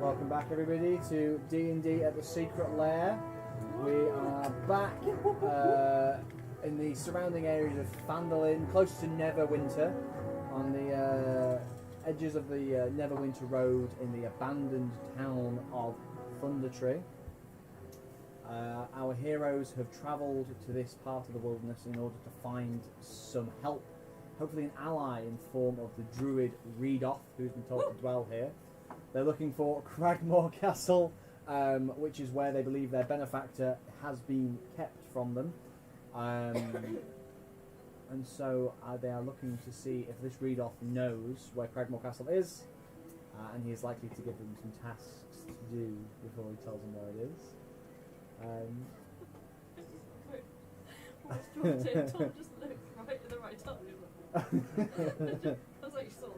Welcome back, everybody, to D&D at the Secret Lair. We are back in the surrounding areas of Phandalin, close to Neverwinter, on the edges of the Neverwinter Road in the abandoned town of Thundertree. Our heroes have travelled to this part of the wilderness in order to find some help, hopefully an ally in form of the druid Reedoff, who's been told to dwell here. They're looking for Cragmore Castle, which is where they believe their benefactor has been kept from them. And so they are looking to see if this Reedoff knows where Cragmore Castle is, and he is likely to give them some tasks to do before he tells them where it is. Tom just looked right at the right time. I was like, you saw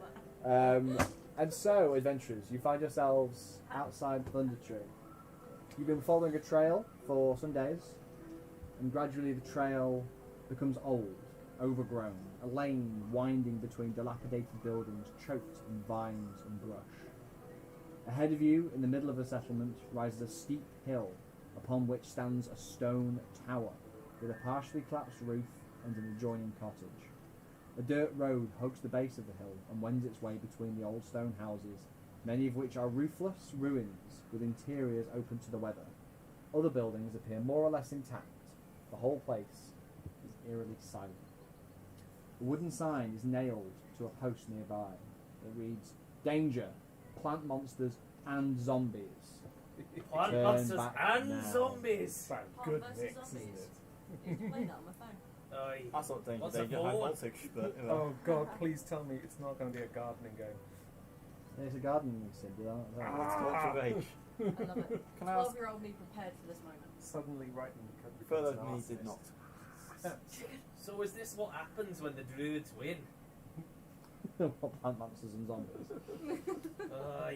that. And so, adventurers, you find yourselves outside Thundertree. You've been following a trail for some days, and gradually the trail becomes old, overgrown, a lane winding between dilapidated buildings choked in vines and brush. Ahead of you, in the middle of the settlement, rises a steep hill upon which stands a stone tower with a partially collapsed roof and an adjoining cottage. A dirt road hugs the base of the hill and wends its way between the old stone houses, many of which are roofless ruins with interiors open to the weather. Other buildings appear more or less intact. The whole place is eerily silent. A wooden sign is nailed to a post nearby. It reads, "Danger, plant monsters and zombies. Plant Turn monsters back and now." zombies! Good versus mix, zombies. isn't it? You can play that on my phone. I thought danger, What's a danger, high board? voltage, but Oh God, please tell me it's not going to be a gardening game. There's a gardening sim, did I? what's Watch of Age? I love it. Can I ask, 12-year-old me prepared for this moment. Suddenly writing the code. further me did not. So is this what happens when the druids win? What, plant monsters and zombies?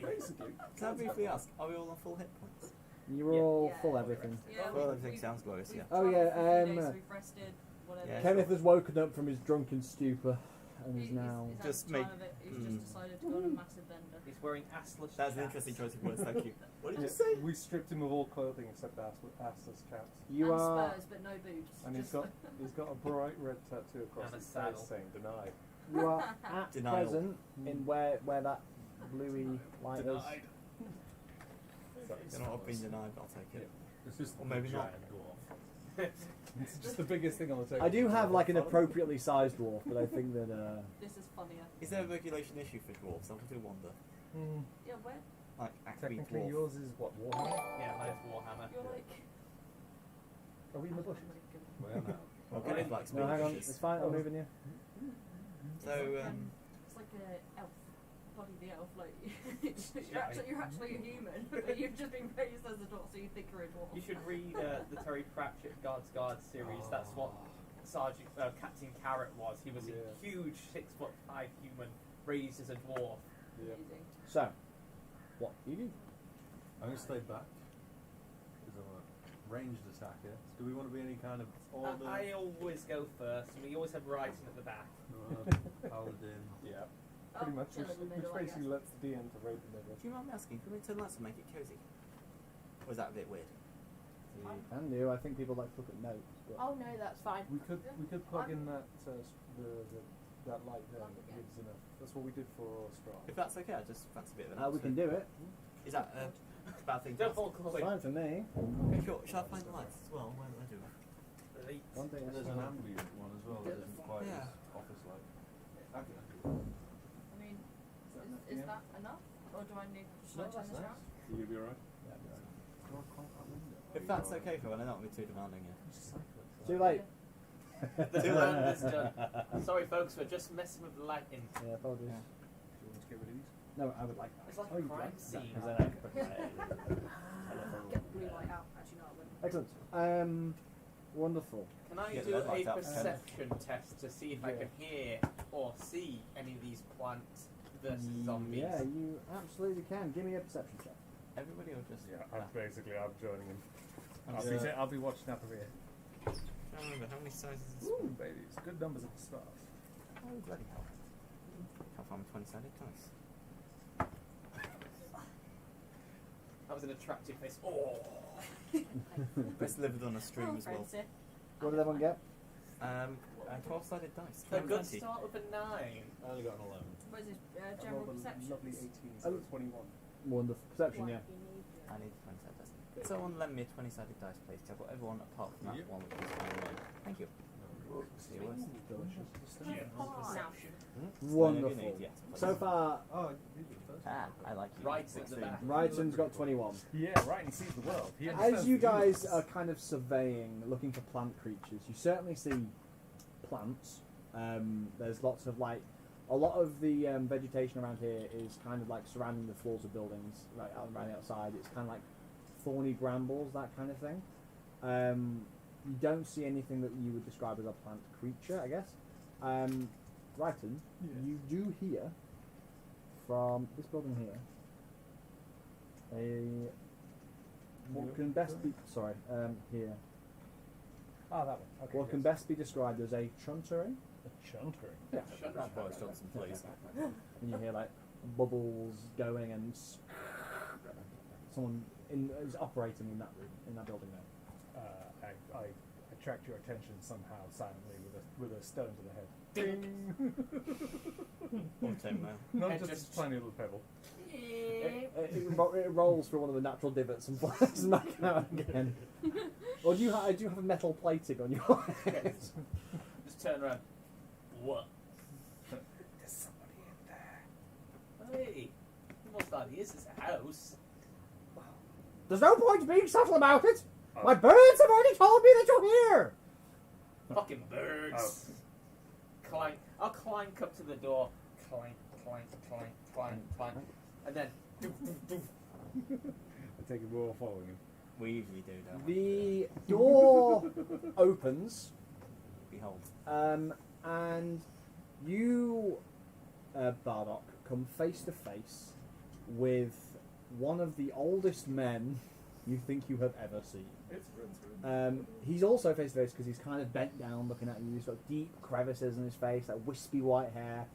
Basically. Can I briefly ask, are we all on full hit points? You're Yeah. all Yeah, full we're everything. rested. Yeah, Well, we- everything we've- sounds glorious, yeah. we've Oh, traveled yeah, for a few days, um, so we've rested, whatever. Yeah, Kenneth has woken up from his drunken stupor and is now... He's Just at the time make- of it, he's just decided to go on a massive bender. He's wearing assless That's an chaps. interesting choice of words, thank you. What did you Yeah, say? we stripped him of all clothing except assless chaps. You and are... spurs, but no boots. And he's got a bright red tattoo across And a his saddle. face saying "deny." You are at Denial. present in where that bluey light is. Denied. You know, I've been denied, but I'll take it. It's just Or maybe not. It's just the biggest thing on the table. I do have like an appropriately sized dwarf, but I think that This is funnier. Is there a regulation issue for dwarves? I do wonder. Yeah, where? Like, actually Technically, dwarf. yours is what Warhammer. Yeah, mine's Warhammer. You're like... Are we in the bushes? Well, no. Well, Kenneth likes no, hang on, bushes. it's fine. I'm moving you. So, it's like a elf. Body the elf, like you're actually a human, but you've just been raised as a dwarf, so you think you're a dwarf. You should read the Terry Pratchett Guards Guard series. That's what Sergeant Captain Carrot was. He was a huge 6'5" human raised as a dwarf. Amazing. So, what do you do? I'm going to stay back because I'm a ranged attacker. Do we want to be any kind of order? I always go first, and we always have writing at the back. Paladin. Yeah. Pretty much, chill in the which middle, I basically guess. lets the DM to raid the middle. do you mind me asking, can we turn lights and make it cosy? Or is that a bit weird? You can do. I think people like to look at notes. But Oh no, that's fine. We could plug in that that light there that gives enough. That's what we did for Strahd. If that's okay, I just fancy a bit of an we can do it. Is that a bad thing? to Don't ask? fall It's close. fine for me. Okay, sure. Shall I find the lights as well? Where do I do it? One thing And that's there's an fine. ambient one as well that isn't quite Yeah. as office-like. Okay. I mean, is that enough, or do I need? Should I turn this around? You'll be alright? If that's okay for one, I don't want to be too demanding here. Too late. The plan is done. Sorry, folks, we're just messing with the lighting. Yeah, apologies. Yeah. Do you want to get rid of these? No, I would like that. It's like Oh, a you'd crime like that, scene. 'cause then I can put my- Get the blue light out. Actually, no, I wouldn't. Excellent. Wonderful. Can I Get do the a light up, perception test to see if I Yeah. can hear or see any of these plants versus zombies? Yeah, you absolutely can. Give me a perception check. Everybody or just... Yeah, Ah. I'm joining him. And, I'll be watching out the rear. I don't remember how many sizes is this Ooh, one? babies. Good numbers at the start. Oh, bloody hell. Can't find my 20-sided dice. was an attractive face. Oh. Best delivered on a stream Oh, as well. Francie. What did everyone get? 12-sided dice. A good 20. start with a 9. I only got an 11. What is this? I General rolled a perception. lovely 18, so it's 21. Wonderful. Perception, yeah. I need 20-sided dice. Could someone lend me a 20-sided dice, please? I've got everyone apart from that Yep. one, which is fine. Thank you. See you later. General perception. Wonderful. Yes, So far, Oh, these were the first. Ah, I like you. Right at the back. Ryton's got 21. Yeah, right, and sees the world. He As understands you the guys universe. are kind of surveying, looking for plant creatures, you certainly see plants. There's lots of like, a lot of the vegetation around here is kind of like surrounding the floors of buildings, right out around the outside. It's kind of like thorny brambles, that kind of thing. You don't see anything that you would describe as a plant creature, I guess. Ryton, Yes. you do hear from this building here what can best be here. Ah, that one. Okay. What can yes. best be described as a chuntering. A chuntering. Yeah. Not Boris Johnson, please. And you hear like bubbles going and someone is operating in that building now. I attract your attention somehow silently with a stone to the head. Ding! Or 10 now. Not And just just- a tiny little pebble. It rolls through one of the natural divots and flies back out again. Or do you have a metal plating on your head? Just turn around. What? There's somebody in there. Hey, most likely is a house. There's no point being subtle about it. My birds have already told me that you're here. Fucking birds. Clank. I'll clank up to the door. Clank, clank, clank, clank, clank. And then doof, doof, doof. I take it we're all following him. We usually do, don't we? The door opens, Behold. and you, Bardock, come face to face with one of the oldest men you think you have ever seen. He's also face to face because he's kind of bent down looking at you. He's got deep crevices in his face, like wispy white hair,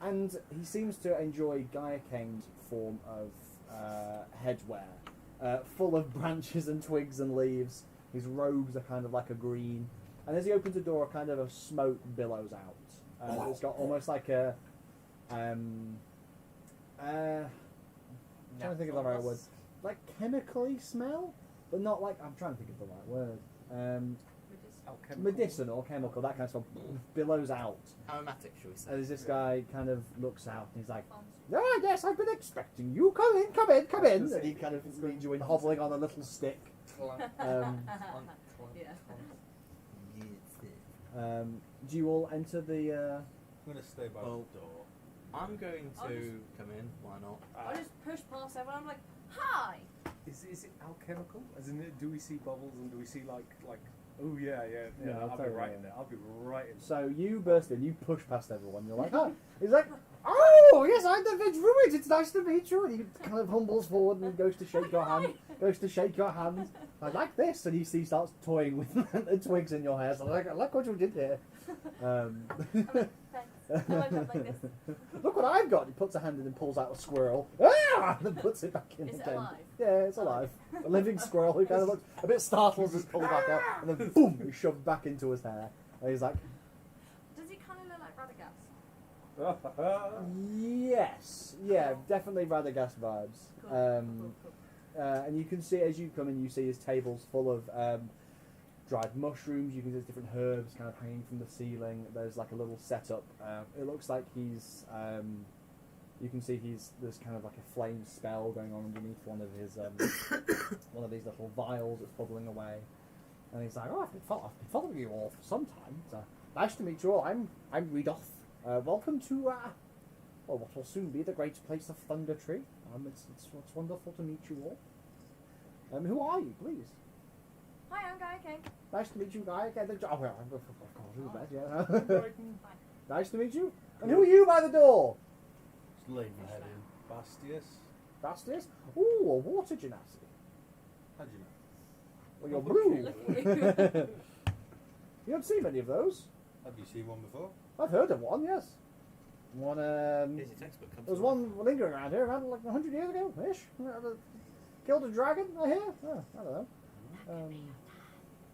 and he seems to enjoy Gaia Kane's form of headwear, full of branches and twigs and leaves. His robes are kind of like a green, and as he opens the door, kind of a smoke billows out. It's got almost like a I'm trying to think of the right word. Like chemically smell, but not like, I'm trying to think of the right word. Medicinal, chemical, that kind of stuff billows out. Aromatic, shall we say? As this guy kind of looks out and he's like, "Oh yes, I've been expecting you. Come in, come in, come in." And he kind of leads you in, hobbling on a little stick. Clank, Um, clank, clank, Yeah. clank. Do you all enter the? I'm going to stay by Well, the door. I'm going I'll to just- come in. Why not? I just push past everyone. I'm like, hi. Is it alchemical? As in, do we see bubbles and do we see like? Oh yeah. Yeah, I'll I'll tell be you right what. in there. I'll be right in. So you burst in, you push past everyone. You're like, "Oh!" He's like, "Oh yes, I'm the Veg Druid. It's nice to meet you." And he kind of humbles forward and goes to shake your hand. Goes to shake your hand. I like this, and he starts toying with the twigs in your hair. So I like what you did here. Thanks. I like that like this. Look what I've got. He puts a hand in and pulls out a squirrel. Ah! And then puts it back in Is it again. alive? Yeah, it's alive. A living squirrel who kind of looks a bit startled as it's pulled back out, and then boom, he's shoved back into his hair. And he's like, Does he kind of look like Radagast? yes, yeah, definitely Radagast vibes. Cool. Cool. And you can see as you come in, you see his tables full of dried mushrooms. You can see there's different herbs kind of hanging from the ceiling. There's like a little setup. It looks like he's. You can see there's kind of like a flame spell going on underneath one of his one of these little vials that's bubbling away. And he's like, "Oh, I've been following you all for some time. So nice to meet you all. I'm Redoth. Welcome to what will soon be the great place of Thundertree. It's wonderful to meet you all. Who are you, please? Hi, I'm Gaia King. Nice to meet you, Guy. Oh, well, of course, who's that? Yeah. Nice to meet you. And who are you by the door? Just leave your head in. Bastius? Bastius? Ooh, a water genasi. How'd you know? Well, you're Oh, blue. look at you. You haven't seen many of those. Have you seen one before? I've heard of one, yes. One, Here's your textbook. Come there was to one lingering around here around like 100 years ago, ish. Killed a dragon, I hear? Oh, I don't know.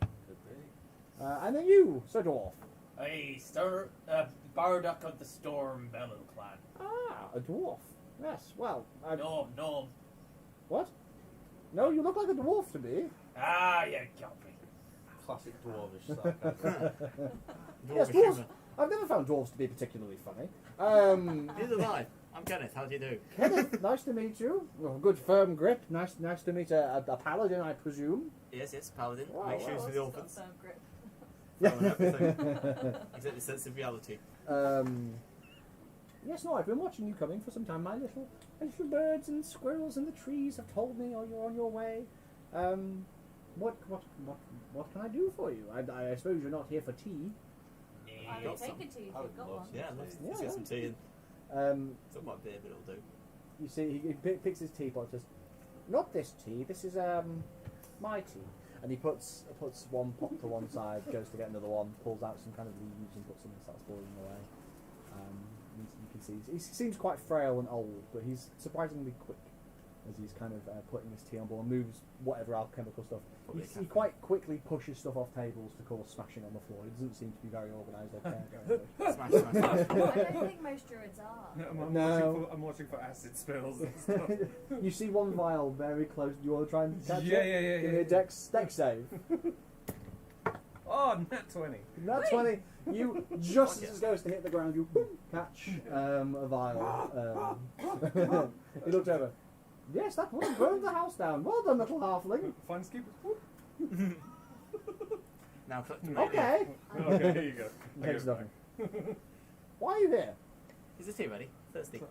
Could be. And then you, Sir Dwarf. Hey, Bardock of the Storm Bellow clan. Ah, a dwarf. Yes, well, No. what? No, you look like a dwarf to me. Ah, you got me. Classic dwarvish sarcasm. Yes, dwarves. I've never found dwarves to be particularly funny. Neither have I. I'm Kenneth. How do you do? Kenneth, nice to meet you. Oh, good firm grip. Nice to meet a paladin, I presume. Yes, paladin. Wow, Make shoes wow, for the orphans. Firm grip. Except the sense of reality. Yes, no, I've been watching you coming for some time. My little birds and squirrels in the trees have told me you're on your way. What can I do for you? I suppose you're not here for tea. I got will take some. a tea if I would you've got love one. some. Yeah, let's get some tea in. It's not beer, but it'll do. You see, he picks his teapot. Says, "Not this tea. This is my tea." And he puts one pot to one side, goes to get another one, pulls out some kind of leaves and puts them and starts boiling away. You can see he seems quite frail and old, but he's surprisingly quick as he's kind of putting his tea on board and moves whatever alchemical stuff. Probably He quite quickly pushes stuff off tables to cause smashing on the floor. He doesn't seem to be very organised or care going on. Smash, smash, smash. I don't think most druids are. No. I'm watching for acid spills and stuff. You see one vial very close. Do you want to try and catch Yeah, it? yeah. Give me a dex save. Oh, nat 20. Nat 20. You just as it goes to hit the ground, you boom, catch a vial. He looked over. Yes, that would have burned the house down. Well done, little halfling. Fine skipper. Now collect the Okay. Okay, there you go. Takes nothing. Why are you here? Is the tea ready? Thirsty.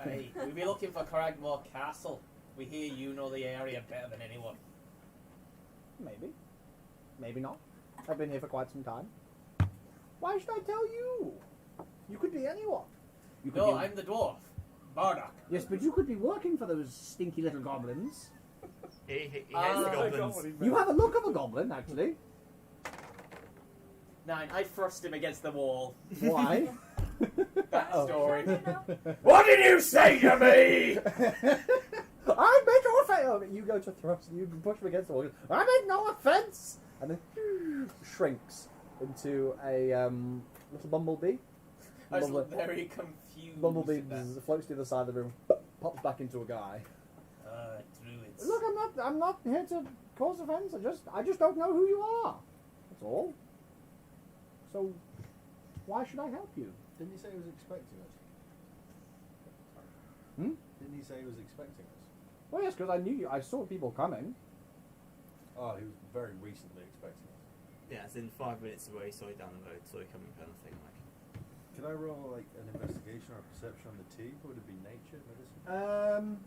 Hey, we'll be looking for Cragmore Castle. We hear you know the area better than anyone. Maybe. Maybe not. I've been here for quite some time. Why should I tell you? You could be anyone. You could No, be... I'm the dwarf. Bardock. Yes, but you could be working for those stinky little goblins. He hates the I goblins. You have a look of a goblin, actually. 9. I thrust him against the wall. Why? Backstory. No. What did you say to me? I made no offense. You go to thrust, you push him against the wall. I made no offense, and then shrinks into a little bumblebee. I was very confused. Bumblebee at that. floats to the side of the room, pops back into a guy. Druids. Look, I'm not here to cause offense. I just don't know who you are. That's all. So, why should I help you? Didn't he say he was expecting us? Hmm? Didn't he say he was expecting us? Well, yes, because I knew you. I saw people coming. Oh, he was very recently expecting us. Yeah, it's in 5 minutes away, saw you down the road, saw you coming kind of thing. Like, Can I roll like an investigation or a perception on the tea? Would it be nature, medicine?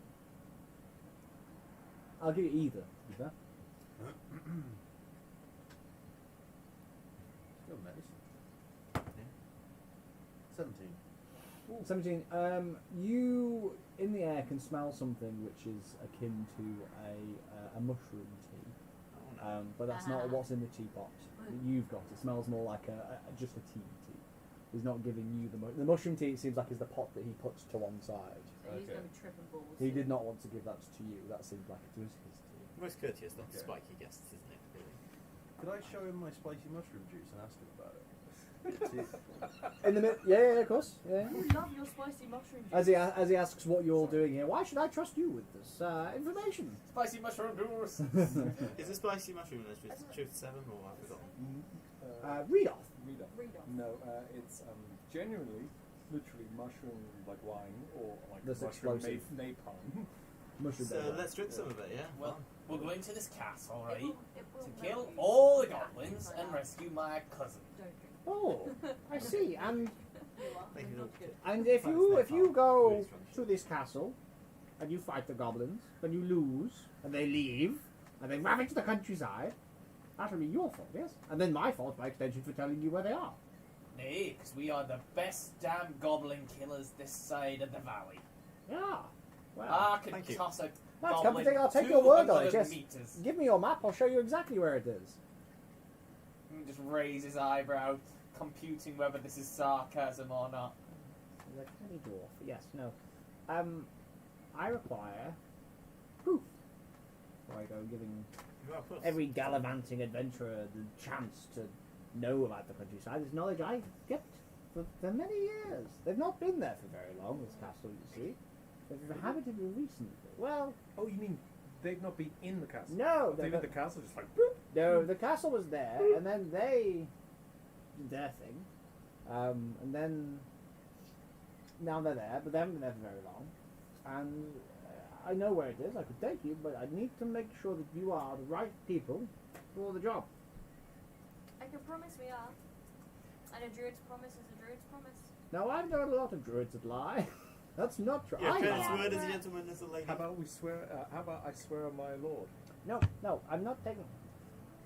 I'll give you either. Either. Still medicine. yeah. 17. 17. You, in the air, can smell something which is akin to a mushroom tea. Oh, no. But that's not what's in the teapot that you've got. It smells more like just a tea. He's not giving you the mushroom tea. It seems like is the pot that he puts to one side. So he's Okay. going to be tripping balls. He did not want to give that to you. That seemed like it was his tea. Most courteous, not Okay. spiky guests, isn't it? Really? Could I show him my spicy mushroom juice and ask him about it? In the mid, yeah, of course, yeah. I love your spicy mushroom juice. As he asks what you're doing here, why should I trust you with this information? Spicy mushroom juice. Is it spicy mushroom in this? Truth 7 or I've forgotten? Read off. Read off. Read off. No, it's genuinely, literally mushroom like wine or like That's mushroom explosive. napalm. Mushroom. So let's drink some of it, yeah? Well, we'll go into this castle, It right? will To make kill you all the react goblins like and that. rescue my cousin. Don't drink. Oh, I see. And You are. Thank you. Not good. if you go to this castle and you fight the goblins, then you lose and they leave and they ravage the countryside, that'll be your fault, yes? And then my fault by extension for telling you where they are. Nay, because we are the best damn goblin killers this side of the valley. Yeah. Well, I could thank you. toss a that's goblin comforting. I'll take your word on it. 200 Yes. meters. Give me your map. I'll show you exactly where it is. And just raise his eyebrow, computing whether this is sarcasm or not. He's like, "Any dwarf? Yes. No. I require proof ago, giving Well, of course. every gallivanting adventurer the chance to know about the countryside. It's knowledge I kept for many years. They've not been there for very long, this castle, you see. They've inhabited it recently. Well, Oh, you mean they've not been in the castle? no, They've they've been in the castle, just like, boop. no, the castle was there, and then they did their thing, and then now they're there, but they haven't been there for very long, and I know where it is. I could take you, but I need to make sure that you are the right people for the job. I can promise we are. And a druid's promise is a druid's promise. Now I've known a lot of druids that lie. That's not true. Yeah, I first lie. word as a gentleman, as a lady. How about we swear? How about I swear on my lord? No, I'm not taking.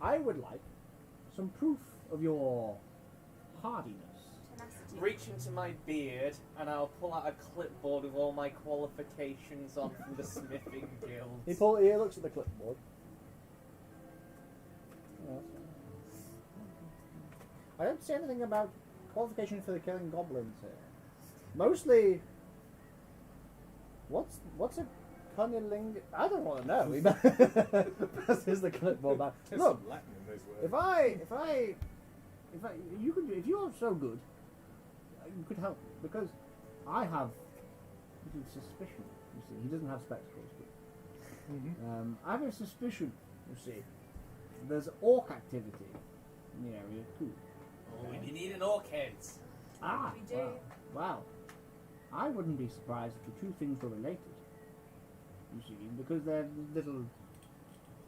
I would like some proof of your hardiness. Tenacity. Reach into my beard and I'll pull out a clipboard with all my qualifications on from the smithing guilds. He looks at the clipboard. I don't see anything about qualification for the killing goblins here. Mostly, what's a cunniling? I don't want to know. He passes the clipboard back. There's Look, some Latin in those words. if you're so good, you could help because I have a little suspicion. You see, he doesn't have spectacles, but Mm-hmm. I have a suspicion. You see, there's orc activity in the area too. Oh, we need an orc heads. Ah, We do. wow. I wouldn't be surprised if the two things were related. You see, because they're little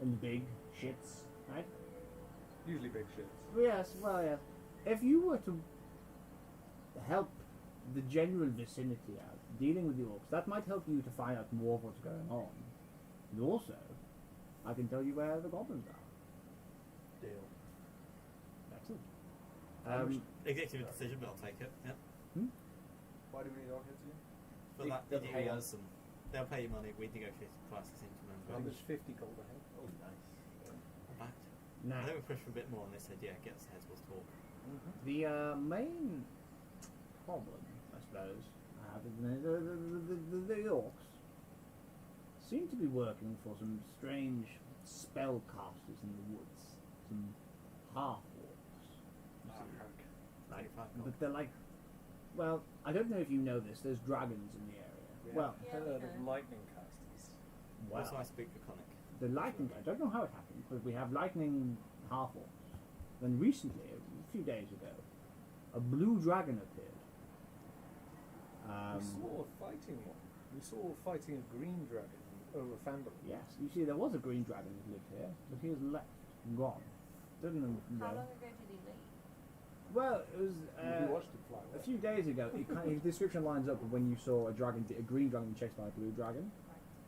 and big shits, right? Usually big shit. Yes, well, yes. If you were to help the general vicinity out, dealing with the orcs, that might help you to find out more of what's going on. And also, I can tell you where the goblins are. Deal. Excellent. Executive decision, but I'll take it. Yep. Why do we need orchids again? For that, They'll they pay do us. some. They'll pay you money. We negotiate prices into How them. much? 50 gold a head. Oh, nice. Back. Now, I think we pushed for a bit more, and they said, "Yeah, get us heads. We'll talk." the main problem, I suppose, I have is the orcs seem to be working for some strange spellcasters in the woods, some half-orcs. you see. Like, 25 gold. but they're like, well, I don't know if you know this, there's dragons in the area. Yeah. Well, Yeah, Heard we of know. lightning casters. Also, I speak Draconic. the lightning, I don't know how it happened, but we have lightning half-orcs. Then recently, a few days ago, a blue dragon appeared. We saw fighting one. We saw fighting a green dragon over Phandalin. Yes, you see, there was a green dragon that lived here, but he has left and gone. Didn't know. How long ago did he leave? Well, it was We watched it fly a away. few days ago. His description lines up with when you saw a green dragon chased by a blue dragon.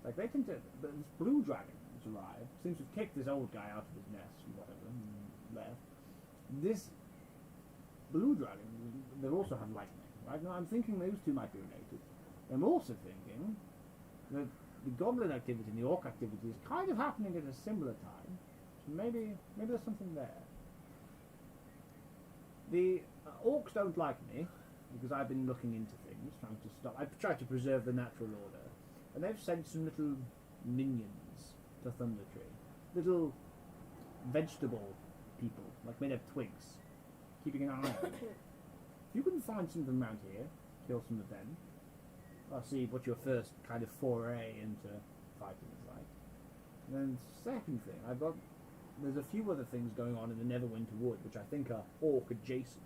Like they tend to, but this blue dragon has arrived, seems to have kicked this old guy out of his nest and whatever, and left. This blue dragon, they also have lightning, right? Now I'm thinking those two might be related. I'm also thinking that the goblin activity and the orc activity is kind of happening at a similar time. So maybe there's something there. The orcs don't like me because I've been looking into things, trying to stop. I've tried to preserve the natural order, and they've sent some little minions to Thundertree, little vegetable people, like made of twigs, keeping an eye on them. If you can find some of them around here, kill some of them. I'll see what your first kind of foray into fighting is like. And then second thing, there's a few other things going on in the Neverwinter Wood, which I think are orc adjacent.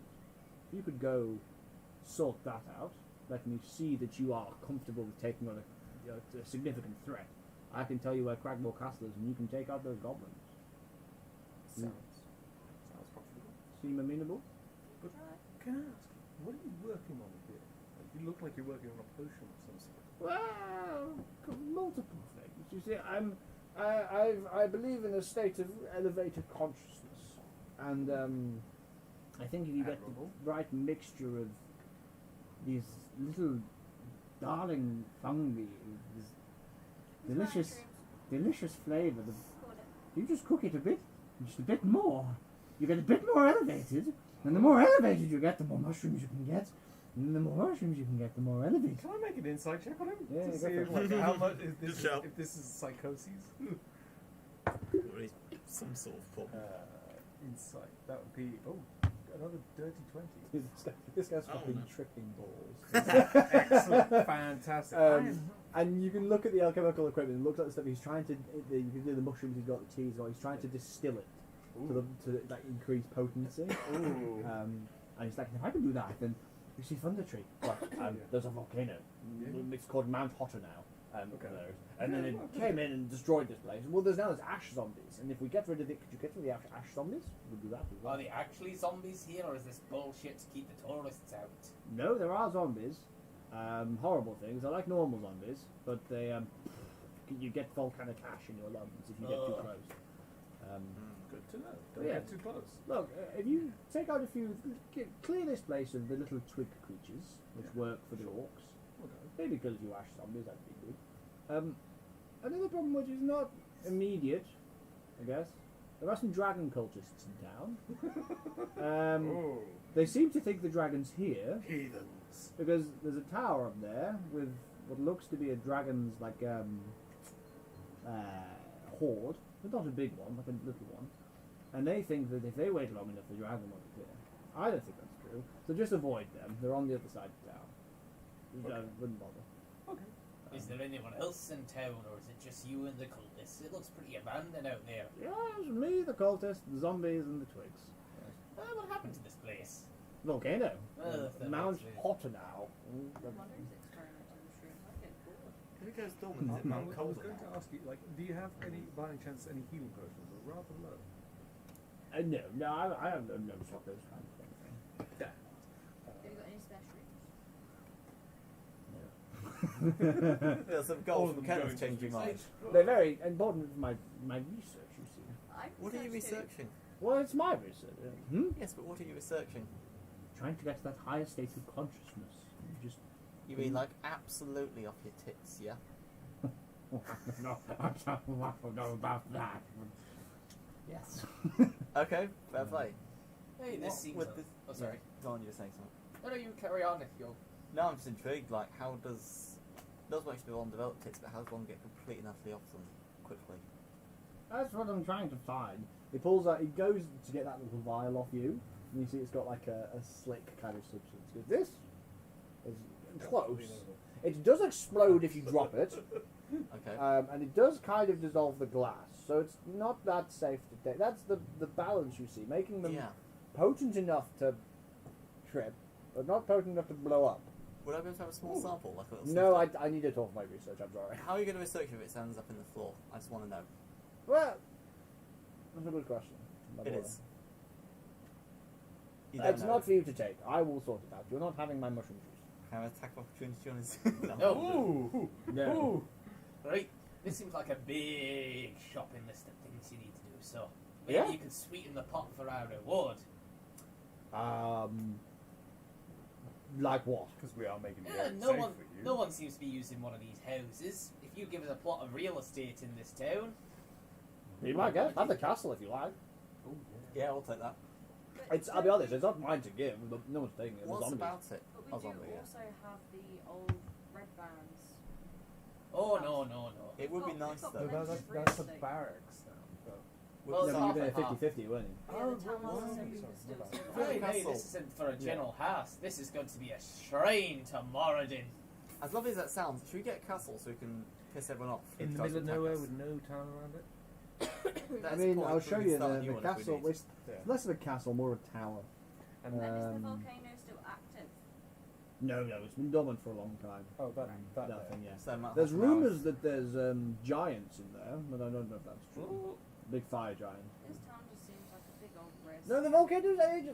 If you could go sort that out, let me see that you are comfortable with taking on a significant threat. I can tell you where Cragmore Castle is, and you can take out those goblins. Sounds profitable. Seem amenable? But can I ask, what are you working on here? Like, you look like you're working on a potion of some sort. Well, multiple things. You see, I believe in a state of elevated consciousness, and I think if you get Admirable. the right mixture of these little darling fungi, this delicious flavour, you just cook it a bit, just a bit more. You get a bit more elevated, and the more elevated you get, the more mushrooms you can get. And the more mushrooms you can get, the more elevated. Can I make an insight check on him? Yeah, to go see for if, it. like, how much is Good shout. if this is psychoses? some sort of problem. Insight. That would be another dirty 20. This guy's Oh, fucking no. tricking balls. Excellent, fantastic. And you can look at the alchemical equipment. It looks like the stuff he's trying to. You can do the mushrooms. He's got the teas. Or he's trying to distill it to like increase potency. Ooh. And he's like, if I can do that, then you see Thundertree. But there's a volcano. Yeah. It's called Mount Hotter now. Okay. And then it came in and destroyed this place. Well, there's ash zombies, and if we get rid of it, could you get rid of the ash zombies? We'll do that as well. Are they actually zombies here, or is this bullshit to keep the tourists out? No, there are zombies. Horrible things. I like normal zombies, but they you get volcanic ash in your lungs if you get too close. Good to know. Don't Yeah. get too close. Look, if you take out a few, clear this place of the little twig creatures which work for the orcs. Okay. Maybe kill a few ash zombies, that'd be good. Another problem which is not immediate, I guess. There are some dragon cultists in town. They seem to think the dragon's here Heathens. because there's a tower up there with what looks to be a dragon's hoard, but not a big one, like a little one. And they think that if they wait long enough, the dragon will appear. I don't think that's true. So just avoid them. They're on the other side of town. Wouldn't bother. Okay. Is there anyone else in town, or is it just you and the cultists? It looks pretty abandoned out there. Yeah, it's me, the cultists, the zombies, and the twigs. What happened to this place? Volcano. That Mount makes me- Hotter now. I wonder if it's experimental mushrooms. I get bored. If it goes dormant, is it I Mount was Cold? going to ask you, do you have any, by any chance, any healing potions? Or rather low. No, I have no stock those kind of things. Have you got any spare shrooms? Yeah, some All gold of from them Kenneth going change your to mind. They're very important for my research, you see. What are you researching? Well, it's my research. Yes, but what are you researching? Trying to get to that higher state of consciousness. You just You mean like absolutely off your tits, yeah? no, I don't know about that. Yes. Okay, fair play. Hey, this What seems... would this- Oh, sorry. Yeah, go on, you were saying something. No, you carry on if you're... No, I'm just intrigued, like how does much do one develop tits, but how does one get completely and utterly off them quickly? That's what I'm trying to find. He pulls out. He goes to get that little vial off you, and you see it's got like a slick kind of substance. He goes, this is close. It does explode if you drop it, Okay. and it does kind of dissolve the glass. So it's not that safe to take. That's the balance you see, making them Yeah. potent enough to trip, but not potent enough to blow up. Would I be able to have a small sample, like a little No, sniff I need to talk my research. I'm sorry. test? How are you going to research if it ends up in the floor? I just want to know. Well, that's a good question. It is. You don't It's know. not for you to take. I will sort it out. You're not having my mushroom juice. Can I attack opportunity on his... No. Ooh. No. Ooh. Right, this seems like a big shopping list of things you need to do, so maybe Yeah? you can sweeten the pot for our reward. Like what? Because we are making it Yeah, very no safe one, for you. no one seems to be using one of these houses. If you give us a plot of real estate in this town, Be my guest. Have the castle if you like. Oh, Yeah, I'll take that. I'll be honest. It's not mine to give. But no one's taking it. The What's zombies. about it? But we Oh, do zombie, yeah. also have the old red bands. oh no. It would be Oh, nice it's got though. plenty That's, of real that's the estate. barracks now. But Well, No, it's you half were and half. 50-50, weren't you? Yeah, Oh, the town well, master sorry, can sorry, still my bad. survive. Hey, Castle. this isn't for a general house. This is going to be a shrine to Moradin. As lovely as that sounds, should we get a castle so we can piss everyone off? in who the tries middle of to attack nowhere us? with no town around it. That's I the mean, point, I'll we show can you start a the new one if we castle. need. Which less of a castle, more a tower. And And is the Um, volcano still active? No, it's been dormant for a long time. oh, that Nothing yet. So Mount There's Hotter rumours that there's giants in there, but I don't know if that's true. Big fire giant. This town just seems like a big old risk. No, the volcano's age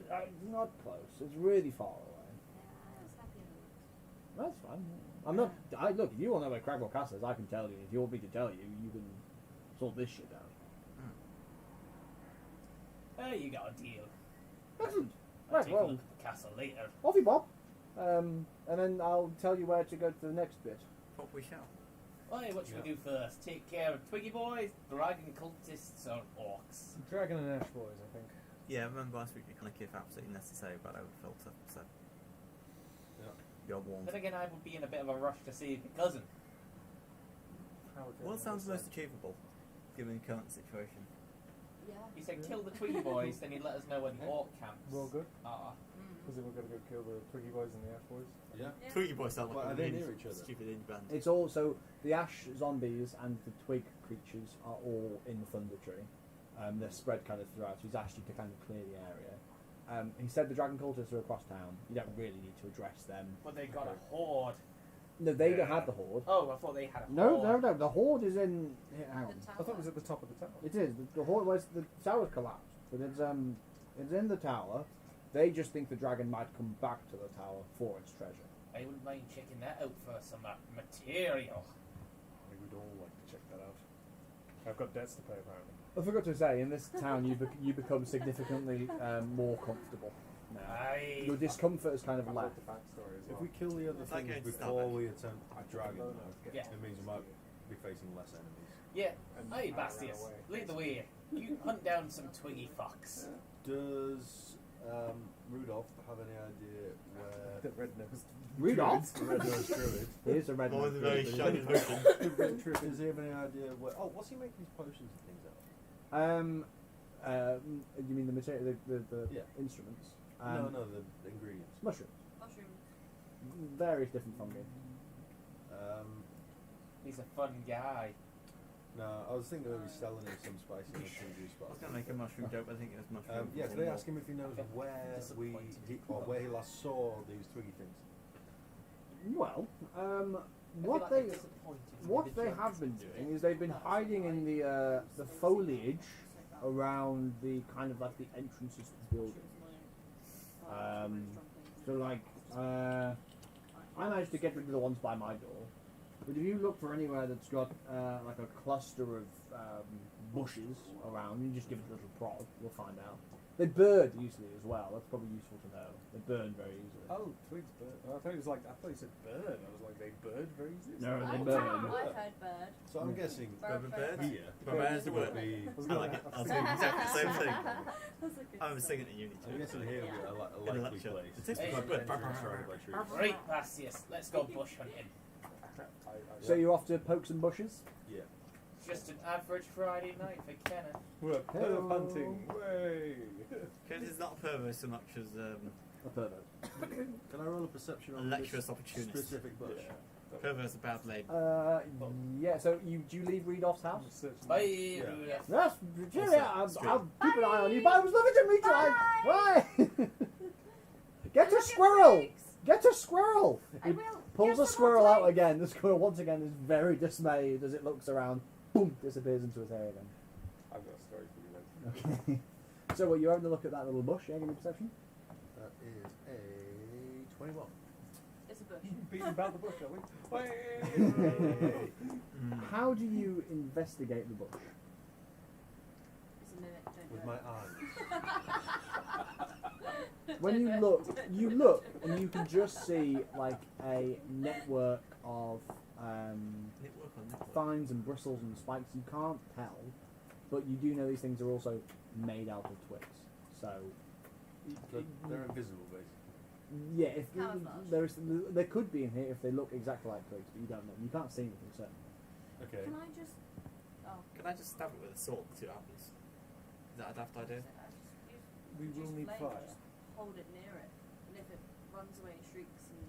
not close. It's really far away. Yeah, it's happy in the woods. That's fine. I'm not. Look. If you want to know where Cragwell Castle is, I can tell you. If you want me to tell you, you can sort this shit out. Hey, you got a deal. Excellent. I'll Right, take well- a look at the castle later. Off you pop. And then I'll tell you where to go to the next bit. What we shall. Hey, what should we do first? Take care of Twiggy Boys, dragon cultists, or orcs? Dragon and Ash Boys, I think. Yeah, remember last week you kind of if absolutely necessary about overfilter, so Yeah. you're warned. Then again, I would be in a bit of a rush to save my cousin. How would What they sounds know most that? achievable, given the current situation? Yeah. He said kill the Twiggy boys, then he'd let us know where the orc camps Well, good. are. Because then we're going to go kill the Twiggy boys and the Ash boys. Yeah. Yeah. Twiggy boys sound like Well, a are they really near each other? stupid indie band. It's also the ash zombies and the twig creatures are all in the Thundertree. They're spread kind of throughout. So he's asked you to kind of clear the area. He said the dragon cultists are across town. You don't really need to address them. But they got a horde. No, they don't have the horde. Oh, I thought they had a No, horde. no. The horde is in. Hang on. The I thought it was at the top of the tower. It is. The horde was the tower's collapsed, but it's in the tower. They just think the dragon might come back to the tower for its treasure. I wouldn't mind checking that out for some material. I think we'd all like to check that out. I've got debts to pay apparently. I forgot to say, in this town, you become significantly more comfortable now. Your discomfort is kind of I've left. got the backstory as If well. we kill the other It's like things going to before Starbucks. we attempt the dragon, though, Yeah. it means we might be facing less enemies. Yeah. And Hey, I ran Bastius, away. lead the way. You hunt down some Twiggy fucks. Does Rudolph have any idea The where red-nosed Rudolph? the red-nosed druid? Here's a red More one. than very shiny potion. The red druid. Does he have any idea where? Oh, what's he making these potions and things out? You mean the material, the Yeah. instruments? No, the ingredients. Mushrooms. Mushrooms. Various different fungi. He's a fun guy. No, I was thinking maybe selling him some spicy mushroom juice, I but was going to make a mushroom joke, but I think it was mushroom. yeah, could I ask him if he knows where where he last saw these twiggy things? Well, I what feel they like they're disappointed with what the they joke. have been doing is they've been hiding in the foliage around the kind of like the entrances to the building. So like, I managed to get rid of the ones by my door, but if you look for anywhere that's got like a cluster of bushes around, you just give it a little prod, you'll find out. They burn easily as well. That's probably useful to know. They burn very easily. Oh, twigs bird. I thought you said bird. I was like, they bird very easily. No, they I've burn. heard bird. So I'm guessing Bird. here Barbarian's the word. be, I like it. I was thinking exactly the same thing. That's a good I was song. singing it in uni I'm too. guessing here would be a In a likely lecture. place. It tastes Hey, quite good. Surrounded by trees. Right, Bastius, let's go bush hunting. So you're off to poke some bushes? Yeah. Just an average Friday night for Kenneth. We're Hello. bird hunting. Way. Because it's not a pervert so much as A pervert. Can I roll a perception a on lecturous this opportunist. specific bush? Pervert's a bad lady. Yeah, so do you leave Rudolph's house? Bye, Yeah. Rudolph. Yes, yeah, I'll Straight. keep an eye on you, but I was loving to meet you. Bye! Get a Look at squirrel! twigs. Get a squirrel! I He will. pulls Get the some squirrel more out twigs. again. The squirrel, once again, is very dismayed as it looks around. Boom! Disappears into his hair again. I've got a story for you later. Okay. So, what, you're having a look at that little bush? Yeah, give me perception. That is a 21. It's a bush. Beating about the bush, are we? Way. How do you investigate the bush? It's a mimic. Don't With do my it. eyes. When you look, and you can just see like a network of Network on network. fines and bristles and spikes. You can't tell, but you do know these things are also made out of twigs. So, So they're invisible, basically. yeah, if Camouflage. there could be in here if they look exactly like twigs, but you don't know. You can't see anything certain. Okay. Can I just? Oh. Can I just stab it with a sword and see what happens? Is that a daft idea? We will need flame, fire. Just hold it near it, and if it runs away and shrieks and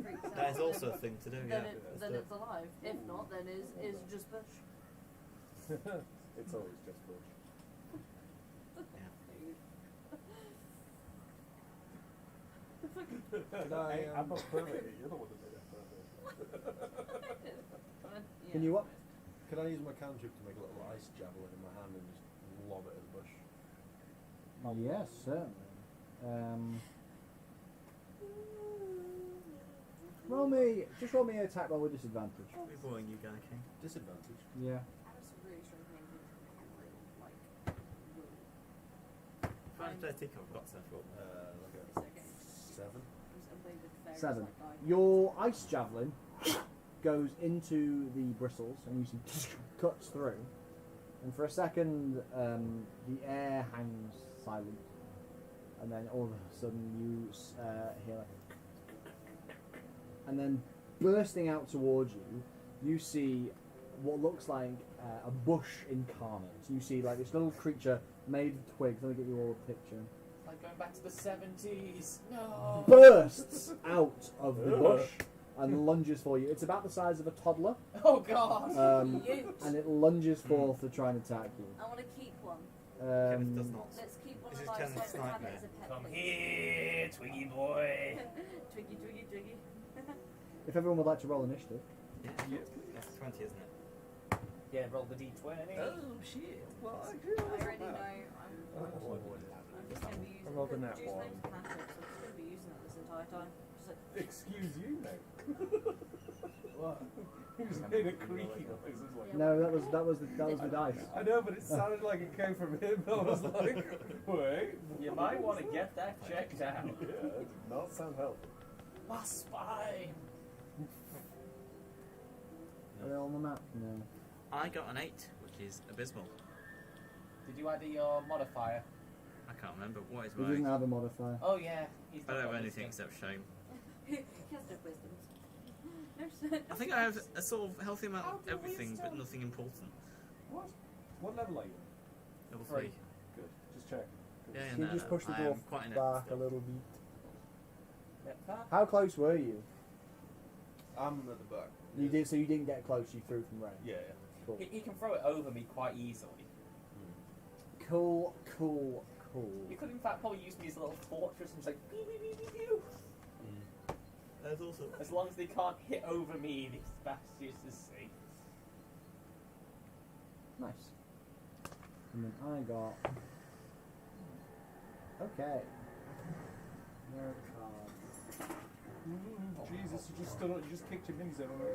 freaks out, That is also a then, thing to do, then, yeah. then it's alive. If not, then is just bush. It's always just bush. Can I, I'm not pervert. You're the one that made it pervert. Can you what? can I use my cantrip to make a little ice javelin in my hand and just lob it at the bush? Yes, certainly. Roll me an attack roll with disadvantage. We're boring you, Guy King. Disadvantage. Yeah. I have some really strong pain to like wound. If I play a teacup, I've got several. Like It's okay. a 7. I'm playing with fairies 7. like guy. Your ice javelin goes into the bristles and you see cuts through, and for a second the air hangs silent, and then all of a sudden you hear like, and then bursting out towards you, you see what looks like a bush incarnate. You see like this little creature made of twigs. Let me get you all a picture. Like going back to the 70s. No. Bursts out of the bush and lunges for you. It's about the size of a toddler, Oh god. Huge. and it lunges forth to try and attack you. I want to keep one. Kenneth does not. Let's keep one This is alive so I Kenneth's can have it nightmare. as a pet. Come please. here, Twiggy boy. Twiggy, twiggy, twiggy. If everyone would like to roll initiative. Yeah. That's 20, isn't it? Yeah, roll the d20. shit. Well, I already know. I'm just going to be using I rolled a it. nat Juice one. name's Patrick, so I'm just going to be using it this entire time. Just like, Excuse you, mate. What? You just made a creaky noise. It's like, No, that was the dice. I know, but it sounded like it came from him. I was like, wait. You might want to get that checked out. Yeah, that did not sound healthy. My spine. Are they all on the map? No. I got an 8, which is abysmal. Did you add your modifier? I can't remember. What is He doesn't my... have a modifier. Oh yeah. He's I not don't have got anything wisdom. except shame. he has no wisdom. No, I think I have a sort of healthy amount of How do everything, but wisdom? nothing important. What? What level are you? Level Three. 3. Good. Just check. Yeah, Can you no, just push the I door am quite inept back still. a little bit? Yep. How close were you? I'm at the back. You did, so you didn't get close. You threw from range. Yeah, Cool. He can throw it over me quite easily. Cool. Cool. Cool. You could in fact probably use me as a little fortress and just like pew, pew, pew, pew, pew. There's also... As long as they can't hit over me, this bastion is safe. Nice. And then I got. Okay. There are cards. Jesus, you just stood up, you just kicked your knees over.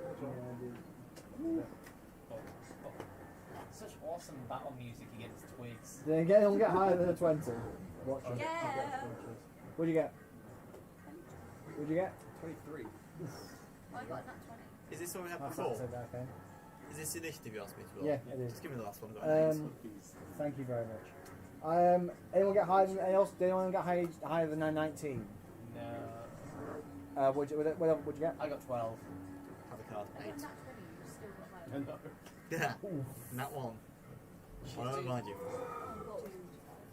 Such awesome battle music against twigs. They'll get higher than a 20. Watch it. Yeah. What'd you get? What'd you get? 23. I got that 20. Is this what we had That's before? okay. Is this initiative you asked me to roll? Yeah, it is. Just give me the last one. I've got an 8. Thank you very much. Anyone get higher than anyone get higher than 19? No. What'd you get? I got 12. Have a card. I got 8. that 20, you still got higher. Yeah. And that one. I'll remind you.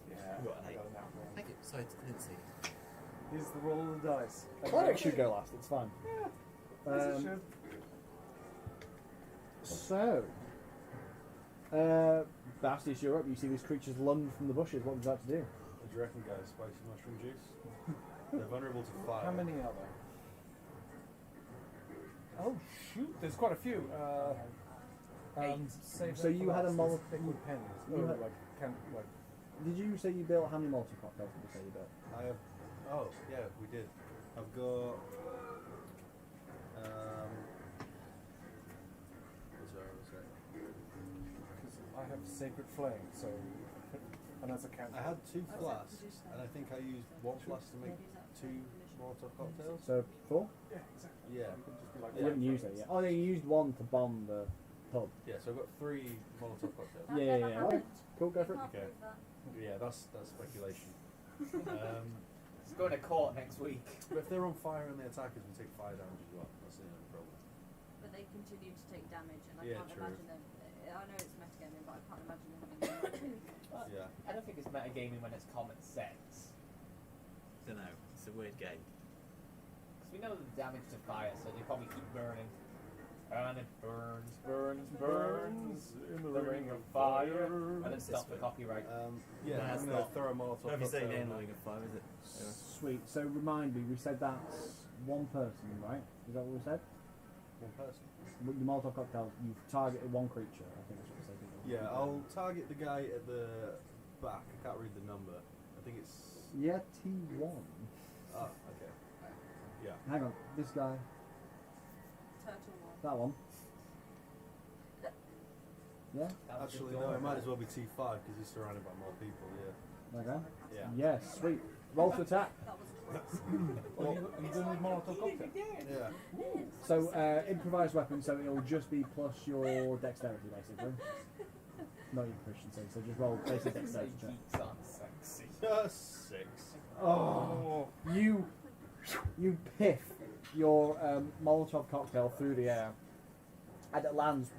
Yeah. You got an I 8. got a nat one. Thank you. Sorry, I didn't see. Here's the roll of the dice. Bardock should go last. It's fine. As it should. So, Bastius, you're up. You see these creatures lunge from the bushes. What would you like to do? What do you reckon, guys? Spicy mushroom juice? They're vulnerable to fire. How many are there? Oh shoot! There's quite a few. Save So that you for had a last. mol- They're called pens. you Oh, had- like Did you say you built how many multi cocktails? Did you say you built? I have. Oh, yeah, we did. I've got. Sorry. because I have sacred flame, so and as a count. I had 2 flasks, and I think I used 1 flask to make 2 Molotov cocktails. So 4. Yeah, exactly. Yeah. You can just be like, You didn't use it yet. Oh, you used 1 to bomb the pub. Yeah, so I've got 3 Molotov cocktails. That Yeah, never yeah. happened. Cool, go for it. You can't Okay. prove that. Yeah, that's speculation. It's going to court next week. But if they're on fire and they attack us, we take fire damage as well. That's the only problem. But they continue to take damage, and I Yeah, can't true. imagine them. I know it's metagaming, but I can't imagine them having. But Yeah. I don't think it's metagaming when it's common sense. Don't know. It's a weird game. Because we know the damage to fire, so they probably keep burning. And it burns, burns, burns in the ring of fire. And then This stop the way. copyright. Yeah, No, I'm it's gonna not. throw a Molotov Don't be saying cocktail. handling of 5, is it? Sweet. So remind me, we said that's 1 person, right? Is that what we said? 1 person. With the Molotov cocktail, you've targeted 1 creature. I think that's what we said. Yeah, I'll target the guy at the back. I can't read the number. I think it's. Yeah, T1. Ah, okay. Yeah. Hang on, this guy, Turtle one. that one. Yeah. That was Actually, the no, door. it might as well be T5 because he's surrounded by more people. Yeah. Okay. Yeah. Yes, sweet. Roll to attack. That was close. Oh, you doing with Molotov cocktail? Yeah. So improvised weapon, so it'll just be plus your dexterity basically. Not your proficiency, so just roll basic Say dexterity check. geeks aren't sexy. Just 6. Oh, you piff your Molotov cocktail through the air. and it lands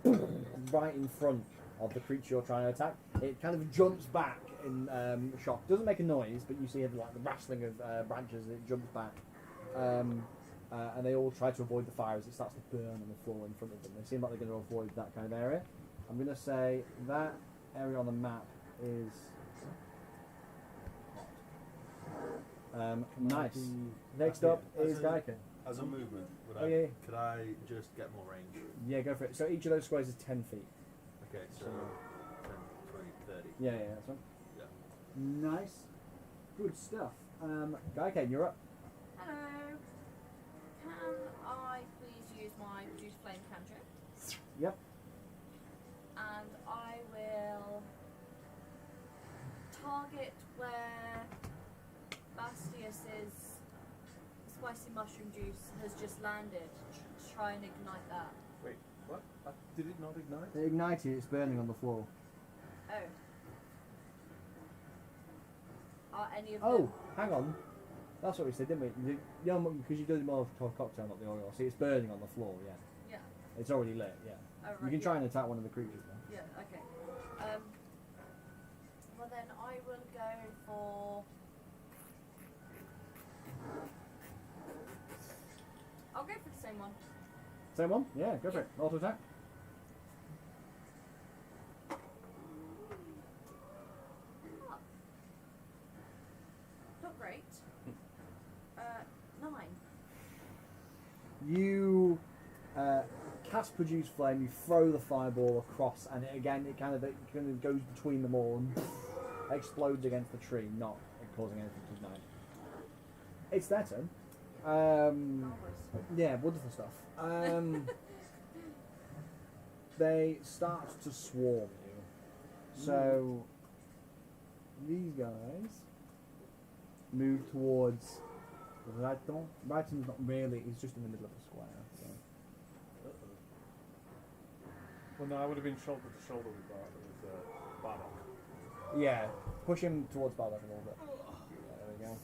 right in front of the creature you're trying to attack. It kind of jumps back in shock. Doesn't make a noise, but you see like the rattling of branches as it jumps back. And they all try to avoid the fire as it starts to burn on the floor in front of them. They seem like they're going to avoid that kind of area. I'm going to say that area on the map is nice. Next up is Gaiken. As a movement, would Oh, yeah. could I just get more range? Yeah, go for it. So each of those squares is 10 feet. Okay, so 10, 20, 30. Yeah, that's one. Yeah. Nice. Good stuff. Gaiken, you're up. Hello. Can I please use my Produce Flame cantrip? Yep. And I will target where Bastius's spicy mushroom juice has just landed. Try and ignite that. Wait, what? Did it not ignite? It ignited, it's burning on the floor. Oh. Are any of Oh, them? hang on. That's what we said, didn't we? Because you did the Molotov cocktail, not the oil. See, it's burning on the floor, yeah. Yeah. It's already lit, yeah. Oh, right, You can try and attack one of the creatures, then. Yeah, okay. Well then I will go for... I'll go for the same one. Same one? Yeah, go for it. Auto attack. Oh. Not great. 9. You cast Produce Flame, you throw the fireball across, and it kind of goes between them all and explodes against the tree, not causing anything to ignite. It's their turn. Marvellous. Yeah, wonderful stuff. They start to swarm you. So these guys move towards Brighton. Brighton's not really, he's just in the middle of the square. So. Well, no, I would have been shoulder to shoulder with Bardock. Yeah, push him towards Bardock a little bit. There we go.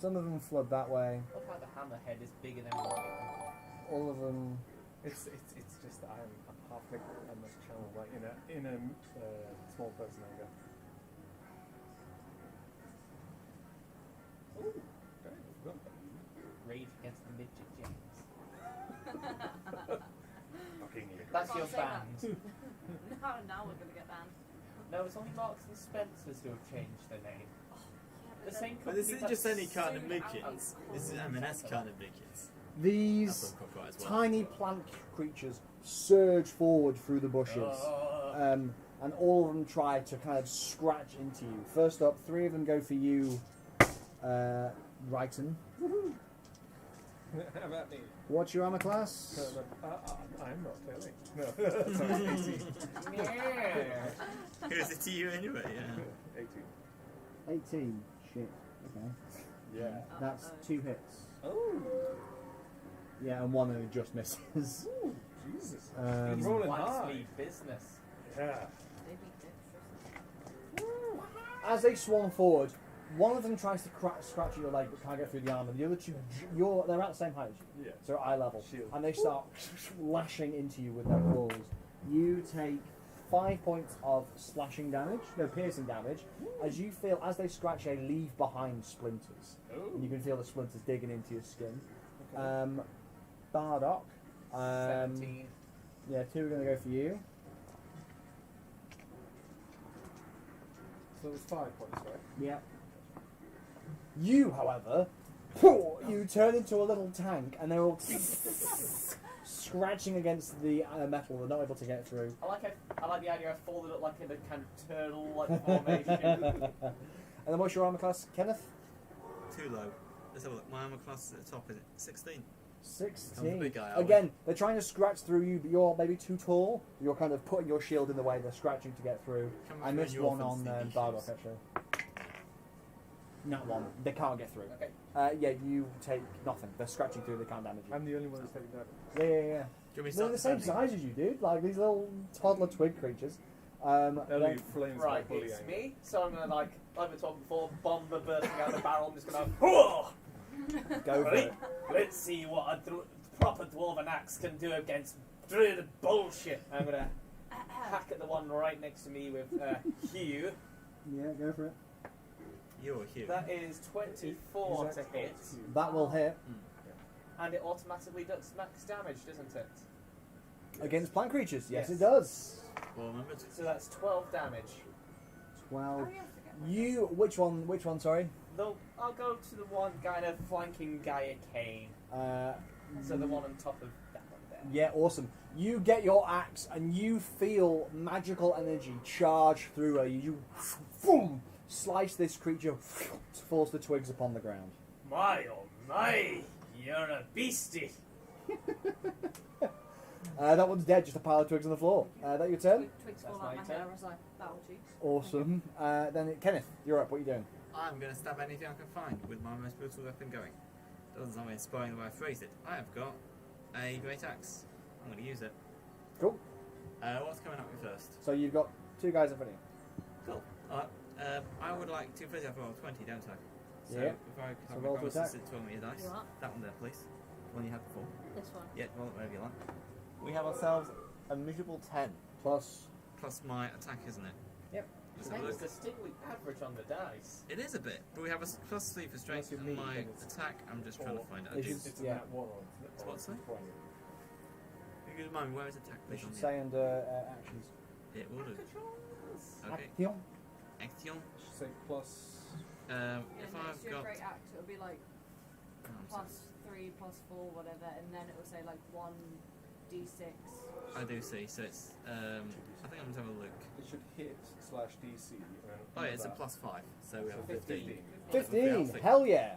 Some of them flood that way. Look how the hammerhead is bigger than one. All of them. It's just that I'm half big on this channel, like in a small person anger. Ooh, very good. Rage against the midget James. Fucking you. That's Can't your say that. band. now we're going to get banned. No, it's only Marks and Spencers who have changed their name. Yeah, The then- same But company this isn't that just any kind of so midgets. This is M&S kind of midgets. That's These what I've got as well. tiny plant creatures surge forward through the bushes. And all of them try to kind of scratch into you. First up, 3 of them go for you, Brighton. How about me? What's your armor class? I'm not telling. No, sorry, 18. Who is it to you anyway? Yeah. 18. 18. Shit. Okay. Yeah. That's 2 hits. Oh, Yeah, and 1 who just misses. Jesus. These rolling ones high. leave business. Yeah. They beat dexterous. As they swarm forward, one of them tries to scratch at your leg but can't get through the armor. The other 2, they're at the same height as you. Yeah. So eye level. Shield. And they start lashing into you with their claws. You take 5 points of slashing damage, no, piercing damage, as you feel, as they scratch, they leave behind splinters. Oh. And you can feel the splinters digging into your skin. Okay. Bardock. 17. Yeah, 2 are going to go for you. So it was 5 points, right? Yeah. You, however, you turn into a little tank, and they're all scratching against the metal. They're not able to get through. I like the idea of folded up like in a kind of turtle like formation. And then what's your armor class, Kenneth? Too low. Let's have a look. My armor class at the top is 16. 16. I'm the big guy, aren't Again, they're trying to scratch through you, but you're maybe too tall. You're kind of putting your shield in the way. They're scratching to get through. Come I through missed your one on offensive Bardock, issues. actually. Not one. They can't get through. Okay. Yeah, you take nothing. They're scratching through. They can't damage you. I'm the only one who's taking damage. Yeah. Do you want me to They're the start same defending? size as you, dude. Like these little toddler twig creatures. Only Then- flames Right, like bullying. it's me. So I'm gonna like we talked before, bomb the bursting out of the barrel. I'm just gonna. Whoa! go for it. Let's see what a proper dwarven axe can do against through the bullshit. I'm gonna hack at the one right next to me with Hugh. Yeah, go for it. You're Hugh. That is 24 to hit, That will hit and it automatically does max damage, doesn't it? against plant creatures. Yes, Yes. it does. Well remembered. So that's 12 damage. 12. Oh, yeah, forget You, which one? Which one? Sorry. Though I'll go to the one kind of flanking Gaia Kane. So the one on top of that one there. Yeah, awesome. You get your axe and you feel magical energy charge through her. You boom, slice this creature, falls the twigs upon the ground. My oh my, you're a beastie. That one's dead, just a pile of twigs on the floor. That your turn? Twigs That's fall out my my hair turn. as I battle cheeks. Awesome. Kenneth, you're up. What are you doing? I'm going to stab anything I can find with my most brutal weapon going. Doesn't sound inspiring the way I phrased it. I have got a great axe. I'm going to use it. Cool. What's coming up with first? So you've got two guys in front of you. Cool. Alright. I would like to first have roll 20, don't I? So Yeah. if I So have roll my to attack. to me a dice. You what? That one there, please. The one you had before. This one. Yeah, roll it wherever you like. We have ourselves a miserable 10. Plus, Plus my attack, isn't it? Yep. Let's have a It's look. distinctly average on the dice. It is a bit, but we have a plus 3 for strength, Unless you and need, my then it's attack, I'm just trying to find it. I It do. should- It's Yeah. a nat 1 on What's that? 20. You could remind me, where is attack, you please? should on say under actions. here? It will do. Okay. Action. Action. Should say plus. Yeah, If next I've to your got... great act, it'll be like Oh, I'm sorry. +3, +4, whatever, and then it will say like 1d6. I do see, so it's... I think I'm just having a look. It should hit /DC. And Oh yeah, it's a that. plus 5, so we have So 15. 15. Hell yeah.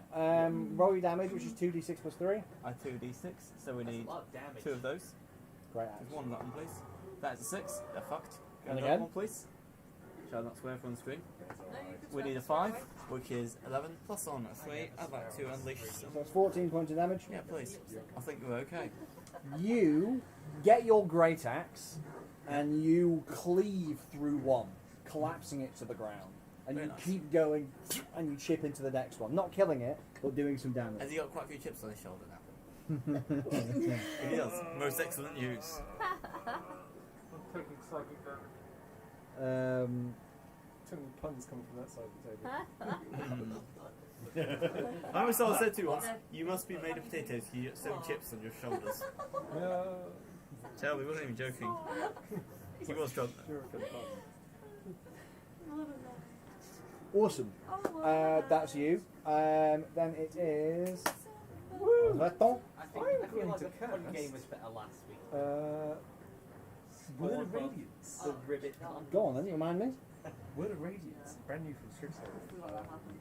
Roll your damage, which is 2d6 plus 3. I 2d6, so we That's need a lot of damage. 2 of those. Great There's action. one of that one, please. That is a 6. They're fucked. And Another again? one, please. Shall I not swear from the screen? No, you can We spell need a it straight 5, away. which is 11, plus on a 3. I'd like to unleash some. So it's 14 points of damage. Yeah, please. I think we're okay. You get your great axe and you cleave through one, collapsing it to the ground. And Very you nice. keep going and you chip into the next one. Not killing it, but doing some Has damage. he got quite a few chips on his shoulder now? He does. Most excellent news. I'm taking psychic damage. Too many puns coming from that side of the table. I always saw said to you once, you must be made of potatoes, you get so chips on your shoulders. No. Tell me, he wasn't even joking. He was drunk. Shuriken pun. Awesome. That's you. Then it is. Breton. I I'm feel going like to the fun cast. game was better last week. Word of Spawn Radiance. The ribbit gun. Go on then, remind me. Word of Radiance. Brand new from Strixhaven. We want that happen.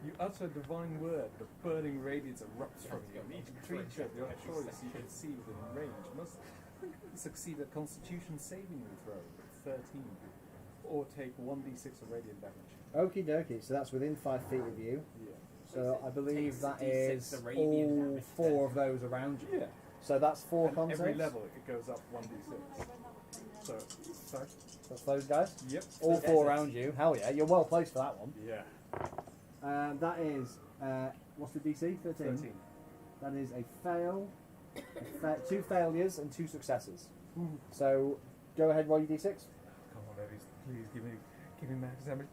You utter a divine word, the burning radiance erupts from you, and each creature of your choice you can see within range must succeed a Constitution saving throw of 13, or take 1d6 of radiant damage. Okie dokie. So that's within 5 feet of you. Yeah. So I believe Takes that D6 is of radiant all damage. 4 of those around you. Yeah. So that's 4 And con every saves. level it goes up 1d6. So, sorry? That's those guys. Yep. All 4 Desert. around you. Hell yeah, you're well placed for that one. Yeah. That is what's the DC? 13. 13. That is a fail, 2 failures and 2 successes. So go ahead, roll your d6. Come on, ladies, please give me max damage.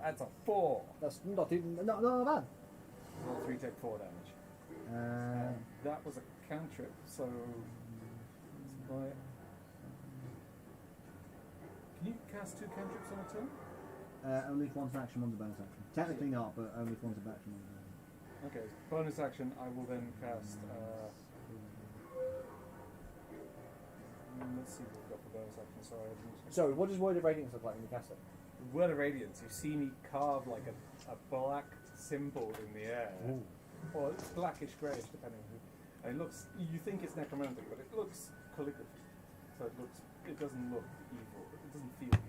That's a 4. That's not bad. Roll 3, take 4 damage. Uh, That was a cantrip, so it's my. Can you cast 2 cantrips on a turn? only if one's an action, one's a bonus action. Technically not, but only if one's a action, one's a bonus action. Okay, bonus action. I will then cast. Let's see what we've got for bonus action. Sorry, I didn't. So, what does Word of Radiance look like when you cast it? Word of Radiance. You see me carve like a black symbol in the air. Or it's blackish greyish, depending on who. And it looks. You think it's necromantic, but it looks calligraphy. So it doesn't look evil. It doesn't feel evil.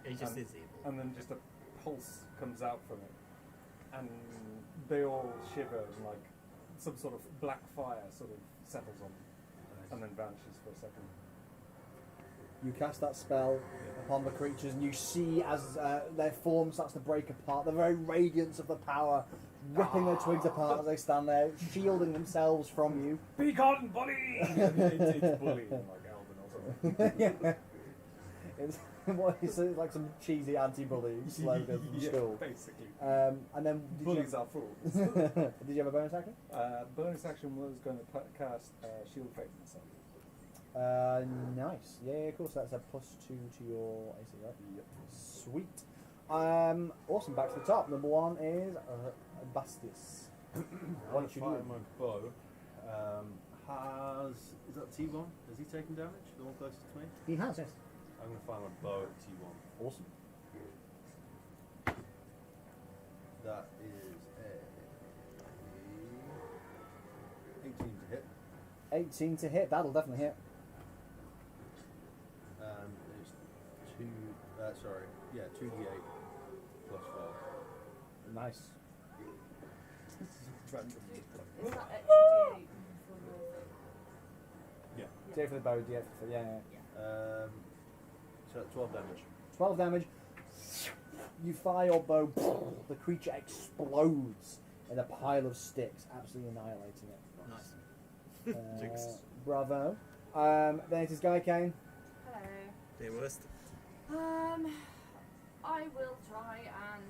It just And- is evil. And then just a pulse comes out from it, and they all shiver, and like some sort of black fire sort of settles on them, and then vanishes for a second. You cast that spell upon the creatures, and you see as their form starts to break apart, the very radiance of the power ripping their twigs apart as they stand there, shielding themselves from you. Be gone, bully! It's bullying like Alvin or something. Yeah. It's like some cheesy anti-bully slogan from school. Basically. And then Bullies are fools. did you have a bonus action? Bonus action was going to cast Shield of Faith myself. Nice. Yeah, of course. That's a +2 to your AC, right? Yep. Sweet. Awesome. Back to the top. Number 1 is Bastis. What did you fire do? my bow. Is that T1? Has he taken damage? The one closest to me? He has, yes. I'm going to fire my bow at T1. Awesome. That is a 18 to hit. 18 to hit. That'll definitely hit. It's 2d8 plus 4. Nice. Is that extra D8 for your Yeah. D8 for the bow, D8 for the... Yeah. So 12 damage. 12 damage. You fire your bow. The creature explodes in a pile of sticks, absolutely annihilating it. Nice. Jinx. Bravo. Then it is Guy Kane. Hello. Dear worst. I will try and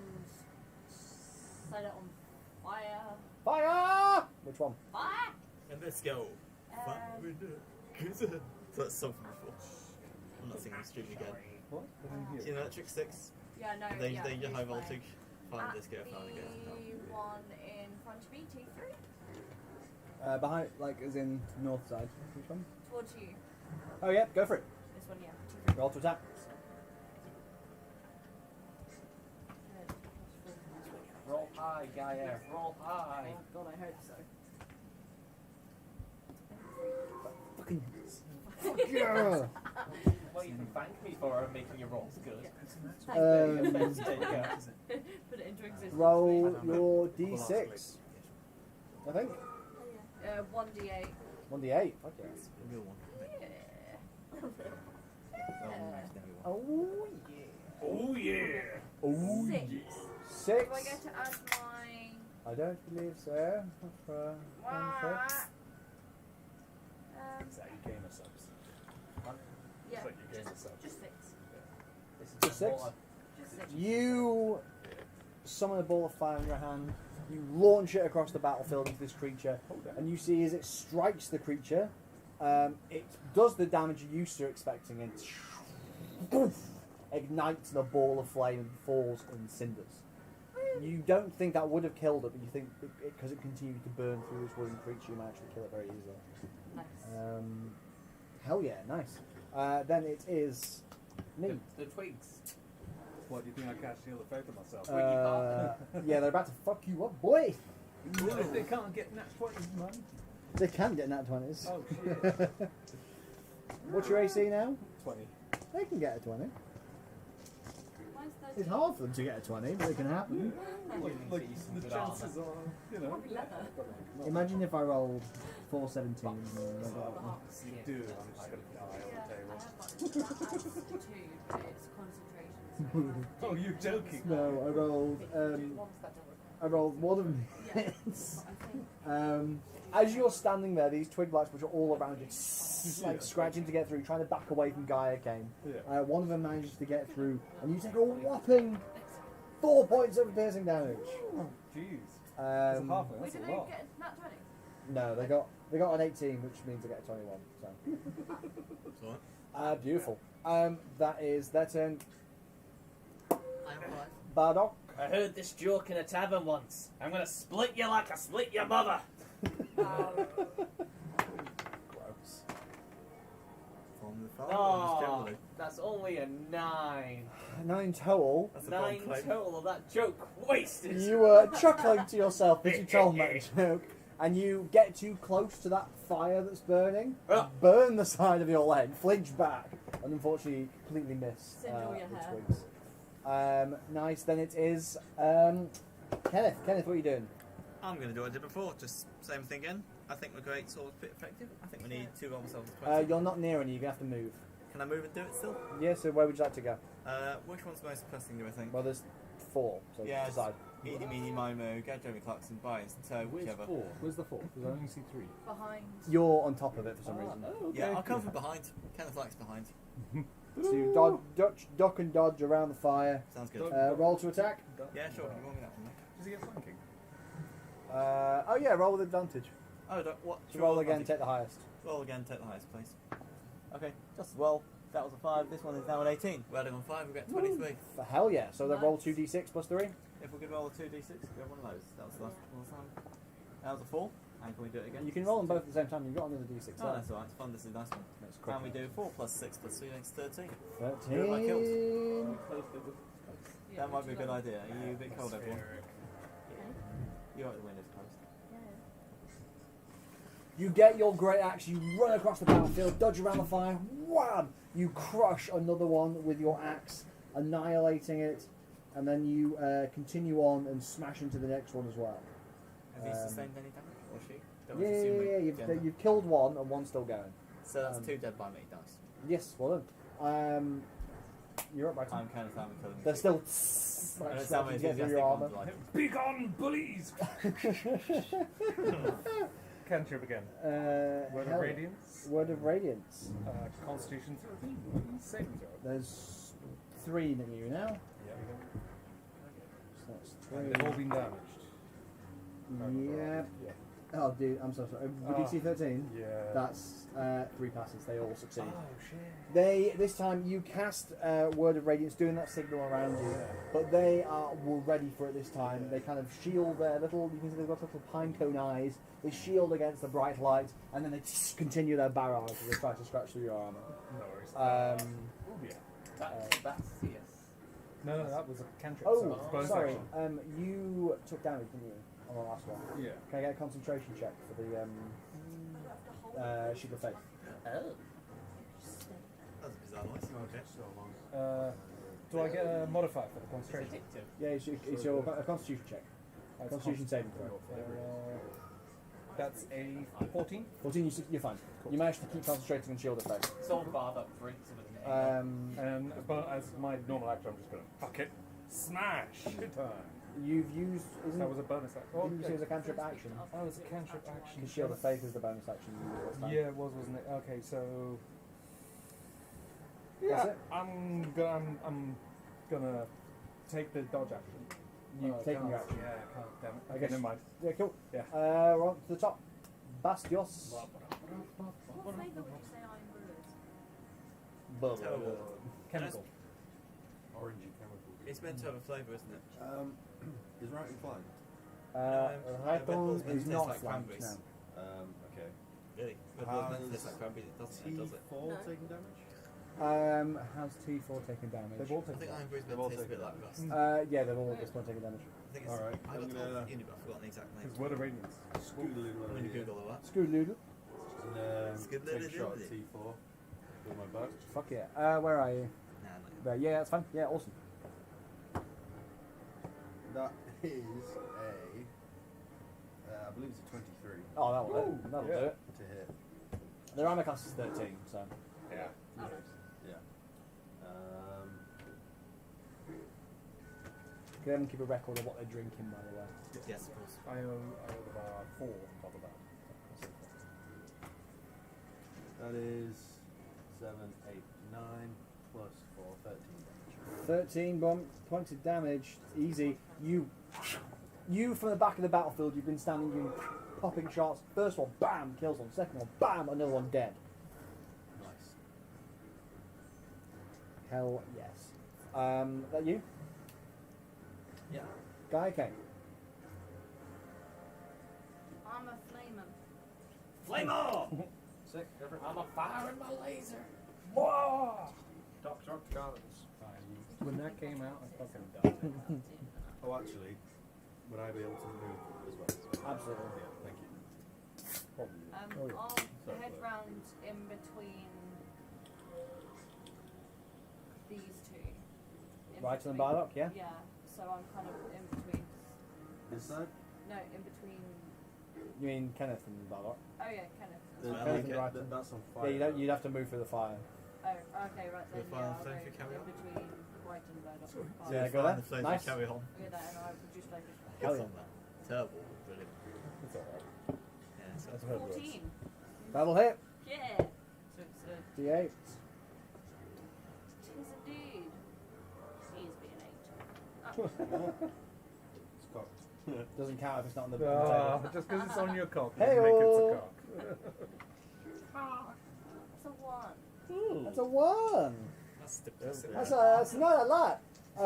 set it on fire. Fire! Which one? Fire! And let's go. So that's something before. I'm not singing stupid again. What? Do you know that trick 6? Yeah, no, They yeah. high usually. voltage. Find At disco, find again. the one in front of me, T3. Behind, like, as in north side. Which one? Towards you. Oh, yeah, go for it. This one, yeah. T3. Roll to attack. Roll high, Gaia. Roll high. Oh, God, I hope so. Fucking. Fuck yeah! Well, you can thank me for making your rolls good. Um, Put it into existence. Roll your d6. I think. 1d8. 1d8. Fuck yeah. The real one. Yeah. Oh, yeah. Oh yeah! Oh, 6. yeah. Do 6. I get to add my... I don't believe so. For What? Is that your gamer subs? Yeah, It's like your gamer subs. just 6. This is Just 6? Just 6. You summon a ball of fire in your hand. You launch it across the battlefield into this creature, and you see as it strikes the creature, it does the damage you used to expecting, and poof, ignites in a ball of flame and falls in cinders. You don't think that would have killed it, but you think because it continued to burn through this wooden creature, you might actually kill it very easily. Nice. Hell yeah, nice. Then it is me. The twigs. What, do you think I cast Shield of Faith on myself? Yeah, they're about to fuck you up, boy. They can't get nat 20s, man. They can get nat 20s. Oh shit. What's your AC now? 20. They can get a 20. Mine's 13. It's hard for them to get a 20, but it can happen. Like the chances are, you know. Probably leather. Imagine if I rolled 417s. Box. You do, I'm just gonna die on Yeah, the I table. have one. That adds 2, but it's concentration. So Oh, you're joking? No, I rolled. Ones that don't I rolled more than Yeah. hits. I think. As you're standing there, these twig lights, which are all around you, like scratching to get through, trying to back away from Gaia Kane. Yeah. One of them manages to get through, and you take a whopping 4 points of piercing damage. Jeez. That's a halfling, Wait, that's did a they lot. get nat 20? No, they got an 18, which means they get a 21. So, That's alright. beautiful. That is their turn. I am alive. Bardock. I heard this joke in a tavern once. I'm gonna split you like I split your mother. Gross. From the farm, just Oh, generally. that's only a 9. 9 total. That's a 9 bold claim. total of that joke wasted. You were chuckling to yourself as you told that joke, and you get too close to that fire that's burning, Oh. burn the side of your leg, flinch back, and unfortunately completely miss Singe all your the hair. twigs. Nice, then it is Kenneth. Kenneth, what are you doing? I'm going to do what I did before, just same thing again. I think we're great, sort of a bit effective. I think we need 2 on ourselves at 20. You're not near any, you're going to have to move. Can I move and do it still? Yeah, so where would you like to go? Which one's most pressing, do I think? Well, there's 4, so Yeah, decide. Eeny, meeny, mimo, go Jeremy Clarkson, buy us, tow, Where's whichever. 4? Where's the 4? Because I only see 3. Behind. You're on top of it for some reason. Oh, okay. Yeah, I'll come from behind. Kenneth likes behind. So you duck and dodge around the fire. Sounds good. Roll to attack. Yeah, sure. You want me that one, mate? Does he get flanking? Oh yeah, roll with advantage. Oh, don't, what? So roll again, take the highest. Roll again, take the highest, please. Okay, just as well. That was a 5, this one is now an 18. We're adding on 5, we get 23. For hell yeah. So then roll Nice. 2d6 plus 3. If we could roll a 2d6, we have one of those. That was the last time. That was a 4. And can we do it again? You can roll them both at the same time. You've got another d6. Oh, that's alright, it's fun, this is a nice one. That's quick. And we do 4 plus 6 plus 3 makes 13. 13. Do it like kills. Yeah, That might be a would good you idea. Are you a bit cold, everyone? Atmospheric. You're at the windows closed. You get your great axe, you run across the battlefield, dodge around the fire, wham! You crush another one with your axe, annihilating it, and then you continue on and smash into the next one as well. Have you sustained any damage? Or she? Don't Yeah, assume we you've, gender. you've killed one and one's still going. So that's 2 dead by me dice. Yes, well done. You're up by I'm time. kind of having killing They're still And it's how snapping many to get through enthusiastic your armor. ones like. Be gone, bullies! Cantrip again. Word hell of yeah. Radiance. Word of Radiance. Constitution 13. Saving throw. There's 3 near you now. So that's And they've all 3. been damaged. Yeah. Yeah. Oh, dude, I'm so sorry. With Oh. DC 13, Yeah. that's 3 passes. They all succeed. Oh, shit. This time you cast Word of Radiance, doing that signal around you, but they were ready for it this time. They kind of shield their little, you can see they've got little pine cone eyes. They shield against the bright light, and then they continue their barrage as they try to scratch through your armor. No worries. Um, Oh, yeah. That's yes. No, that was a cantrip. so it's oh, bonus sorry. action. You took damage, didn't you, on the last one? Yeah. Can I get a concentration check for the Sheep of Faith? That's a bizarre noise. Okay. So long. Do I get a modifier for the concentration? Addictive. Yeah, it's your a Constitution check. That's Constitution saving throw. That's a 14. 14, you're fine. You managed to keep concentrating on Shield of Faith. It's all Bardock drinks of it. But as my normal action, I'm just going to fuck it. Smash! Good time. You've used, isn't That was a bonus action. didn't you say it was a cantrip action? Oh, it's a cantrip action. The Shield of Faith is the bonus action you used last time. Yeah, it was, wasn't it? Okay, so That's yeah, it. I'm gonna take the dodge action. You've taken your can't. action. Yeah, I can't. Damn it. I Okay, guess- never mind. Yeah, cool. Yeah. We're on to the top. Bastios. What flavour would you say Iron Brew is? Terrible. Chemical. Orangey chemical. It's meant to have a flavour, isn't it? Is right inclined? Red Bull Bull's meant is to taste not like flanked cranberries. now. Okay. Really? Red Bull's meant to taste like cranberries. It doesn't, does it? T4 No. taking damage? How's T4 taking damage? They've all I taken think Iron Brew's They've meant all to taste a bit taken like rust. Yeah, they've all at this point taken damage. I think it's. Alright, I I'm got gonna- told unit, but I've forgotten the exact name. Because Word of Radiance. I'm going to Google all that. Screw Noodle. Take a shot at T4 with my bow. Fuck yeah. Where are you? Nah, not There. Yeah, that's fine. Yeah, awesome. That is I believe it's a 23 Oh, that'll do Ooh, it. That'll yeah. do it. to hit. Their armor class is 13, so. Yeah. Oh, nice. Yeah. Can everyone keep a record of what they're drinking, by the way? Yes, of course. I owe the bar 4 on top of that. That is 7, 8, 9 plus 4, 13 damage. 13 points of damage. Easy. You from the back of the battlefield, you've been standing, you've been popping shots. First one, bam, kills one. Second one, bam, another one dead. Nice. Hell yes. That you? Yeah. Guy, okay. I'm a flamer. Flame on! Sick, different. I'm a fire in my laser. Doctor Gardens. When that came out, I fucking died. Oh, actually, would I be able to move as well? Absolutely. Yeah, thank you. Probably. I'll Sorry, head Blair. round in between these two. In Right on the between- Bardock, yeah? Yeah, so I'm kind of in between. This side? No, in between. You mean Kenneth and Bardock? Oh yeah, Kenneth. The- Well, Kenneth okay. and right. That's on Yeah, fire. you'd have to move through the fire. Oh okay, right The then. final Yeah, I'll flame go for carry on? between White and Bardock. Fine. Yeah, go Fine, there. the flames Nice. carry on. I'll go there and I'll reduce focus. Hell Good yeah. on that. Terrible, brilliant. It's alright. Yeah, so That's how it works. 14. That'll hit. Yeah. So it's D8. tis indeed. He is being 8. Oh, It's cocked. Doesn't count if it's not on the Ah, table. just because it's on your cock, Hey-o. doesn't make it a cock. it's a 1. That's a 1. that's depressing. That's not a lot. I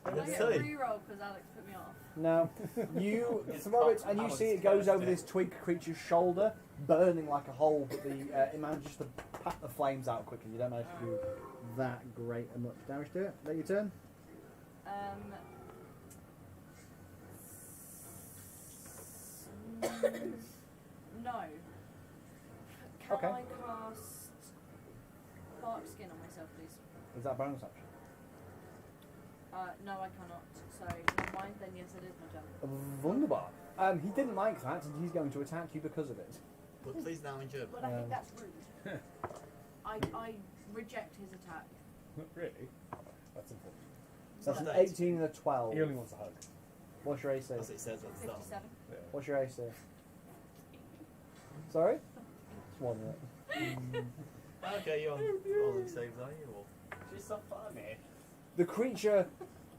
That's get a silly. reroll because Alex put me off. No, you It's throw it cocked. and you That see was it goes over cursed, this twig creature's shoulder, burning like a hole. But it manages to pat the flames out quickly. You don't manage to do that great and much damage to it. Is that your turn? No. Can Okay. I cast bark skin on myself, please? Is that a bonus action? No, I cannot. So, never mind, then yes, it is my turn. Wunderbar. He didn't like that, and he's going to attack you because of it. But please now in German. But I think that's rude. I reject his attack. Really? That's important. So that's an Nice. 18 and a 12. He only wants a hug. What's your AC? That's what it says at the start. 57. Yeah. What's your AC? Sorry? It's one, right? Okay, you're on all them saves, are you? Or? She's so funny. The creature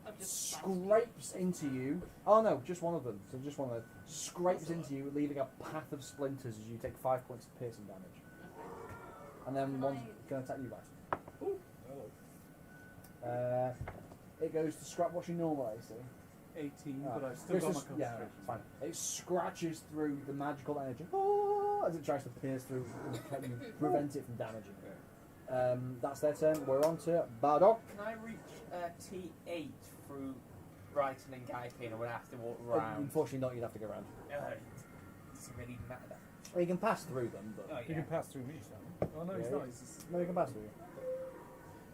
I'm just scrapes into you. Oh no, just one of them. So just one of them. Scrapes into you, leaving a path of splinters as you take 5 points of piercing damage. And then Can one's I- going to attack you guys. Hello. It goes to scrap. What's your normal AC? 18, Ah, but I've still this got my is- yeah, concentration. it's fine. It scratches through the magical energy as it tries to pierce through and prevent it from damaging it. That's their turn. We're on to Bardock. Can I reach T8 through Brighton and Guypin, or would I have to walk around? Unfortunately, not. You'd have to go around. Does it really matter? Well, you can pass through them, but Oh, You yeah. can pass through me, Sam. Oh no, he's Yeah, not. He's just... no, you can pass through.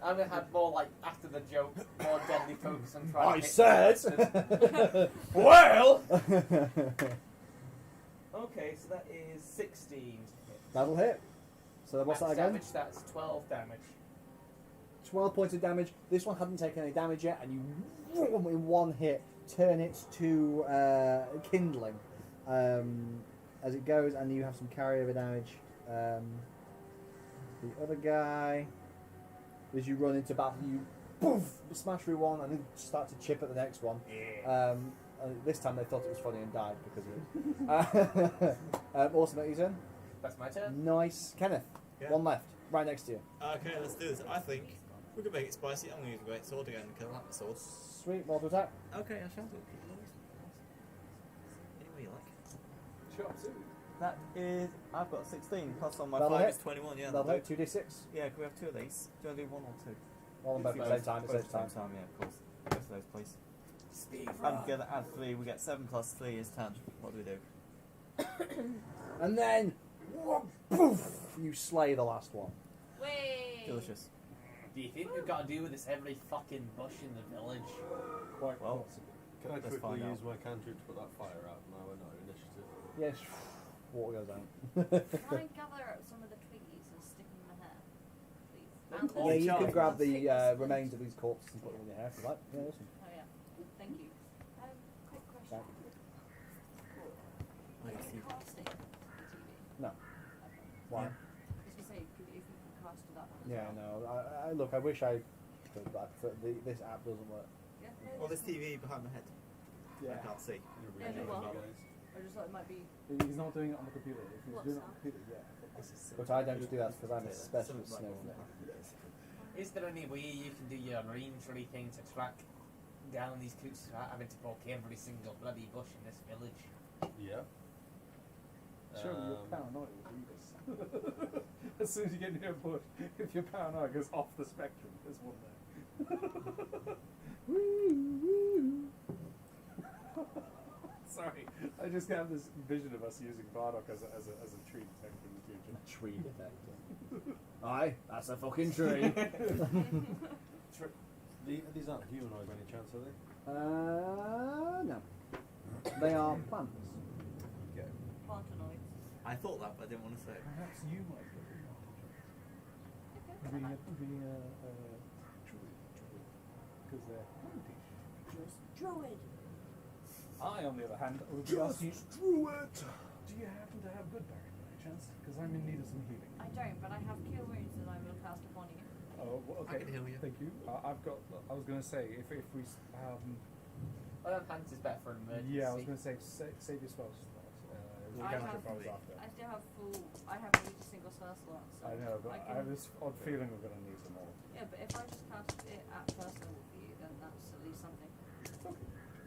I'm gonna have more like after the joke, more deadly focus on trying I to hit said. the well. Okay, so that is 16. That'll hit. So what's that Max again? damage, that's 12 damage. 12 points of damage. This one hadn't taken any damage yet, and you, in one hit, turn it to kindling as it goes, and you have some carryover damage. The other guy, as you run into battle, you poof, smash through one, and then start to chip at the next one. This time they thought it was funny and died because of it. Awesome, your turn. That's my turn. Nice. Kenneth, Yeah. one left, right next to you. Okay, let's do this. I think we can make it spicy. I'm going to use a great sword again because I like the sword. Sweet, roll to attack. Okay, I shall do it. Any way you like. Sure, absolutely. That is, I've got 16, plus on my That'll 5 hit. is 21, yeah. That'll that'll hit 2d6. Yeah, can we have 2 of these? Do you want to do 1 or 2? Roll them both at the same time. It saves time. Yeah, of course. Both of those, please. Speed And together add 3, we get 7 plus 3 is 10. What do we do? And then, poof, you slay the last one. Way. Delicious. Do you think we've got to deal with this every fucking bush in the village? Quite Well. possibly. Can I Let's quickly find use out. my cantrip to put that fire out? No, we're not initiative. Yes, water goes out. Can I gather up some of the twiggies and stick them in my hair, please? And Yeah, Yeah, the- you Charlie. could grab the Stick the remains of these corpses and put them in your hair if you like. Yeah, awesome. Oh yeah. Thank you. Quick question. Back. Are you casting the TV? No. Okay. Why? I was gonna say, if you could cast to that one as Yeah, well. no. Look, I wish I could, but I prefer this app doesn't work. Yeah. Well, this TV behind my head. I can't see. You're Yeah, really well. lucky, guys. I just thought it might be. He's not doing it on the computer. If he was What's doing it on that? the computer, yeah. This is But I don't do that because I'm a Yeah, specialist something like snowflake. Is there any way you can do your rangery thing to track down these creatures without having to poke every single bloody bush in this village? Yeah. Sure, you're paranoid with readers. As soon as you get near a bush, if your paranoia goes off the spectrum, there's one there. Sorry, I just have this vision of us using Bardock as a tree detector in the future. Tree detector. Aye, that's a fucking tree. These aren't humanoid by any chance, are they? No. They are plants. Okay. Plantonoids. I thought that, but I didn't want to say it. Perhaps you might be. being a druid. Because they're hunting. Just druid. I, on the other hand, would be asking, Druid! do you happen to have good berry by any chance? Because I'm in need of some healing. I don't, but I have cure wounds that I will cast upon you. Oh, well, I okay. can heal you. Thank you. I've got. I was going to say if we. Hands is better for an emergency. Yeah, I was going to say save your spells. We I can have, have spells after. I still have full. I have only a single spell slot. So I know, but I can, have this odd feeling we're going to need some more. Yeah, but if I just cast it at first level for you, then that's at least something.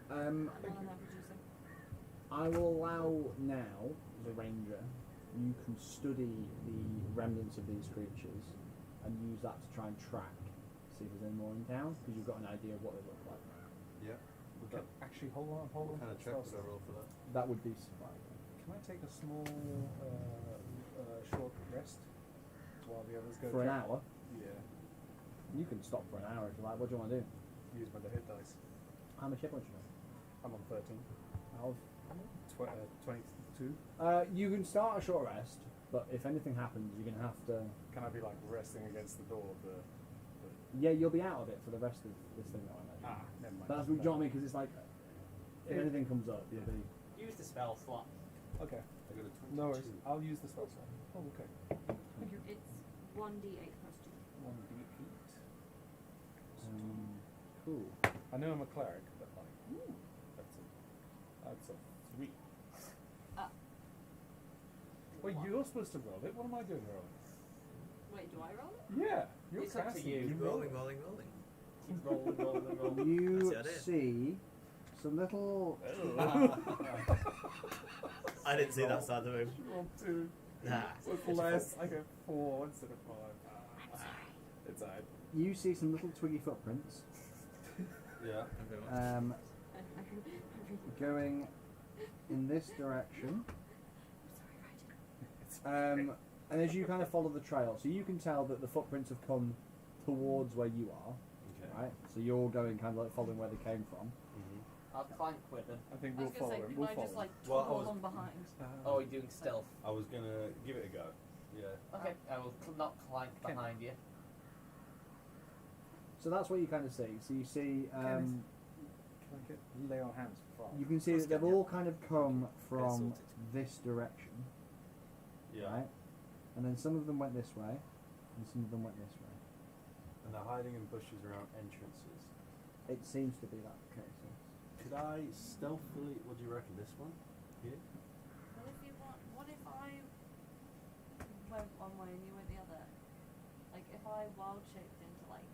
Um, I'm more than happy to do so. I will allow now, as a ranger, you can study the remnants of these creatures and use that to try and track, see if there's any more in town, because you've got an idea of what they look like. Yeah. Okay. Actually, hold on. What kind of check would I roll for that? That would be survival. Can I take a small, short rest while the others go? For an check? hour? Yeah. You can stop for an hour if you like. What do you want to do? Use my hit dice. How much hit points do you I'm on 13. have? 22. You can start a short rest, but if anything happens, you're going to have to... Can I be like resting against the door of the Yeah, you'll be out of it for the rest of this thing, though, I imagine. never mind. But that's what you know what I mean, because it's like, if anything comes up, you'll be... Use the spell slot. Okay. I got a 22. No worries. I'll use the spell slot. Oh, okay. Thank you. It's 1d8 plus 2. 1d8. Cool. I know I'm a cleric, but like, that's a 3. Ah. Wait, you're supposed to roll it. What am I doing rolling? Wait, do I roll it? Yeah, you're It's up to casting. you. Keep roll rolling, it. rolling, rolling. Keep rolling, rolling, rolling. You That's the idea. see some little... I didn't see that side of the room. Roll 2. Nah. With less, I get 4 instead of 5. It's alright. You see some little twiggy footprints Yeah. um, going in this direction. And as you kind of follow the trail, so you can tell that the footprints have come towards where you are, Okay. right? So you're going kind of like following where they came from. Mm-hmm. I'll clank with them. I think I we'll was going follow to say, him. can We'll I follow just like Well, I toggle was- along behind? Oh, you're doing stealth. I was gonna give it a go. Yeah. Okay, I will not clank Okay. behind you. So that's what you kind of see. So you see, Can I get lay on hands for 5? you can see that they've all kind of come from sorted. this direction, Yeah. right? And then some of them went this way, and some of them went this way. And they're hiding in bushes around entrances. It seems to be that case. Yes. Could I stealthily? What do you reckon? This one here? What if you want? What if I went one way and you went the other? Like if I wild shaped into like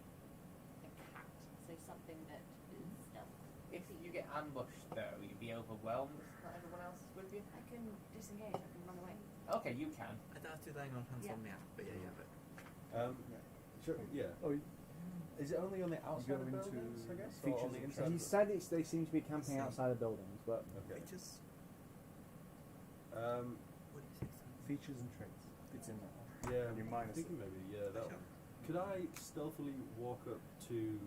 a cat, so something that is stealth. If you get ambushed, though, you'd be overwhelmed. Not everyone else is with you. I can disengage. I can run away. Okay, you can. I don't have to laying on hands Yeah. on me, but yeah, but Sure. Yeah. Oh, Is it only on the outside go of into buildings, I guess, or features on the and inside? He said they seem to be camping outside of buildings, but Okay. features. Um, What do you think? features and traits. It's in there. yeah. You I'm minus thinking maybe. Yeah. That. Sure. Could I stealthily walk up to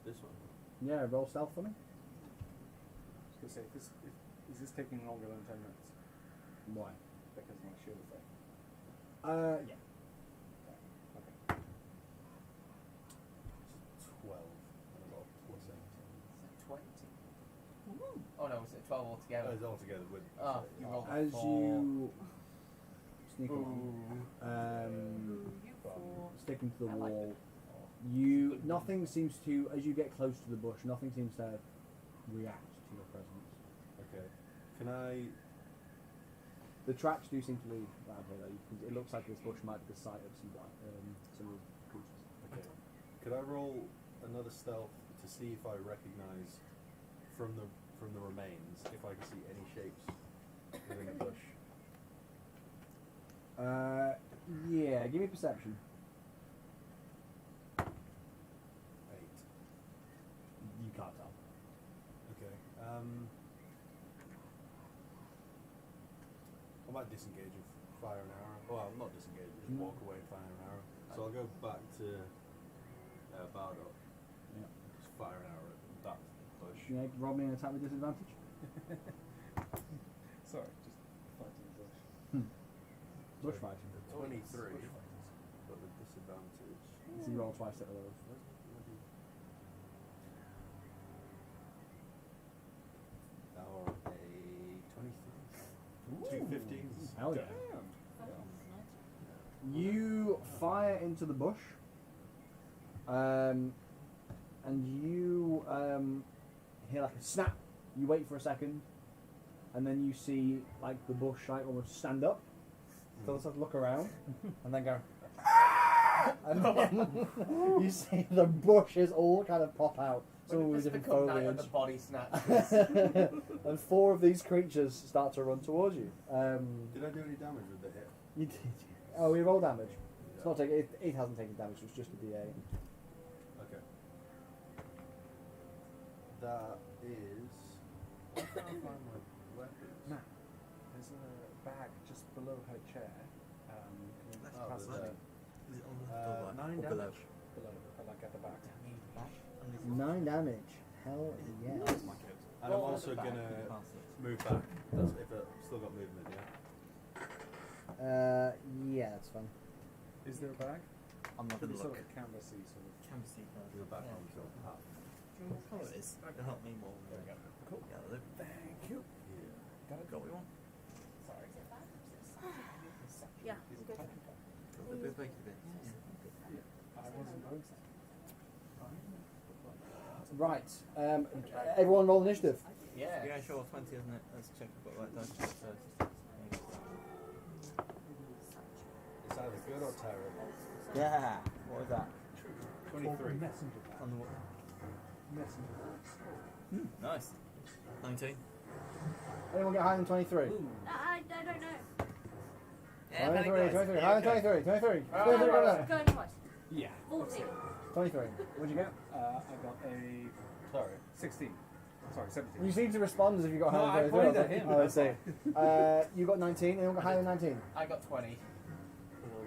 this one? yeah, roll stealth for me. I was going to say, is this taking longer than 10 minutes? Why? Because of my shield effect. Yeah. Okay. 12. And I got plus 8. Is it 20? Oh no, was it 12 altogether? It's all together with. Oh, you rolled a As 4. you sneak along, Ooh, you four. sticking to the I like wall, Good. nothing seems to, as you get close to the bush, nothing seems to react to your presence. Okay. Can I? The tracks do seem to lead around here, though. It looks like this bush might be the site of some creatures. Okay. Could I roll another stealth to see if I recognise from the remains if I can see any shapes within the bush? Yeah, give me perception. 8. You can't tell. Okay. I might disengage and fire an arrow. Well, not disengage, just Mm. walk away and fire an arrow. So I'll go back to Bardock. Yeah. Just fire an arrow at that bush. Yeah, roll me an attack with disadvantage. Sorry, just fighting the bush. Bush fighting. 23, but with disadvantage. So you roll twice to those. Or a 23. 2 15s. Hell yeah. Damn. You fire into the bush, and you hear like a snap. You wait for a second, and then you see like the bush like almost stand up. So let's look around, and then go. And then you see the bushes all kind of pop out. Some When with did this different become night of the foliage. body snatchers? And 4 of these creatures start to run towards you. Did I do any damage with the hit? You did. Oh, we roll damage. It's not taking. It hasn't taken damage. It's just a D8. Okay. That is. I can't find my weapons. Matt, there's a bag just below her chair. Can you Oh, pass there's it? Is it on the door? 9 Or below? damage. Below, like at the back. 9 damage. Hell yes. That's my coat. And I'm Roll also the back, gonna Pass it. move back. That's if I've still got movement, yeah. Yeah, that's fine. Is there a bag? I'm not Pretty gonna sort look. of canvassy sort of. Canvassy colour. Move back Yeah. onto half. Do you know what colour it is? It'll help me more. There we go. Cool. Yellow. Thank you. Yeah. Got it. Got what we want. Sorry. Yeah, Is it good. typing bag? Got the good bacon bit. I wasn't going to. Right. Everyone roll initiative. Yeah. Yeah, sure. 20, isn't it? Let's check I've got the right dice first. It's either good or terrible. Yeah. What was that? 23. Messenger bag. On the what? Messenger. Nice. 19. Anyone get higher than 23? I don't know. Yeah, 23, 23, higher than 23, 23. Oh, 23, right. right Going twice. Yeah. 14. 23. What'd you get? I got a Sorry. 16. Sorry, 17. You seem to respond as if you got No, higher I than 23. pointed at him. Oh, I see. You got 19. Anyone got higher than 19? I got 20.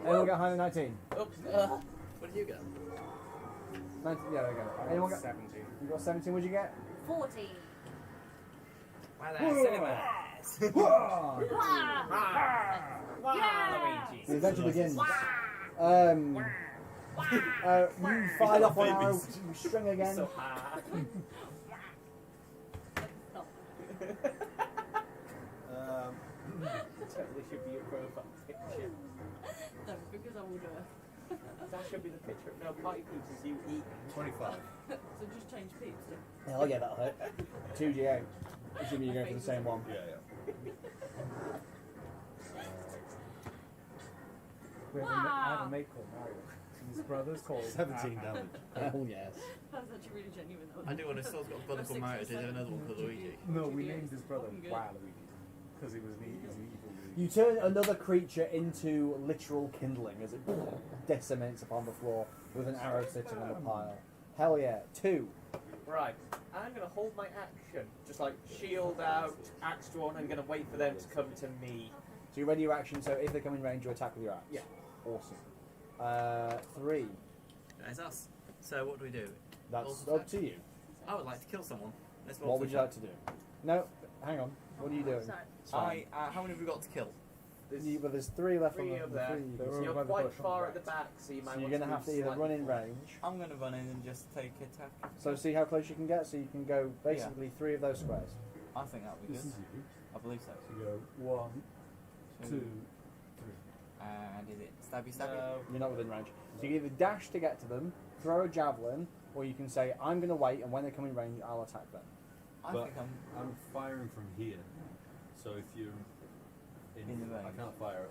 Anyone got higher than 19? Oops. What did you get? 19, yeah, there you go. Anyone got? 17. You got 17. What'd you get? 14. Wow, that's cinemas. Wow! Wow, Yeah! Luigi. The adventure begins. You He's fired got off one arrow. babies. You string again. So hard. Stop. Totally should be your profile picture. No, because I will do it. That should be the picture. No, party pizzas you eat. 25. So just change pizza. Hell yeah, that'll hit. 2d8. Assuming you're going for the same one. Yeah, yeah. I have a mate called Mario. And his brother's called 17 damage. Hell yes. That's actually really genuine. I do want to still got a brother called Mario. Is there another one called Luigi? No, we Luigi named his brother fucking good. Waluigi. Because he was an evil Luigi. You turn another creature into literal kindling as it decimates upon the floor with an arrow sitting on the pile. Hell yeah. 2. Right. I'm going to hold my action. Just like shield out, axe drawn. I'm going to wait for them to come to me. So you ready your action, so if they come in range, you attack with your axe? Yeah. Awesome. 3. That's us. So what do we do? That's Also up to you. I would like to kill someone. Let's roll What for would you attack. like to do? No, hang on. What are you doing? Sorry. It's fine. How many have we got to kill? Well, there's 3 left on Three the of the them. three. They're So you're by the quite bush on far the at the right. back, so you might So want you're going to move have to either slightly run in forward. range. I'm going to run in and just take attack. So see how close you can get. So you can go basically 3 of those squares. I think that would be This good. is you. I believe so. So you go 1, 2, 3. And is it stabby stabby? No. You're not within range. So you can either dash to get to them, throw a javelin, or you can say, I'm going to wait, and when they come in range, I'll attack them. I But think I'm firing from here. So if you're In the I range. can't fire it.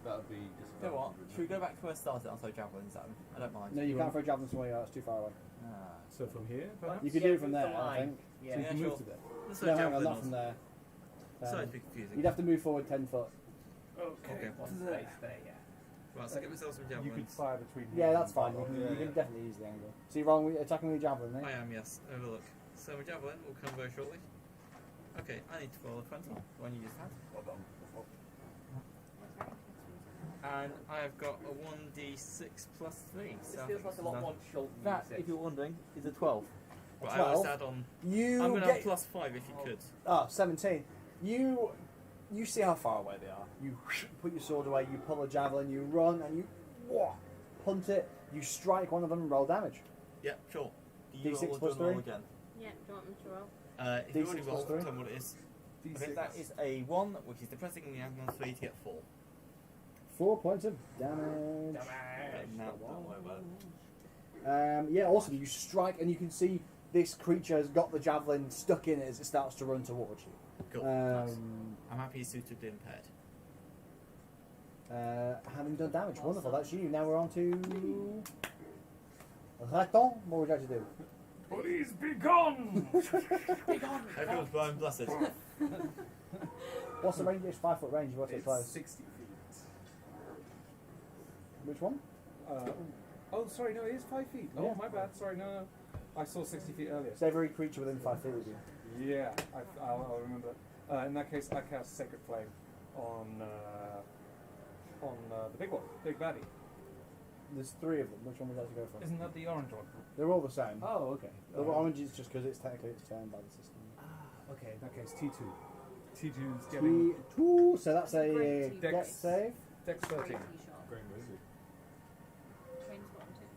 That would be You know what? disadvantage. Should we go back to where I started and throw javelins at them? I don't mind. No, you can't throw javelins from where you are. It's too far away. Ah. So from here, perhaps? You could Yeah, do it from move the there, I line. think. Yeah. So you can Yeah, move sure. to there. Let's throw No, hang on, javelin not on. from there. Sorry to be confusing. You'd have to move forward 10 foot. Okay. One space there, yeah. Right, so get myself some You could javelins. fire between Yeah, here that's and fine. You Bardock. can, Yeah, you can yeah. definitely use the angle. So you're wrong with attacking with your javelin, I mate? am, yes. Overlook. So my javelin will come very shortly. Okay, I need to roll a 20. The one you just had. And I've got a 1d6 plus 3. This So I feels think like a lot that- more Schultz That, music. if you're wondering, is a 12. But I always 12. add on. You I'm going to get have plus 5 if you could. 17. You see how far away they are. You put your sword away, you pull a javelin, you run, and you punt it. You strike one of them and roll damage. Yeah, sure. Do you D6 roll or plus do I roll 3? again? Yeah, do you want me to roll? If you D6 already plus rolled, 3? tell me what it is. D6. Okay, that is a 1, which is depressing, and you add on 3 to get 4. 4 points of damage. But now, don't worry about it. Yeah, awesome. You strike, and you can see this creature has got the javelin stuck in it as it starts to run towards you. Cool. Nice. I'm happy he's suitably impaired. Having done damage, wonderful. That's you. Now we're on to Raton. What would you like to do? Please be gone! Everyone's blind blessed. What's the range? It's 5 foot range. What's it It's close? 60 feet. Which one? Oh, sorry, no, it is 5 feet. Yeah. Oh, my bad. Sorry, no. I saw 60 feet earlier. It's every creature within 5 feet of you. Yeah, I'll remember that. In that case, I cast Sacred Flame on the big one, big baddie. There's 3 of them. Which one would you like to go for? Isn't that the orange one? They're all the same. Oh, okay. The orange is just because it's technically its turn by the system. Okay, in that case, T2. T2's getting T2, so that's a Great dex Dex. save. Dex 13. Great Great movie. Train's got them too.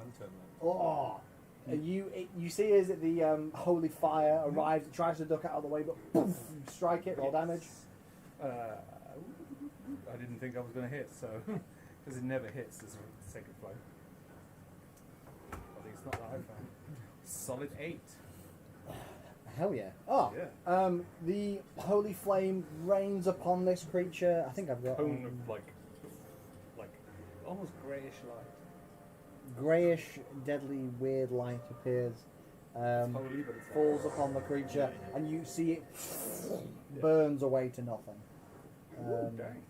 And Terminator. Oh! And you see as the holy fire arrives, it tries to duck out of the way, but poof, you strike it, roll damage. I didn't think I was going to hit, so because it never hits as a Sacred Flame. At least not that I found. Solid 8. Hell yeah. Oh, Yeah. the holy flame rains upon this creature. I think I've got Cone of like almost greyish light. greyish, deadly, weird light appears, Holy, but it's falls upon the creature, and you see it burns away to nothing. Dang.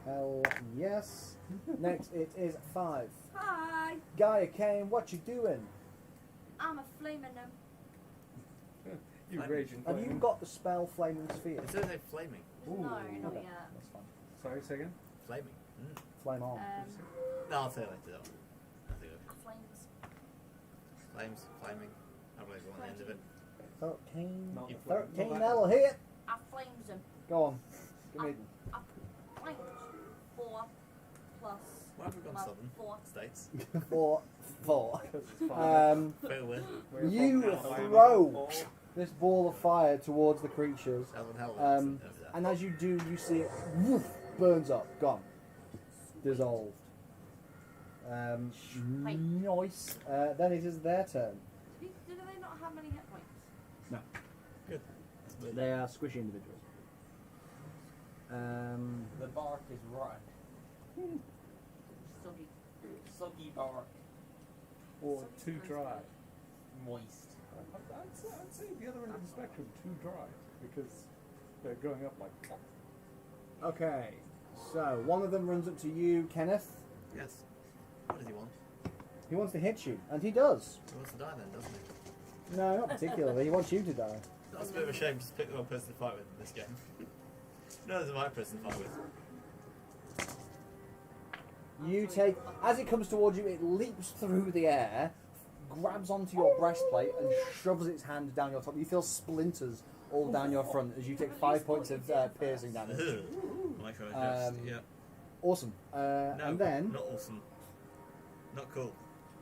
Hell yes. Next, it is 5. Hi! Gaia Kane, what you doing? I'm a flaming them. You raging Have you flame. got the spell Flaming Sphere? It says they're flaming. No, not Okay, yet. that's fine. Sorry, say again? Flaming. Flame on. No, I'll say it later. Though. That's good. Flames. Flames, flaming. I believe on the end of it. 13. Not You- the flame. 13, Not that'll hit. I flames them. Go on. Give me. I flames. 4 plus Why have we gone my southern 4. states? 4. Because it's fine. Fail with. We're You from Alabama. throw this ball of fire towards the creatures, Hell and hell. Um, and as you do, you see it woof, burns up, gone, dissolved. Nice. Then it is their turn. Do they not have many hit points? Good. They are squishy individuals. The bark is rotten. Soggy. Soggy bark. Or too dry. Moist. I'd say the other end of the spectrum, too dry, because they're going up like. Okay, so one of them runs up to you, Kenneth. Yes. What does he want? He wants to hit you, and he does. He wants to die then, doesn't he? No, not particularly. He wants you to die. That's a bit of a shame to pick the wrong person to fight with in this game. No, there's the right person to fight with. You take, as it comes towards you, it leaps through the air, grabs onto your breastplate, and shoves its hand down your top. You feel splinters all down your front as you take 5 points of piercing damage. I'll make sure I adjust. Yeah. Awesome. No, And then, not awesome. Not cool.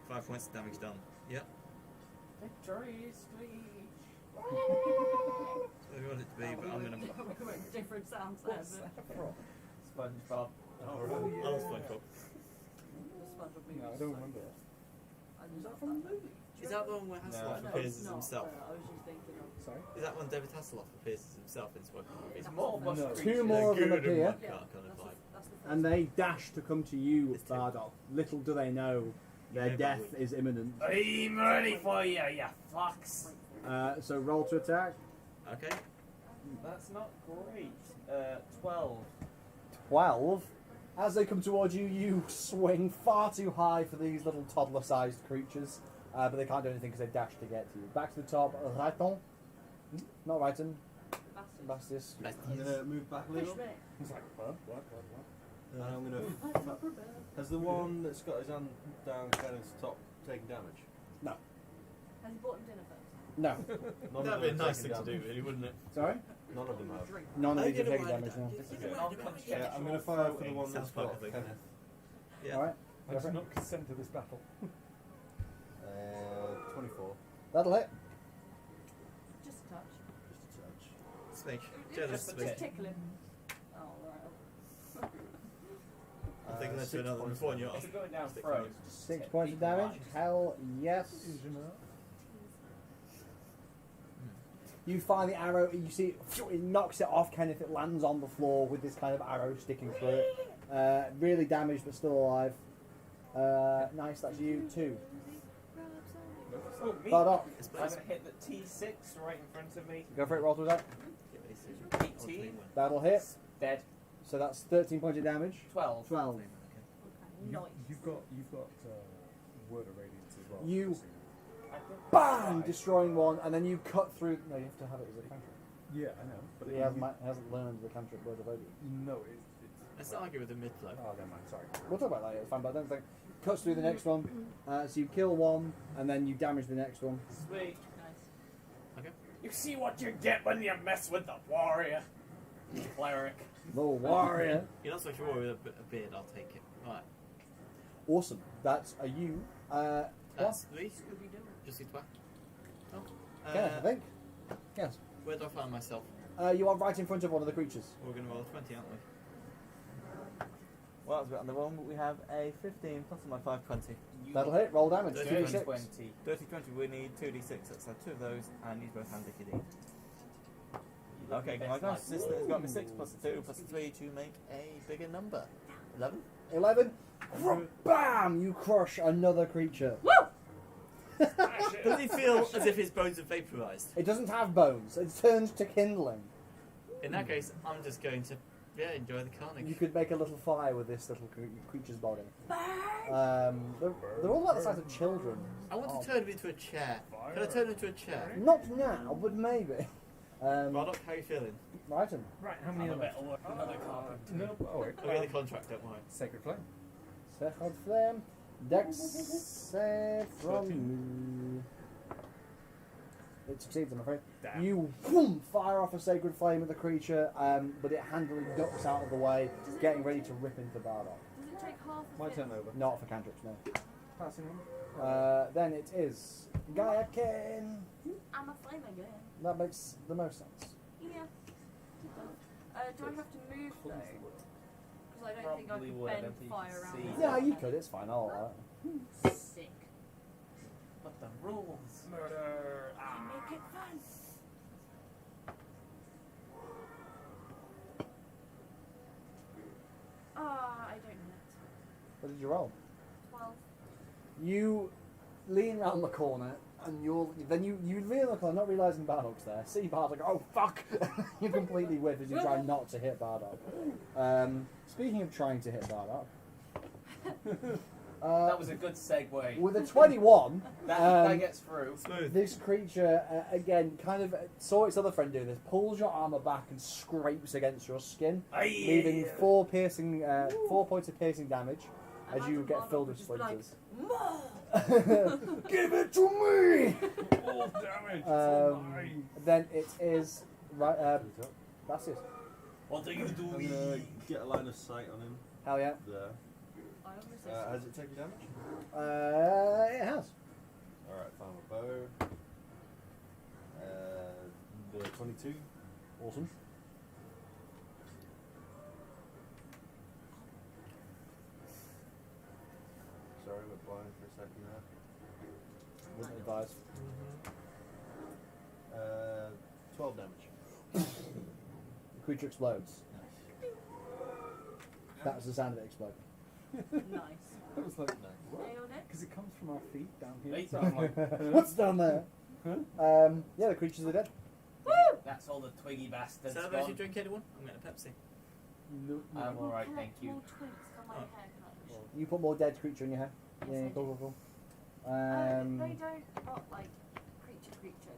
5 points of damage done. Yep. Victory speech. That's what we want it to be, but I'm gonna. Different sounds there, but SpongeBob. I love SpongeBob. the sponge will be. No, I don't remember that. Is that from the movie? Is that the one where Hasselhoff No, appears as not, himself? I was just thinking of. Sorry? Is that when David Hasselhoff appears as himself in SpongeBob? It's more of No. a Two more of them Good and appear, Mudcat kind of vibe. That's the first and they dash to come to you, It's two. Bardock. Little do they know, their Yeah, death but is imminent. I'm ready for you, you fucks. So roll to attack. Okay. That's not great. 12. 12. As they come towards you, you swing far too high for these little toddler-sized creatures, but they can't do anything because they dash to get to you. Back to the top, Raton. Not Raton, Bastards. Bastis. I'm gonna move back a little. Push me. It's like, what? And I'm gonna. Has the one that's got his hand down Kenneth's top taken damage? Has he bought him dinner first? No. None That'd of be a them nice have thing to taken do, really, wouldn't it? Sorry? None of them have. Drink. None of I these are didn't taking mind damage that. now. Yes, Okay. you I'll might come have straight Yeah, I'm gonna fire for the one Sounds that's like got a thing. Kenneth. Yeah. Alright. I do not consent to this battle. 24. That'll hit. Just a touch. Just a touch. Smidge. Just Just a smidge. tickle him. Oh, right. I think let's do another one before you If ask. you're going down Stick throws, with 6 points of damage. Hell yes. You find the arrow, you see it knocks it off, kind of it lands on the floor with this kind of arrow sticking through it. Really damaged but still alive. Nice, that's you too. Oh, me. Bardock, Yes, I'm please. going to hit the T6 right in front of me. go for it, roll through that. 18. That'll hit. Dead. So that's 13 points of damage. 12. 12. Nice. You've got word of radiance as well. You I think bang! five. Destroying one, and then you cut through. No, you have to have it as a cantrip. Yeah, I know. But He hasn't learned the cantrip word of Odin. No, it's. Let's argue with the mid flow. Oh, never mind. Sorry. We'll talk about that later, it's fine, but I don't think. Cuts through the next one. So you kill one, and then you damage the next one. Sweet. Nice. You see what you get when you mess with the warrior. Cleric. The warrior. You're not so sure with a beard, I'll take it. Right. Awesome. That's a you. That's three. Scooby-Doo. Just see twa. Oh. Kenneth, I think. Yes. Where do I find myself? You are right in front of one of the creatures. We're going to roll 20, aren't we? Well, that's a bit on the wrong, but we have a 15 plus my 5, 20. That'll hit. Roll damage. Dirty 2d6. 20. Dirty 20, we need 2d6, that's 2 of those, and use both hand if you need. Okay, my dice system has got me 6 plus 2 plus 3 to make a bigger number. 11? 11. Bam! You crush another creature. Does he feel as if his bones are vaporised? It doesn't have bones. It turns to kindling. In that case, I'm just going to enjoy the carnage. You could make a little fire with this little creature's body. They're all about the size of children. I want to turn him into a chair. Can I turn him into a chair? Not now, but maybe. Bardock, how are you feeling? Right then. Right, how I'm many a are bit left? work another carpenter. No, oh wait. I'll get the contract, don't worry. Sacred Flame. Sacred Flame. Dex save from you. It succeeds, I'm afraid. Damn. You boom, fire off a Sacred Flame at the creature, but it handily ducks out of the way, getting ready to rip into Bardock. Does it take half of My it? turn over. Not for cantrips, no. Passing on. Then it is Gaia Kane. I'm a flame again. That makes the most sense. Yeah. Do I have to move though? Because I don't think I Probably can would, I bend don't think you fire can around. see. the Yeah, side. you could, it's fine, I'll allow it. Sick. But the rules. Murder. Make it fun. I don't know. What did you roll? 12. You lean round the corner, and you lean around the corner, not realising Bardock's there. See Bardock, oh fuck! You completely whiff as you try not to hit Bardock. Speaking of trying to hit Bardock, That was a good segue. with a 21, That gets through. Smooth. this creature again kind of saw its other friend do this, pulls your armour back and scrapes against your skin, leaving 4 points of piercing damage as you Imagine get Bardock filled would with just be like, splinters. "More!" Give it to me! All damage. Then it is right. That's it. What are you I'm doing? gonna get a line of sight on him Hell yeah. there. I almost said Has it taken damage? It has. Alright, found my bow. The 22. Awesome. Sorry, we're blind for a second there. Wouldn't advise. 12 damage. The creature explodes. That was the sound of it exploding. nice. It was like, Nailed it. because it comes from our feet down here. Hey. So I'm like, What's down there? Yeah, the creatures are dead. That's all the twiggy bastards So, those you gone. drink anyone? I'm getting a Pepsi. I'm We'll alright, collect thank you. more twigs for my Oh. haircut. You put more dead creature in your hair. Yes, Yeah, I cool, do. cool, cool. They don't rot like creature,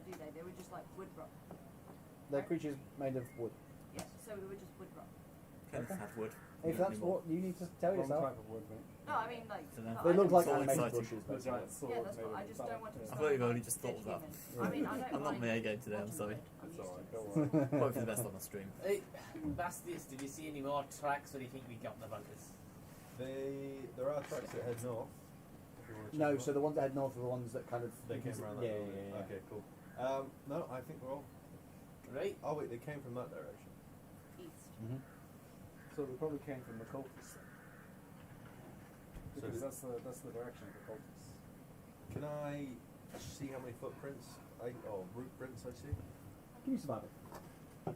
do they? They were just like wood rot. They're creatures made of wood. Yes, so they were just wood rot. Kenneth Okay. had wood. If that's what you need to tell wrong yourself. type of wood, mate. No, I mean like. Dunno. no, They I look don't- like So animated exciting. bushes, The basically. giant sword Yeah, that's made what of I just metal. don't want to be I stuck thought you've on only just dead thought of that. human. I mean, I don't I'm not mind me again today, I'm watching sorry. wood. I'm That's used alright, to go it. on. Probably for the best on the stream. Hey, bastards, did you see any more tracks or do you think we got the buggers? There are tracks that head north. If you wanna check No, them so out. the ones that head north are the ones that kind of They came around that yeah, building. yeah, yeah. Okay, cool. No, I think we're all. Great. Oh wait, they came from that direction. East. Mm-hmm. So they probably came from the cultists then. So Because did- that's the direction of the cultists. Can I see how many footprints root prints I see? Give me survival. Could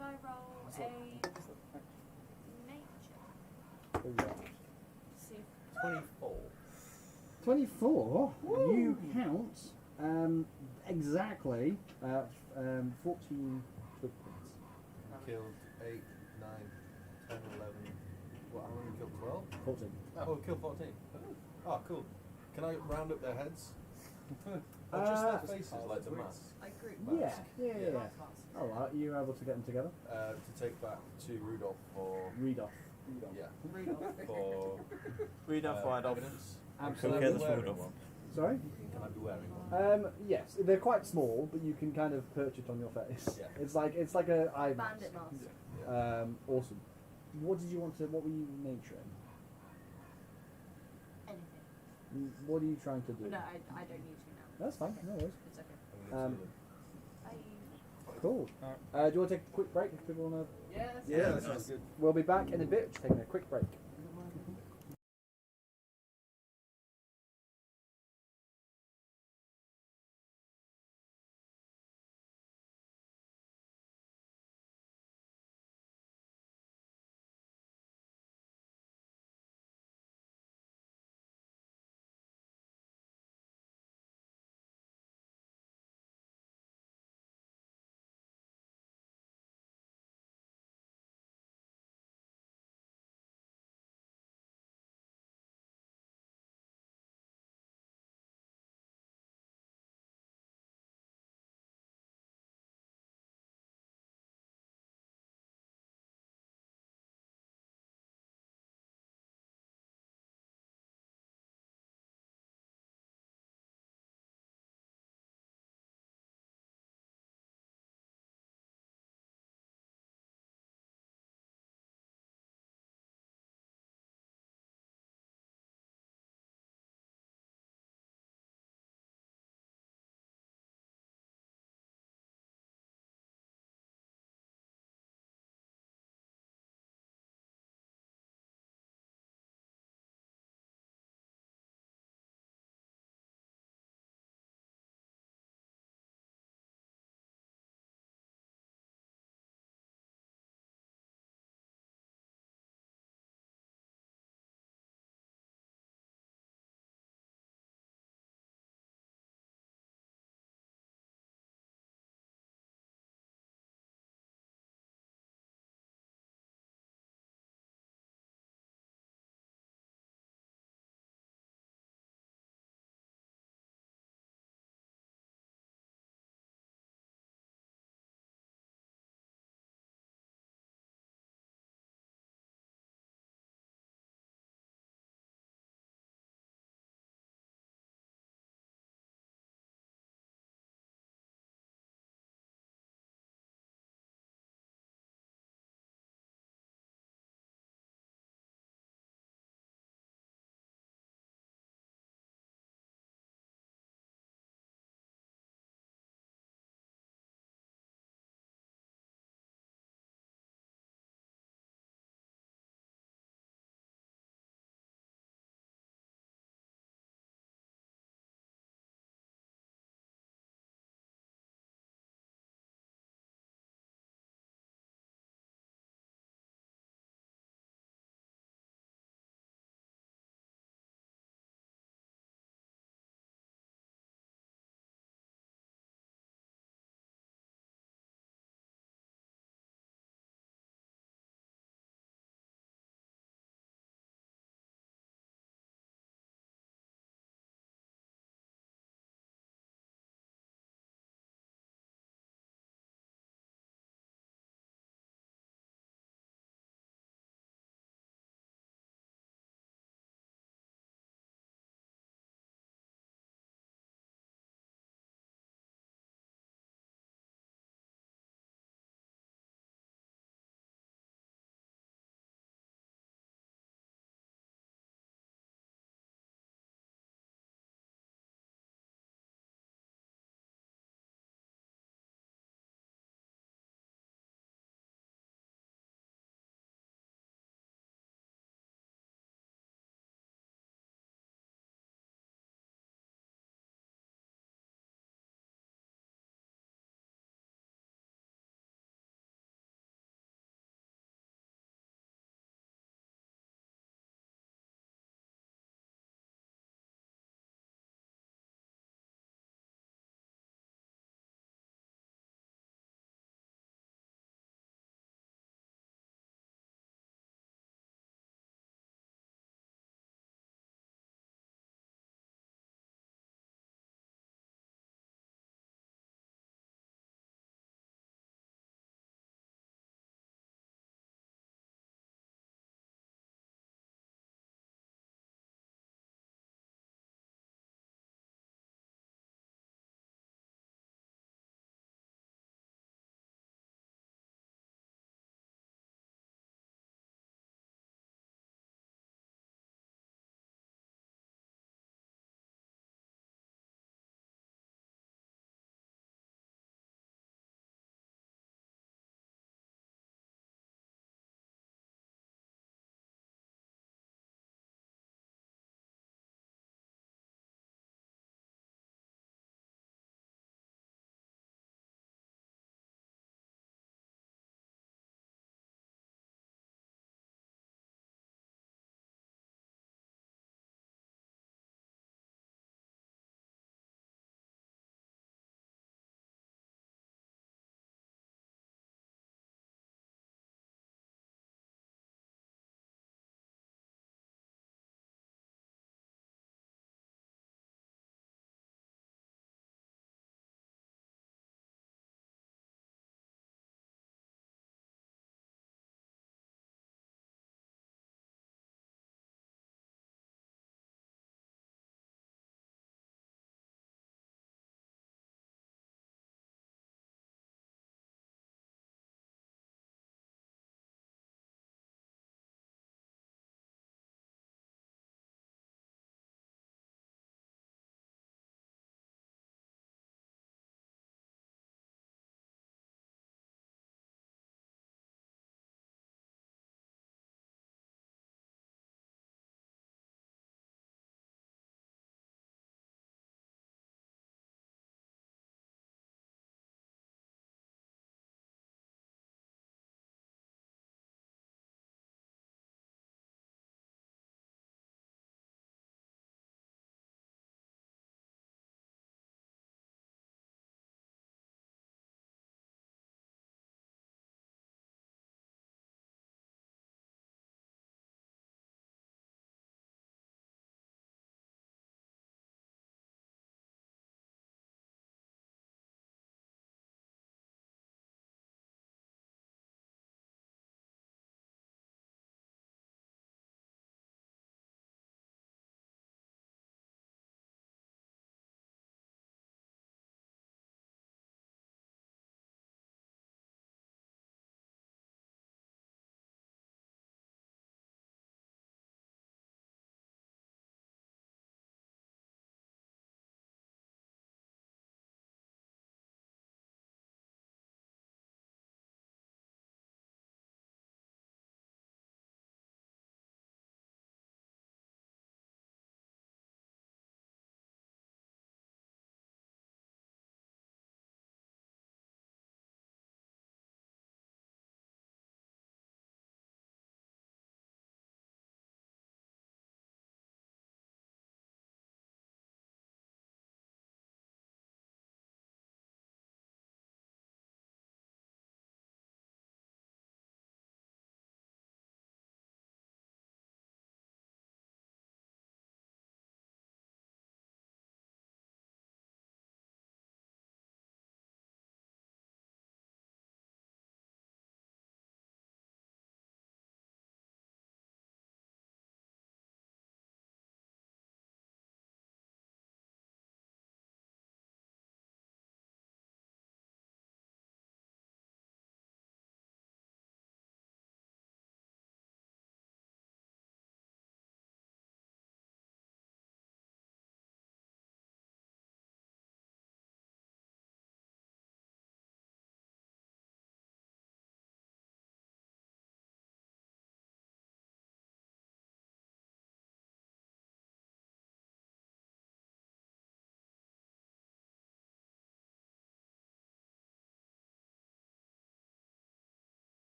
I roll What's a that? nature? See. 24. 24. You count exactly 14 footprints. Killed 8, 9, 10, 11. What, how many killed? 12? 14. Oh, killed 14. Oh, cool. Can I round up their heads? Or just their faces, like the mask? Like group. Yeah, Mask. yeah. Mask. Alright, you're able to get them together. To take back to Rudolph for. Read off. Yeah. Rudolph. For. Read off, right off. Evidence. Absolutely. Can I Okay, be that's wearing Rudolph. one? Sorry? Can I be wearing one? Yes, they're quite small, but you can kind of perch it on your face. Yeah. It's like a eye mask. Bandit mask. Yeah. Awesome. What did you want to? What were you naturing? Anything. What are you trying to do? No, I don't need to now. That's fine. No worries. It's okay. I'm gonna Bye. Cool. Alright. Do you want to take a quick break? If people want to. Yes. Yeah, that sounds good. We'll be back in a bit. Just taking a quick break.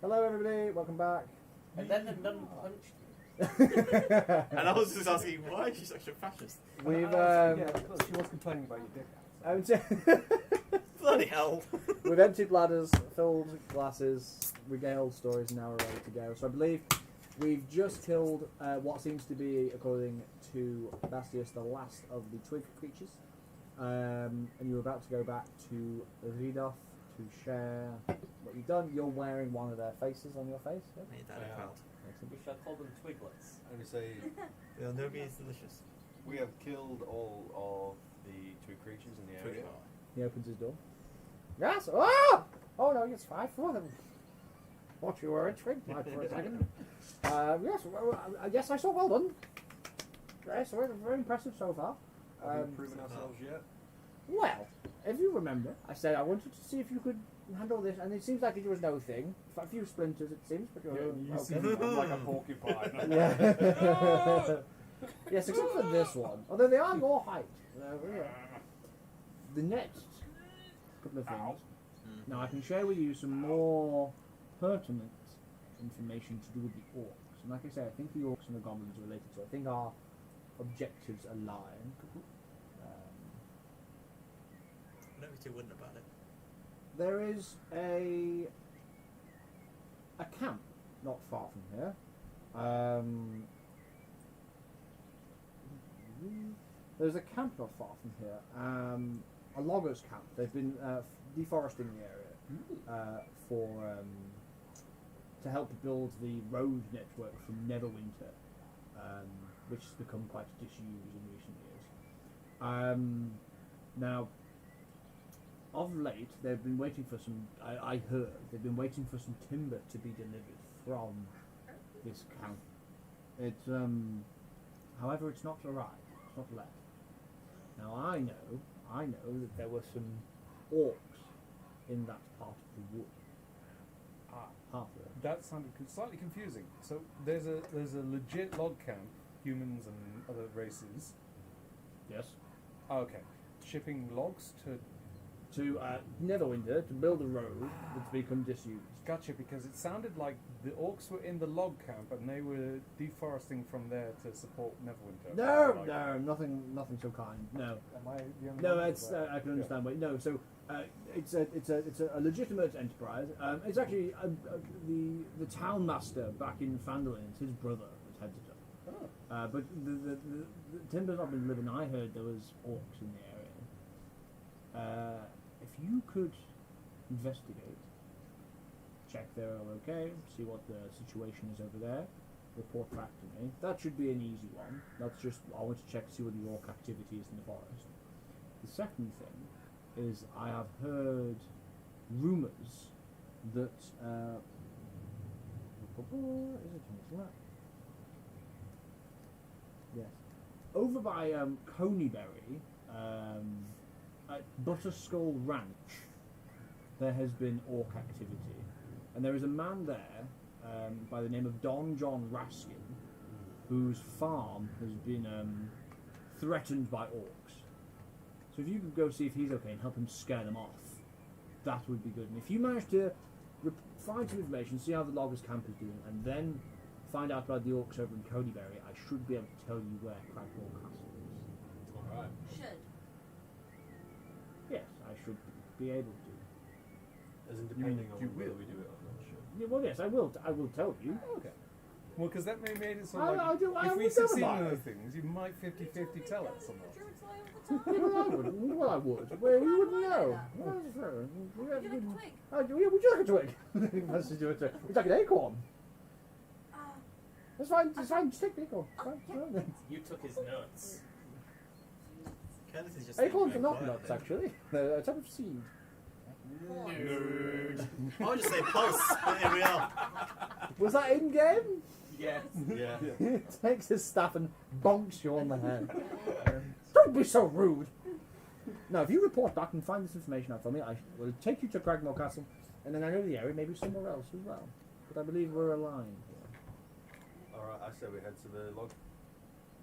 Hello, everybody. Welcome back. And then the nun punched you. And I was just asking, why is she such a fascist? We've yeah, look, she was complaining about your dick out. Bloody hell. We've emptied bladders, filled glasses, regaled stories, and now we're ready to go. So I believe we've just killed what seems to be, according to Bastius, the last of the twig creatures. And you're about to go back to Ridolf to share what you've done. You're wearing one of their faces on your face. Yep. Made that proud. We shall call them twiglets. I'm going to say They'll know me as delicious. we have killed all of the twig creatures in the area. He opens his door. Yes! Oh! Oh no, it's 5 for them. Thought you were a twig for a second. Yes, yes, I saw. Well done. Yes, we're very impressive so far. Have we proven ourselves yet? Well, if you remember, I said I wanted to see if you could handle this, and it seems like it was no thing. A few splinters, it seems, but you're You okay. seem like a porcupine. Yeah. Yes, except for this one. Although they are your height. The next couple of things. Now I can share with you some more pertinent information to do with the orcs. And like I said, I think the orcs and the goblins are related, so I think our objectives align. Don't be too wooden about it. There is a camp not far from here. There's a camp not far from here. A loggers' camp. They've been deforesting the area to help build the road network from Neverwinter, which has become quite disused in recent years. Now, of late, they've been waiting for some. I heard they've been waiting for some timber to be delivered from this camp. It's however, it's not arrived. It's not left. Now I know that there were some orcs in that part of the wood. Halfway. That sounded slightly confusing. So there's a legit log camp, humans and other races. Yes. Okay, shipping logs to. Neverwinter to build a road that's become disused. Gotcha, because it sounded like the orcs were in the log camp and they were deforesting from there to support Neverwinter. No, nothing so kind. No. Am I the only No, one? it's I can understand why. No, so it's a legitimate enterprise. It's actually the town master back in Phandalin. It's his brother that heads it up. Oh. But the timber's not been delivered. I heard there was orcs in the area. If you could investigate, check they're all okay, see what the situation is over there, report back to me. That should be an easy one. That's just, I want to check to see what the orc activity is in the forest. The second thing is I have heard rumours that is it on this map? Yes. Over by Coneyberry, at Butterskull Ranch, there has been orc activity, and there is a man there by the name of Don John Raskin, whose farm has been threatened by orcs. So if you could go see if he's okay and help him scare them off, that would be good. And if you manage to find some information, see how the loggers camp is doing, and then find out about the orcs over in Codyberry, I should be able to tell you where Crackmore Castle is. Alright. Should. Yes, I should be able to. As in depending on you whether will. we do it or not, sure. Yeah, well, yes, I will tell you. Okay. Well, because that made it so I like, will if we never succeed lie. in other things, you might 50-50 tell us or not. Druids lie all the Yeah, time. well, I would. Well, I would. Well, you wouldn't know. Well, that's fair. Would you like a twig? Oh, yeah, would you like a twig? Let's just do it. Would you like an acorn? That's fine. It's fine. Just take the acorn. It's fine. You took his nuts. Kenneth is just Acorns are thinking not very nuts, quietly. actually. They're a type of seed. Nerd. I would just say pulse, but here we are. Was that in game? Yes. Yeah. He takes his staff and bonks you on the head. Don't be so rude. Now, if you report back and find this information out for me, I will take you to Cragmore Castle, and then I know the area, maybe somewhere else as well. But I believe we're aligned here. Alright, I say we head to the log.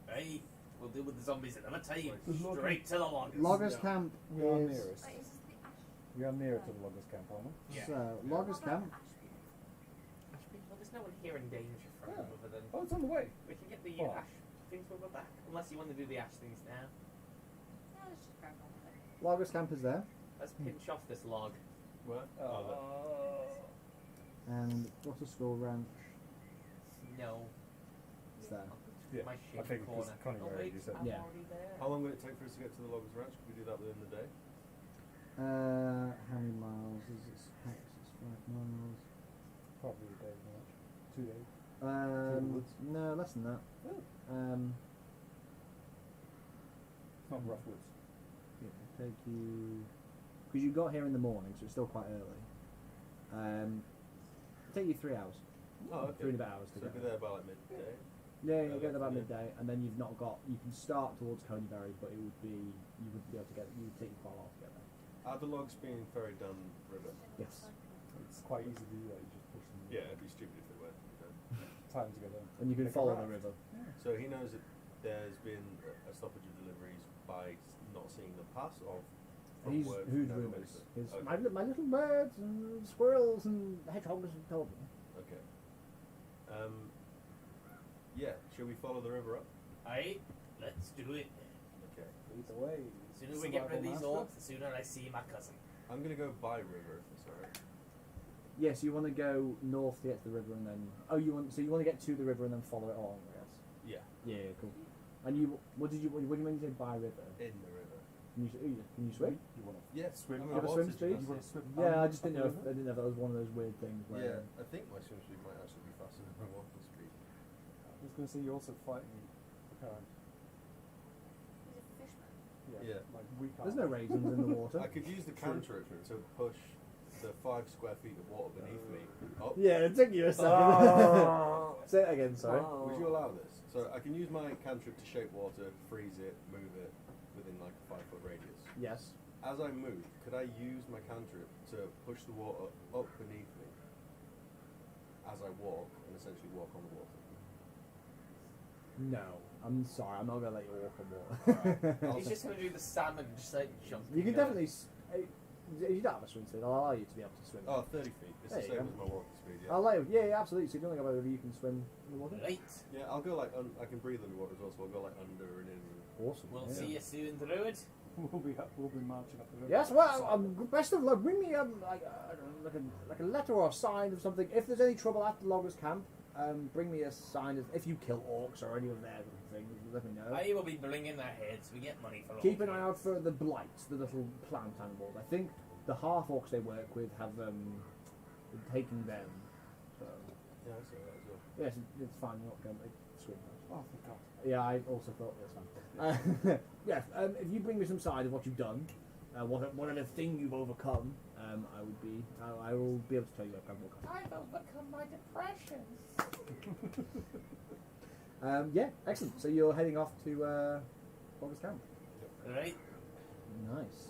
Hey, we'll deal with the zombies another time. The log- Straight to the loggers. Loggers Camp We are is... nearest. Wait, is this the ash? We are nearer to the loggers camp, aren't we? Yeah. So, Loggers Camp no one here in danger from Yeah. him other than Oh, it's on the way. we can get the Fine. ash things when we're back. Unless you want to do the ash things now. Yeah, let's just crack on with it. Loggers camp is there. Let's pinch off this log. What? And Water Skull Ranch No. is there. Yeah, My I shit think corner. it's kind of Oh rare, wait, you said. I'm Yeah. already there. How long will it take for us to get to the Loggers Ranch? Could we do that within the day? How many miles is this? Hex is 5 miles. Probably a day and a half. 2 days. No, less than that. Oh. It's It's not rough woods. it'll take you because you got here in the morning, so it's still quite early. It'll take you 3 hours. Oh, okay. 3 and a bit hours to So get we'll be there by like midday. Yeah, you'll get there about Yeah. midday, and then you've not got. You can start towards Coneyberry, but it would be you wouldn't be able to get. You would take you quite a while to get there. Are the logs being ferried down river? Yes, It's quite easy to do that. You just push them. Yeah, it'd be stupid if it weren't. Tie them together. and you can Make a follow raft. the river. So he knows that there's been a stoppage of deliveries by not seeing them pass, or from He's word who's from rumours. Melissa? His Okay. my little birds and squirrels and hedgehogs and told me. Okay. Yeah, shall we follow the river up? Aye, let's do it. Okay. Lead the way. As soon as we get rid of these Survival orcs, the sooner I see my cousin. I'm gonna go by river if that's alright. Yes, you want to go north to get to the river, and then you want to get to the river and then follow it along. Yes. Yeah, Yeah, cool. And what do you mean you say by river? in the river. Can you swim? You want to Yeah, swim? You have a swim speed? You want to swim? Yeah, I up just the didn't know. river? I didn't know if that was one of those weird things. Where, Yeah, I think my swim speed might actually be faster than my walking speed. I was going to say you're also fighting the current. He's a fishman. Yeah. Like we can't. There's no raisins in the water. I could use the cantrip to push the 5 square feet of water beneath me up. Yeah, it took you a second. Oh. Say it again, sorry. Would you allow this? So I can use my cantrip to shape water, freeze it, move it within like a 5-foot radius. Yes. As I move, could I use my cantrip to push the water up beneath me as I walk and essentially walk on the water? No, I'm sorry. I'm not gonna let you walk on water. He's just going to do the salmon, just like jump. You can definitely. You don't have a swim speed. I'll allow you to be able to swim. Oh, 30 feet. It's There the you same go. as my walking speed, yeah. I'll let you. Yeah, absolutely. So if you want to go by the river, you can swim in the water. Right. Yeah, I'll go like, I can breathe underwater as well, so I'll go like under and in. Awesome. We'll yeah. see you soon, Druid. We'll be marching up the river. Yes, well, best of luck. Bring me like a letter or a sign of something. If there's any trouble at the loggers' camp, bring me a sign. If you kill orcs or any of their things, let me know. I will be bringing their heads. We get money for all Keep an eye kids. out for the blights, the little plant animals. I think the half orcs they work with have been taking them. So Yeah, I saw that as well. yes, it's fine. You're not going to swim. Oh, for God. Yeah, I also thought that's fine. Yes, if you bring me some sign of what you've done, whatever thing you've overcome, I will be able to tell you about what I've overcome my depression. yeah, excellent. So you're heading off to August Camp. Right. Nice.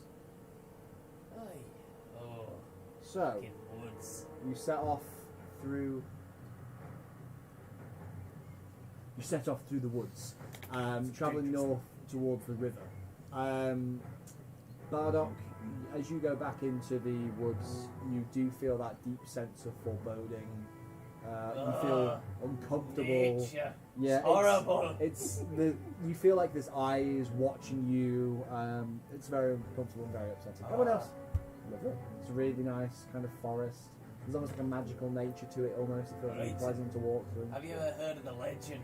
Aye. Oh, So fucking woods. you set off through. You set off through the woods, traveling north towards the river. Bardock, as you go back into the woods, you do feel that deep sense of foreboding. You feel uncomfortable. Nature. Yeah, It's horrible. You feel like this eye is watching you. It's very uncomfortable and very upsetting. Everyone else, love it. It's a really nice kind of forest. There's almost like a magical nature to it. Almost it feels really Right. pleasant to walk through. Have you ever heard of the legend?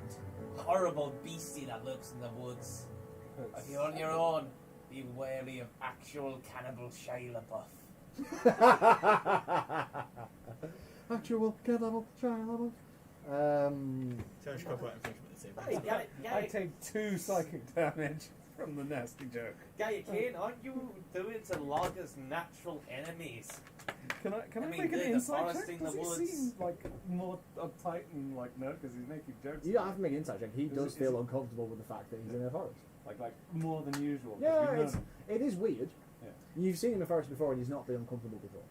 Horrible beastie that lurks in the woods. If you're on your own, be wary of actual cannibal Shia LaBeouf. Actual cannibal child. Church copyright infringement this evening. Hey, get it, I take 2 psychic damage from the nasty joke. Guy, Kane, aren't you doing to loggers' natural enemies? Can I I mean, make an the insight forest check? in Does the he woods. seem like more uptight and like no, because he's making jokes. You don't have to make an insight check. He Is does it- feel is it- uncomfortable with the fact that he's in a forest. like more than usual. 'cause Yeah, we've known it's, him. it is weird. Yeah. You've seen him in a forest before, and he's not been uncomfortable before.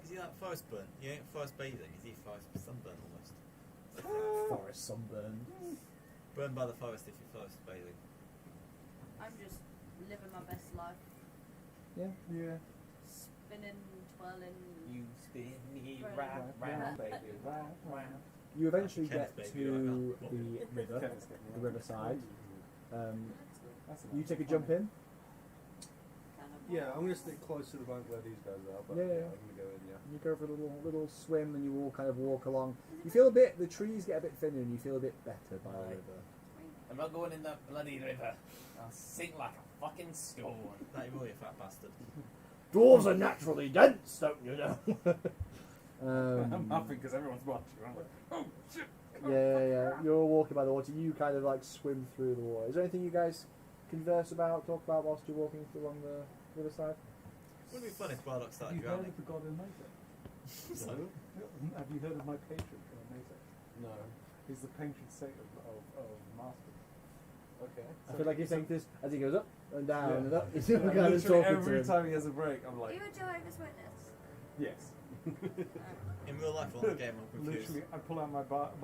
Is he like forest burn? You ain't forest bathing, is he forest sunburn almost? Forest sunburn. Burned by the forest if you're forest bathing. I'm just living my best life. Yeah. Yeah. Spinning, twirling. You spin me Right. round, round, baby, round, round. You eventually Kenneth get baby right to now. the river, Kenneth's getting the right. riverside. That's You enough. take a jump in. Kind of Yeah, I'm gonna stick close to the bank where these guys are, but Yeah, yeah, yeah. I'm gonna go in, yeah. You go for a little swim, and you all kind of walk along. You feel a bit. The trees get a bit thinner, and you feel a bit better by the Right. river. I'm not going in that bloody river. I'll sink like a fucking stone. That you will, you fat bastard. Dwarves are naturally dense, don't you know? I'm laughing because everyone's watching. I'm like, oh shit! Yeah. You're all walking by the water. You kind of like swim through the water. Is there anything you guys converse about, talk about whilst you're walking along the riverside? Wouldn't it be fun if Bardock Have started you heard drowning? of the god Ilmater? So, Have you heard of my patron Ilmater? No. He's the patron saint of masters. Okay. I feel like you're saying this as he goes up and down Yeah. and up. You're And kind of literally talking to every him. time he has a break, I'm Are like, you a Jehovah's Witness? yes. in real life, on the game, I'm confused. Literally, I pull out my book,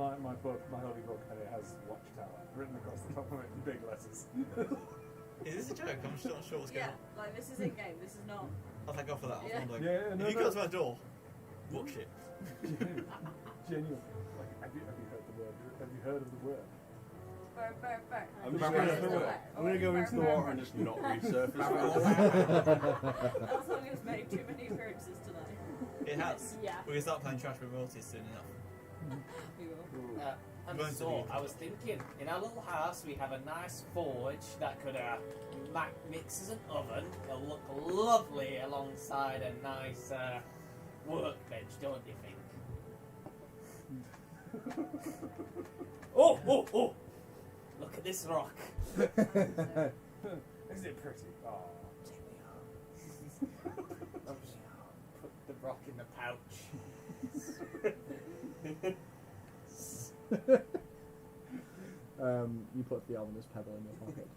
my holy book, and it has Watchtower written across the top of it in big letters. Is this a joke? I'm just not sure what's going Yeah, on. like this is in game. This is not. I'll thank God for that. I was Yeah. wondering. Yeah, no, if you no. go to my door, watch it. Genuine. Like, have you heard the word? Have you heard of the word? Burr. I'm just gonna go into the water and just not resurface. That song has made too many appearances tonight. It has. Yeah. We're gonna start playing Trash with Royalties soon enough. We will. And Going to so, the- I was thinking, in our little house we have a nice forge that could mix as an oven. It'll look lovely alongside a nice workbench, don't you think? Oh! Look at this rock. Is it pretty? Oh. Put the rock in the pouch. You put the ominous pebble in your pocket.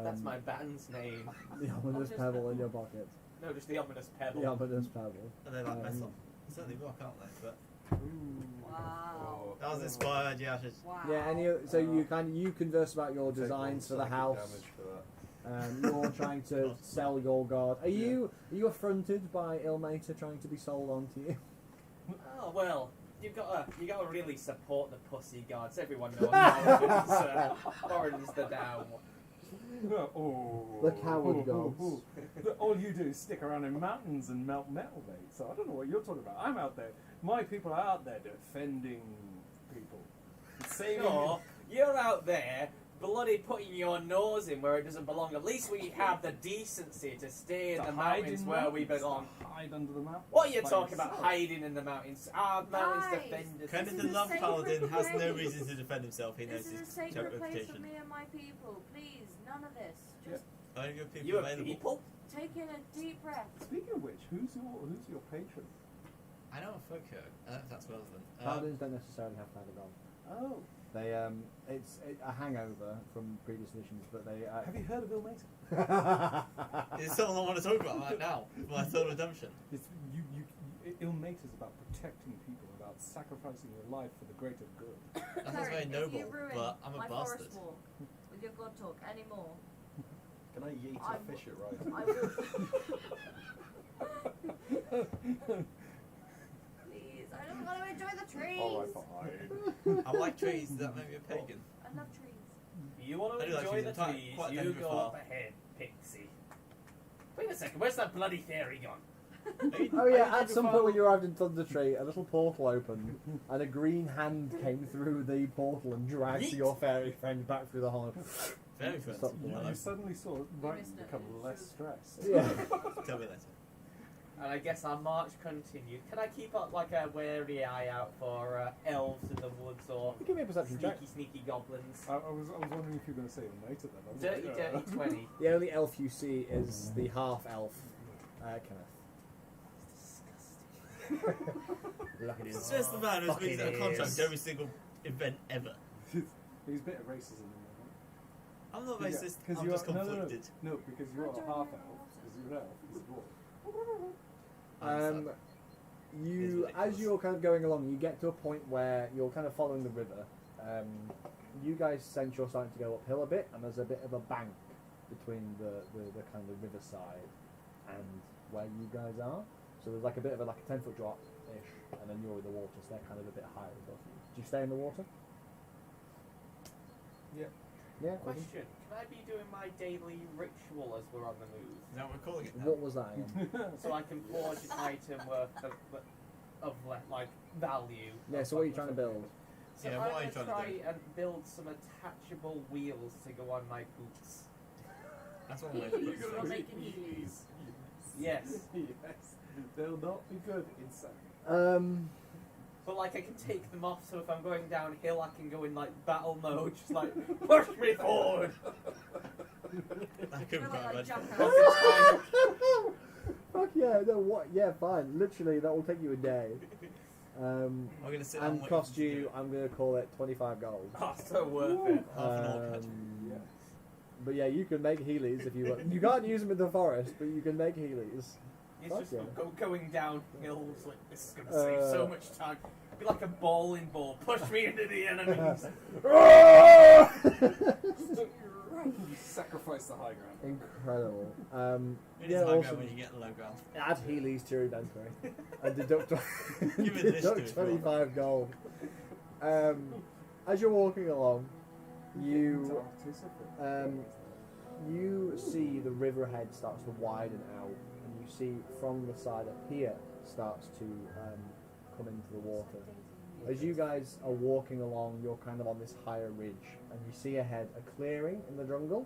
That's my band's name. The ominous Ominous pebble in pebble. your pocket. No, just the ominous pebble. The ominous pebble. And they like metal. Certainly rock, aren't they? But Wow. that was inspired, yeah. Wow. Yeah, so you converse about your designs for the house. Damage for that. You're trying to sell your guard. Are you affronted by Ilmater trying to be sold onto you? Oh well, you gotta really support the pussy guards. Everyone knows Orange the down. Oh. The coward gods. All you do is stick around in mountains and melt metal, mate. So I don't know what you're talking about. I'm out there. My people are out there defending people. Saving No, you're out there bloody putting your nose in where it doesn't belong. At least we have the decency to stay in to the hide mountains in where we mountains, belong. to hide under the mountains. What are you by talking about yourself. hiding in the mountains? Our mountains Guys, defend us. Kenneth This the is a Love sacred Paladin has no place. reason to defend himself. He knows This is a his sacred place for reputation. me and my people. Please, none of this. Just Only good people You are available. people? take in a deep breath. Speaking of which, who's your patron? I know a folk hero. I don't know if that's relevant. Paladins don't necessarily have to have it on. Oh, They it's a hangover from previous editions, but they. have you heard of Ilmater? It's something I want to talk about right now. My third redemption. Ilmater's about protecting people, about sacrificing your life for the greater good. That sounds Sorry, very if noble, you ruin but I'm a my bastard. forest walk with your god talk anymore, Can I yeet I a fish it right? I will. Please, I don't want to enjoy the trees. Alright, fine. I like trees. Does that make me a pagan? I love trees. You want I to do like enjoy trees. the I'm quite- trees, quite you dendrophile. go up ahead, Pixie. Wait a second, where's that bloody fairy gone? Oh yeah, at some point when you arrived in Thundertree, a little portal opened, and a green hand came through the portal and dragged Yeet. your fairy friend back through the hole. Very friends. Stop You, Hello. you suddenly saw Brighton missed it. become less stressed. Yeah. Tell me later. And I guess our march continued. Can I keep up like a wary eye out for elves in the woods or Give me a perception check. sneaky goblins? I was wondering if you were going to say Ilmater then. I was like, Dirty, yeah. dirty 20. The only elf you see is the half elf, Kenneth. Look at It's him. just the man who's Fucking been in a contract is. every single event ever. He's a bit of racism in there. I'm not Yeah, racist. 'cause I'm you just are- no, conflicted. No, because you're I a don't half know. elf. Because you're an elf. He's a dwarf. You, as you're kind of going along, you get to a point where you're kind of following the river. You guys sense you're starting to go uphill a bit, and there's a bit of a bank between the kind of riverside and where you guys are. So there's like a bit of a 10-foot drop ish, and then you're in the water, so they're kind of a bit higher above you. Do you stay in the water? Yeah. Yeah. Question: can I be doing my daily ritual as we're on the move, Is that what we're calling it now? What was that again? so I can forge an item worth of like value? Yeah, so what are you trying to build? So Yeah, I'm what are you gonna trying to try and build some attachable wheels to go on my boots. That's one way to put Heelys. it. We're making heelys. Yes, Yes. They'll not be good in sand. but like I can take them off, so if I'm going downhill, I can go in like battle mode, just like push me forward. That could be We're quite like bad. jackass. Fuck yeah, no, what? Yeah, fine. Literally, that will take you a day. We're going to sit And and cost you, I'm going to call it 25 gold. Oh, so worth it. half an orc. Yeah. But yeah, you can make Heelys if you want. You can't use them in the forest, but you can make Heelys. It's Fuck just yeah. going downhill. It's like this is gonna save so much time. Be like a bowling ball. Push me into the enemies. You sacrifice the high ground. Incredible. It is Yeah, high ground awesome. when you get the low ground. Add Heelys to your inventory and deduct, Give it this to deduct it, Rob. 25 gold. As you're walking along, you you see the river ahead starts to widen out, and you see from the side up here starts to come into the water. As you guys are walking along, you're kind of on this higher ridge, and you see ahead a clearing in the jungle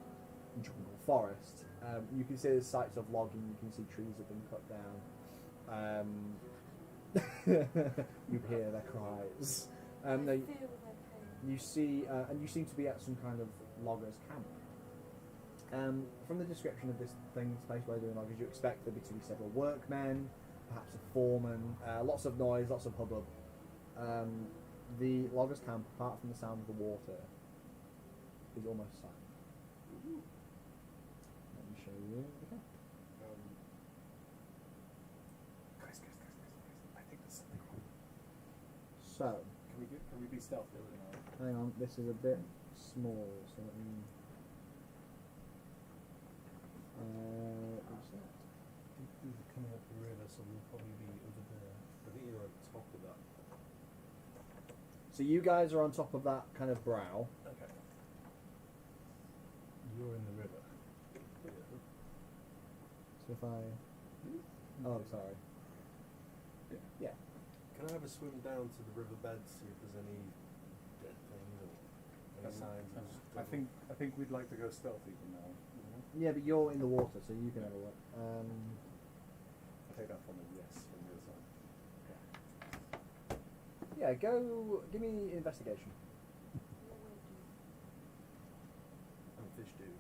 forest. You can see there's sites of logging. You can see trees have been cut down. You hear their cries. I No, feel their pain. you see, and you seem to be at some kind of loggers camp. From the description of this place where they're doing loggers, you expect there to be several workmen, perhaps a foreman, lots of noise, lots of hubbub. The loggers camp, apart from the sound of the water, is almost silent. Let me show you. Okay. Guys, I think there's something wrong. So, Can we be stealthy? hang on, this is a bit small, so let me. What's that? We're coming up the river, so we'll probably be over there. I think you're on top of that. So you guys are on top of that kind of brow. Okay. You're in the river. So if I. Oh, sorry. Yeah. Can I have a swim down to the riverbed, see if there's any dead things or any signs of I think we'd like to go stealthy from now on. Yeah, but you're in the water, so you can have a look. I'll take that from a yes from the other side. Yeah, go. Give me investigation. I'm a fish dude.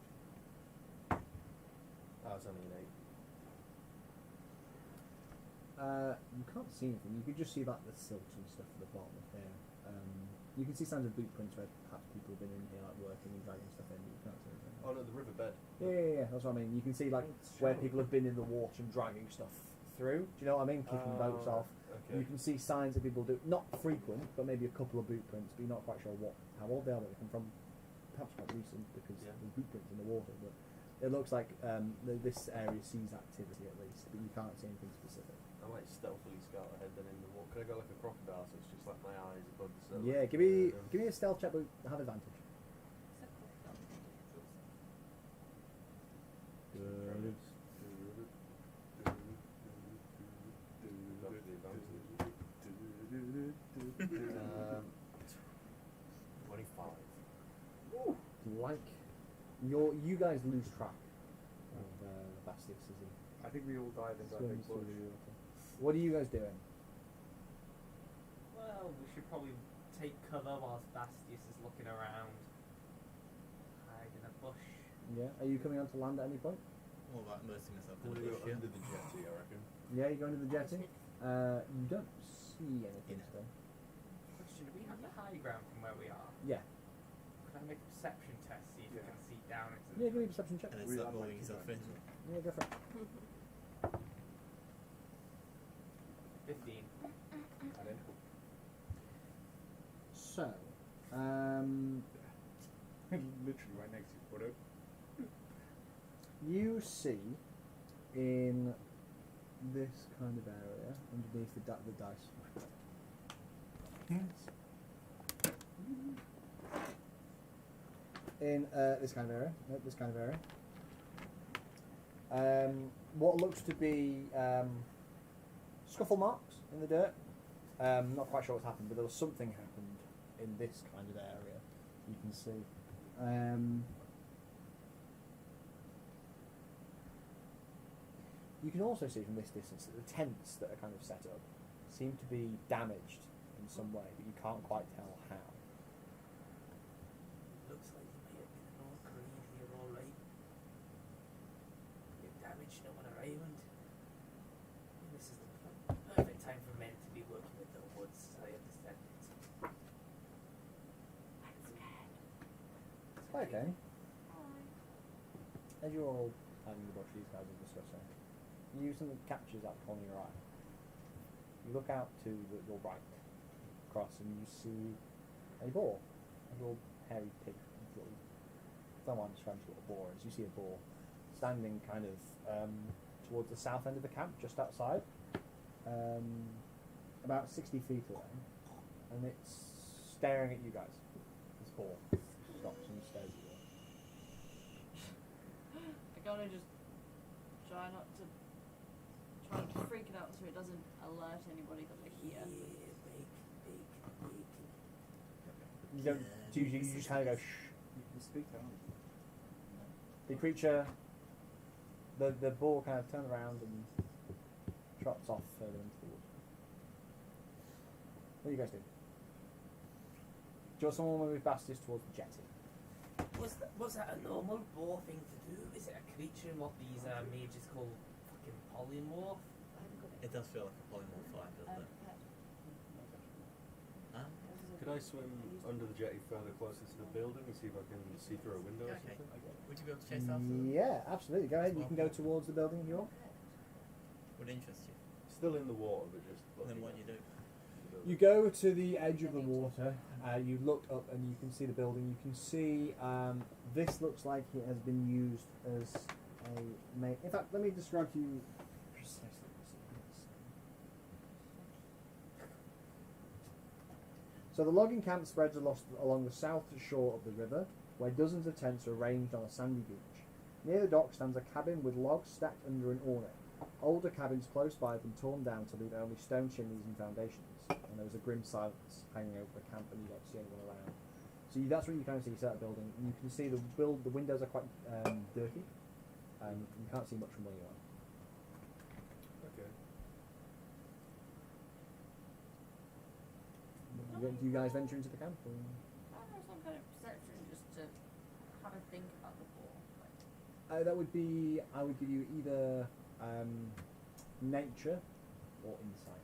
Oh, it's only an 8. You can't see anything. You can just see like the silt and stuff at the bottom of there. You can see signs of boot prints where perhaps people have been in here like working and dragging stuff in, but you can't see anything. Oh no, the riverbed. Yeah, that's what I mean. You can see like where people have been in the water and dragging stuff through. Do you know what I mean? Kicking boats off. Okay. You can see signs that people do, not frequent, but maybe a couple of boot prints, but you're not quite sure how old they are, but they come from perhaps quite recent because there's boot prints in the water. But it looks like this area sees activity at least, but you can't see anything specific. I might stealthily scout ahead then in the water. Can I go like a crocodile so it's just like my eyes above the surface? Yeah, give me a stealth check, but have advantage. Um, 25. Like you guys lose track of Bastius as he I think we all dive into that swims big through bush. the water. What are you guys doing? Well, we should probably take cover whilst Bastius is looking around. Hide in a bush. Yeah, are you coming onto land at any point? All about immersing myself I'm in gonna the go bush, yeah. under the jetty, I reckon. Yeah, you're going to the jetty. You don't see anything Yeah. still. Question: do we have the high ground from where we are? Yeah. Could I make a perception test, see if we can see down into Yeah, give me a perception check. And We it's like have rolling like yourself in. Yeah, go for it. 15. Identical. So, Literally right next to you. What up? you see in this kind of area underneath the dice. In this kind of area. Nope, this kind of area. What looks to be scuffle marks in the dirt. Not quite sure what's happened, but there was something happened in this kind of area. You can see. You can also see from this distance that the tents that are kind of set up seem to be damaged in some way, but you can't quite tell how. Looks like you may have been an old creed here, alright. You've damaged no one around. And this is the perfect time for men to be working with the woods, I understand it. I'm scared. Okay. Hi. As you're all having to watch these guys are discussing, you something captures that corner of your eye. You look out to your right, across, and you see a boar, a little hairy pig. Don't mind describing what a boar is. You see a boar standing kind of towards the south end of the camp, just outside, about 60 feet away, and it's staring at you guys. This boar stops and stares at you. I kind of just try not to freak it out so it doesn't alert anybody that we're here. You don't. You just kind of go shh. You speak out. The creature, the boar kind of turns around and trots off further into the woods. What do you guys do? Do you want someone move fastest towards the jetty? Was that a normal boar thing to do? Is it a creature in what these mages call fucking polymorph? It does feel like a polymorph fight, doesn't it? Huh? Could I swim under the jetty further closer to the building and see if I can see through a window or Okay. something? Would you be able to chase after them? Yeah, absolutely. Go ahead. You can go towards the building if you want. Would interest you? Still in the water, but just And then looking what at you do? the building. You go to the edge of the water. You look up and you can see the building. You can see this looks like it has been used as a. In fact, let me describe to you precisely. So the logging camp spreads along the south shore of the river, where dozens of tents are arranged on a sandy beach. Near the dock stands a cabin with logs stacked under an awning. Older cabins close by have been torn down to leave only stone chimneys and foundations, and there was a grim silence hanging over the camp, and you don't see anyone around. So that's what you kind of see. You start building. You can see the windows are quite dirty, and you can't see much from where you are. Okay. Do you guys venture into the camp? Or? I don't know, some kind of perception just to have a think about the ball. That would be. I would give you either nature or insight.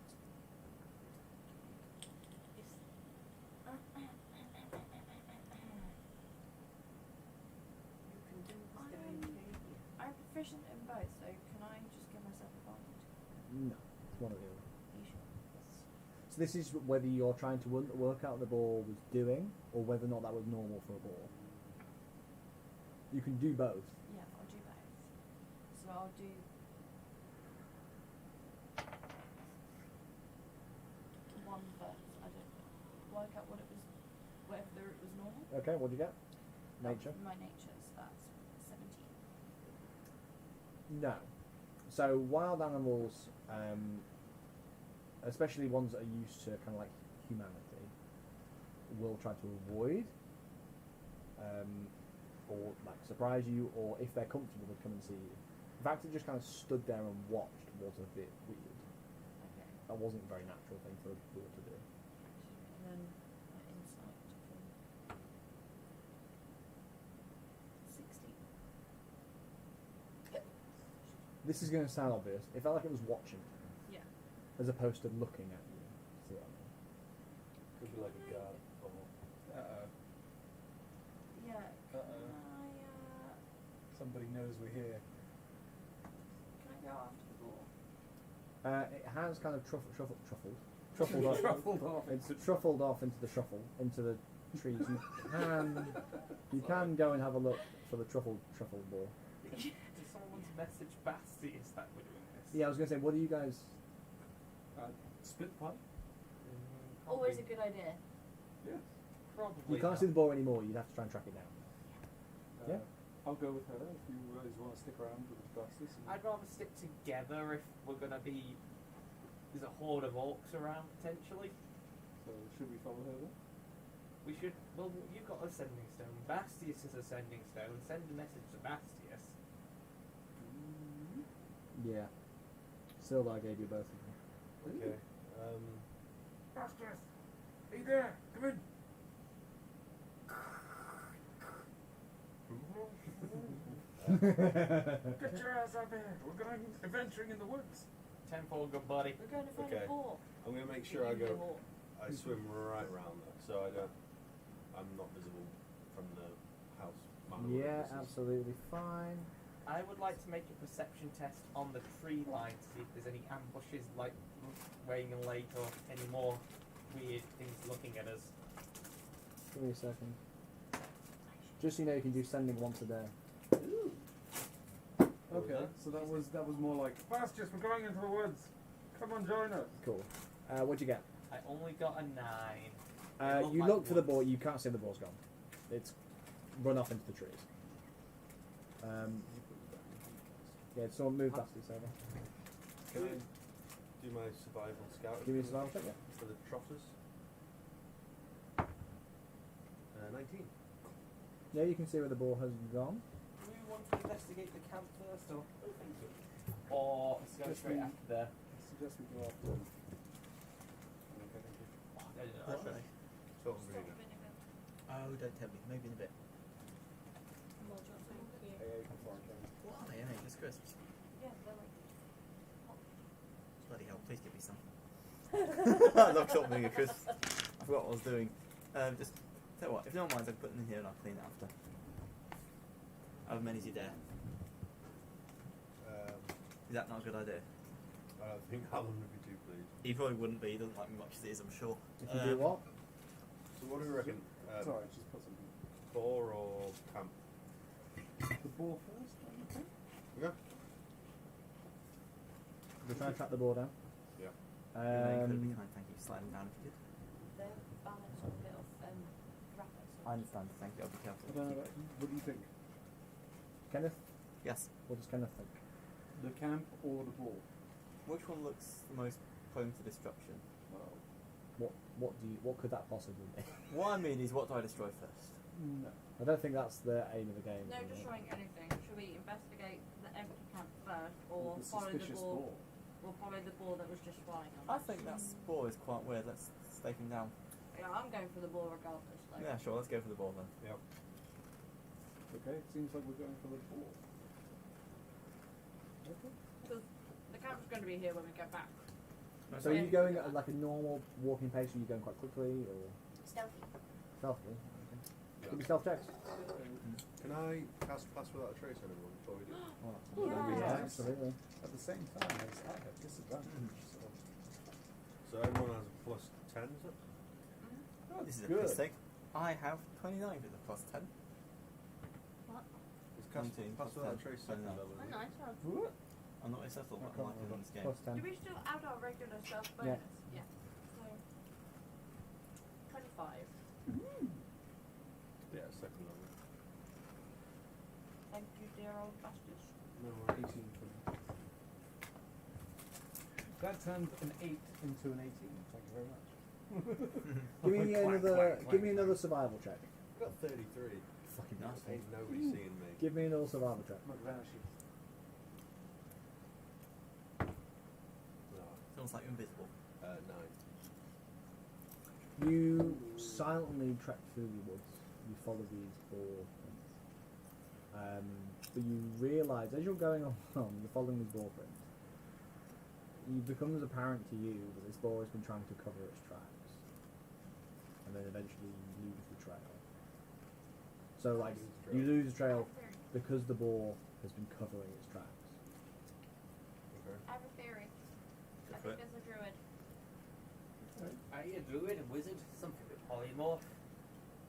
I'm proficient in both, so can I just give myself advantage? No, it's one of the other. Are you sure? So this is whether you're trying to work out what the ball was doing, or whether or not that was normal for a ball. You can do both. Yeah, I'll do both. So I'll do one first. I don't work out what it was, whether it was normal. Okay, what do you get? Nature? My nature, so that's 17. No. So wild animals, especially ones that are used to kind of like humanity, will try to avoid, or like surprise you, or if they're comfortable, they come and see you. The fact it just kind of stood there and watched was a bit weird. Okay. That wasn't a very natural thing for a boar to do. And then my insight for 16. This is going to sound obvious. It felt like it was watching, Yeah. as opposed to looking at you. See what I mean? Could be like a guard. Or Yeah. Uh-oh. Can Somebody knows we're here. I go after the ball? It has kind of truffled off. Truffled off. It's truffled off into the the trees. You can go and have a look for the truffled ball. Did someone's message Basti is that we're doing this? Yeah, I was gonna say, what do you guys? Split the party? Always a good idea. Yeah. Probably. You can't see the ball anymore. You'd have to try and track it down. Yeah. I'll go with her if you guys want to stick around with the bastards. I'd rather stick together if we're gonna be. There's a horde of orcs around potentially. So should we follow her then? We should. Well, you've got a sending stone. Bastius is a sending stone. Send a message to Bastius. Yeah. Still, I gave you both of them. Okay. Bastards! Hey there! Come in! Get your ass up here! We're going adventuring in the woods! 10-4, good buddy. We're going to find Okay. a ball. I'm gonna make sure I go. I swim right round there, so I'm not visible from the house. Matter what Yeah, this is. absolutely fine. I would like to make a perception test on the tree line to see if there's any ambushes, like weighing in late, or any more weird things looking at us. Give me a second. Just so you know, you can do sending once a day. What was Okay, that? so that was more like, Bastards, we're going into the woods! Come on, join us! Cool. What'd you get? I only got a 9. It You looked look like for the woods. ball. You can't see the ball's gone. It's run off into the trees. Yeah, so move Bastards over. Can I do my survival scout? Give me a survival check, yeah. For the trotters. 19. Yeah, you can see where the ball has gone. Do we want to investigate the camp first, or let's go Just straight we- after there? I suggest we go after them. Okay, thank you. Definitely. Salt and Salt vinegar. and vinegar. Oh, don't tell me. Maybe in a bit. Well, just thank you. AA before I came. Why? I mean, it's crisps. Yeah, they're like. Bloody hell, please give me some. I love salt and vinegar crisps. I forgot what I was doing. Just tell you what, if no one minds, I'll put them in here and I'll clean it after. Have as many as you dare. Is that not a good idea? I don't think Alan would be too pleased. He probably wouldn't be. He doesn't like me much as it is, I'm sure. If you do what? So what do we reckon? Sorry, just put something. Boar or camp? The ball first, okay? Yeah. We're trying to track the ball down. Yeah. You're incredibly kind, thank you. Slide them down if you could. They're balanced on a bit of wrapper. I understand, thank you. I'll be careful. I don't know, what do you think? Kenneth? Yes. What does Kenneth think? The camp or the ball? Which one looks the most prone to destruction? Well, What could that possibly be? What I mean is, what do I destroy first? no. I don't think that's the aim of the game. No, is it? destroying anything. Should we investigate the empty camp first, or The follow the suspicious ball, ball. or follow the ball that was just flying on I us? think that spore is quite weird. Let's stake him down. Yeah, I'm going for the ball regardless. Though. Yeah, sure. Let's go for the ball then. Yep. Okay, it seems like we're going for the ball. Because the camp's going to be here when we get back. So are you going at like a normal walking pace, or are you going quite quickly, or Stealthy. stealthily? Okay. Give me stealth checks. Can I cast Pass Without a Trace on everyone before we do? Yeah. Absolutely. At the same time, as I have disadvantage, so... So everyone has a plus 10, is it? Oh, This is a good. mistake. I have 29 with a plus 10. What? It's cast 19 Pass plus Without a 10, Trace second 29. level, Oh, isn't it? nice one. What? I'm not settled, but I'm liking this game. Plus 10. Do we still add our regular stealth Yeah. bonus? Yeah. So, 25. Yeah, second level. Thank you, dear old bastards. No 18 for me. That turned an 8 into an 18. Thank you very much. Give me another survival check. I've got 33. Fucking Nice. nice. Ain't nobody seeing me. Give me another survival check. McVanishing. No. Feels like you're invisible. 9. You silently trek through the woods. You follow these ball prints. But you realise, as you're going along, you're following these ball prints, it becomes apparent to you that this ball has been trying to cover its tracks. And then eventually you lose the trail. So, like, you lose the trail because the ball has been covering its tracks. Okay. I have a theory. Go I for think it. there's a druid. Are you a druid, a wizard, something with polymorph?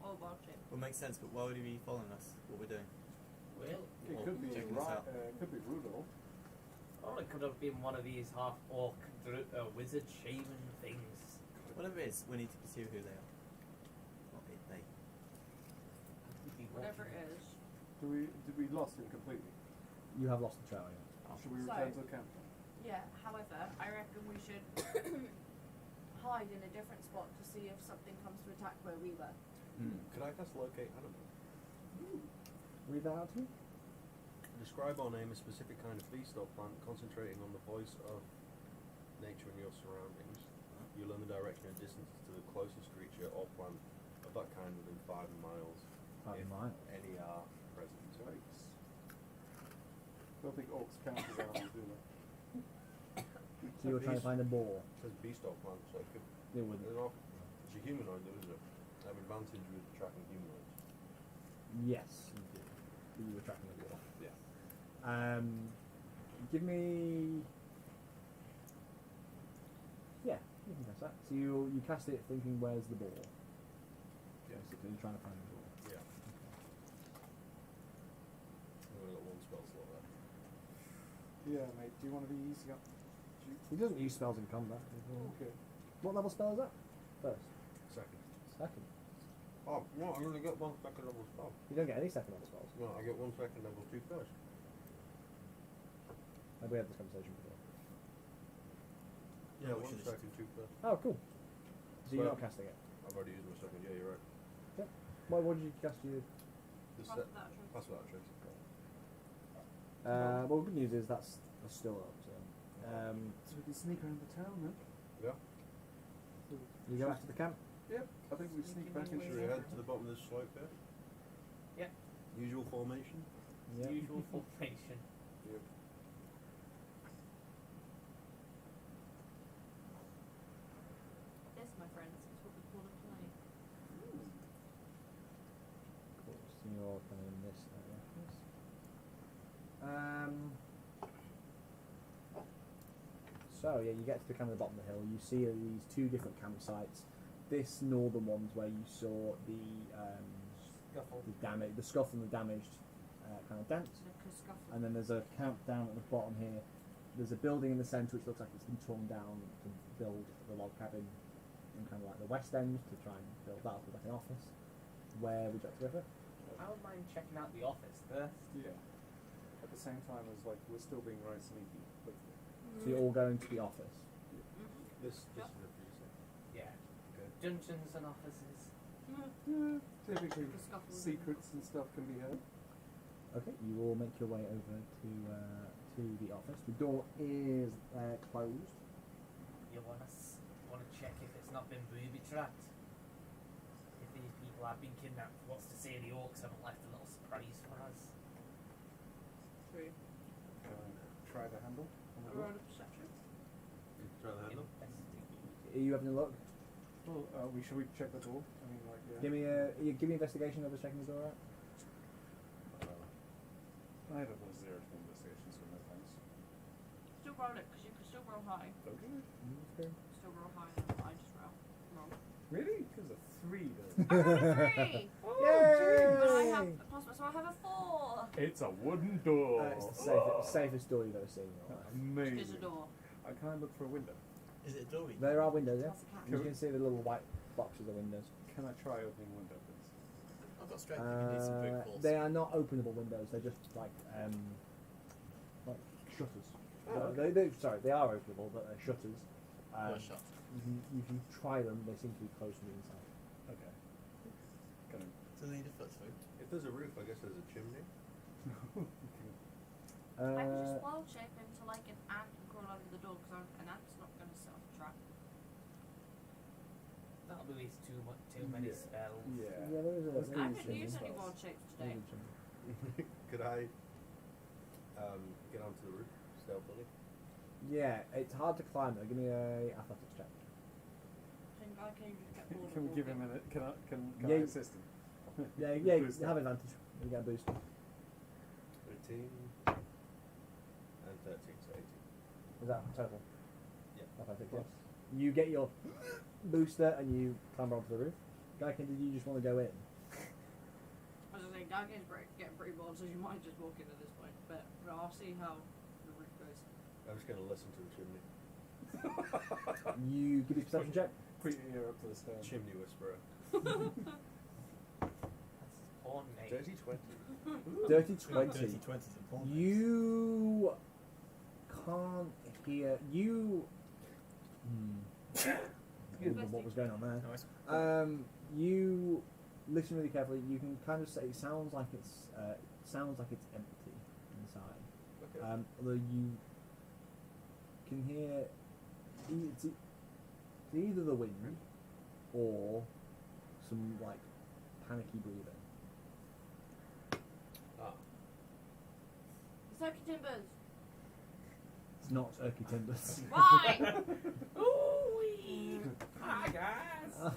Or wild shape. Well, makes sense, but why would he be following us? What we're doing? Well, It could be check this out. Could be Rudolph. Or it could have been one of these half-orc wizard shaman things. Whatever it is, we need to pursue who they are. Not it, they. Whatever it is. Did we lost him completely? You have lost the trail, yeah. Should we So- return to the camp? Yeah, however, I reckon we should hide in a different spot to see if something comes to attack where we were. Could I cast locate animal? Read that out to me. Describe or name a specific kind of beast or plant, concentrating on the voice of nature and your surroundings. You learn the direction and distance to the closest creature or plant of that kind within 5 miles. 5 if miles. any are present. I don't think orcs count as animals, do they? So you're trying to find a boar. It says beast or plant, so it could. They wouldn't. It's a humanoid, though, isn't it? I have advantage with tracking humanoids. Yes, you do. You were tracking a boar. Yeah. Give me. Yeah, you can cast that. So you cast it thinking, where's the boar? Yeah. Basically, you're trying to find the boar. Yeah. I've only got one spell slot left. Yeah, mate. Do you want to be easy up? He doesn't use spells in combat. Okay. What level spell is that? First. Second. Second. Oh, no, I only get one second level spell. You don't get any second level spells. No, I get one second level 2 first. Have we had this conversation before? Yeah, we one should second, 2 first. Oh, cool. So you're Well- not casting it. I've already used my second, yeah, you're right. What did you cast? You. The Pass set. that trick. Pass without trace. Well, good news is that's still up. So, So we can sneak around the town, then? Yeah. you go back to the camp. Yep. I think we sneak back Should into we the head to the bottom of this slope here? Yep. Usual formation? Yeah. Usual formation. Yep. This, my friends, is what we call a play. Cool. So you're kind of in this area. So yeah, you get to the kind of the bottom of the hill. You see these 2 different campsites. This northern one's where you saw the damage, the scuff and the damaged kind of dents. Like a scuffle. And then there's a camp down at the bottom here. There's a building in the centre which looks like it's been torn down to build the log cabin in kind of like the west end to try and build that up as like an office. Where would you like to go for? I don't mind checking out the office first. Yeah. At the same time as, like, we're still being very sneaky. But So you're all going to the office. This Yep. is a precinct. Yeah. Okay. Dungeons and offices. typically, The scuffle. secrets and stuff can be heard. Okay, you all make your way over to the office. The door is closed. You wanna check if it's not been booby trapped. If these people have been kidnapped, what's to say the orcs haven't left a little surprise for us? True. Can I try the handle? on the door? Roll a perception. Try the handle. Are you having a look? Well, should we check the door? I mean, like, yeah. Give me investigation over checking the door out. I have a +0 to investigation, so no thanks. Still roll it, because you can still roll high. Okay. Still roll high, and I just roll wrong. Really? Because a 3 though. I rolled a 3! Yay! But I have a plus, so I have a 4! It's a wooden door. It's the safest door you've ever seen. in your life. Amazing. There's a door. Can I look for a window? Is it a door? There are windows, yeah. That's a cat. You can see the little white boxes of windows. Can I try opening a window, please? I've got strength. You can do some brute force. They are not openable windows. They're just like shutters. Oh, They are openable, but they're shutters. Or shot. If you try them, they seem to be closed from the inside. Okay. Can I? So they need a foot through. If there's a roof, I guess there's a chimney. I could just wild shape into like an ant and crawl over the door, because an ant's not going to set off a trap. That'll be waste too many Yeah. spells. Yeah. Yeah, there is a. Let's there I is haven't chimney. used any wild shapes today. Could I get onto the roof stealthily? Yeah, it's hard to climb though. Give me a athletics check. Think I can just get bored Can we of give him walking. a? Can Yeah. I assist him? Yeah, you Boost have that. advantage. You get a boost. 13 and 13, so 18. Is that total? Yeah. Athletics, yes. You get your booster and you climb onto the roof. Gaiken, did you just want to go in? As I say, Gaggin's getting pretty bored, so you might just walk in at this point. But I'll see how the roof goes. I'm just going to listen to the chimney. You give me a perception check. Put your ear up to the stone. Chimney whisperer. Porn name. Dirty 20. Dirty 20. Dirty 20's important. You can't hear. You. I don't know what was going on there. You listen really carefully. You can kind of say it sounds like it's empty inside. Okay. Although you can hear it's either the wind or some like panicky breathing. Ah. Soaky Timbers. It's not Erky Timbers. Why? Ooh-wee. Hi guys.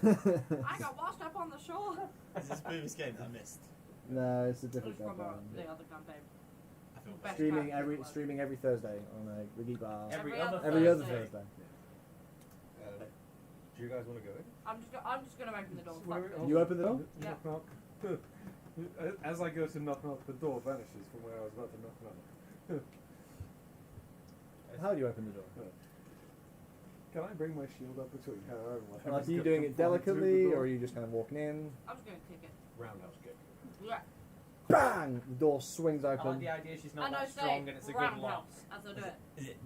I got washed up on the shore. Is this a previous game that I missed? No, it's a It was different from campaign. the other campaign. I feel Best Streaming character was. every Thursday on a Wiki Bar. Every Every other other Every other Thursday. Thursday. Do you guys want to go in? I'm just gonna open the door. Wait, Fuck hold You on. open the door? Yeah. Knock, knock. As I go to knock, knock, the door vanishes from where I was about to knock, knock. How do you open the door? Can I bring my shield up between her and my Like, are you doing it delicately, or are you just kind of walking in? I'm just gonna kick it. Roundhouse kick. Yeah. Bang! The door swings I like open. the idea she's not And I that say strong and it's a good lock. roundhouse as I do it. Is it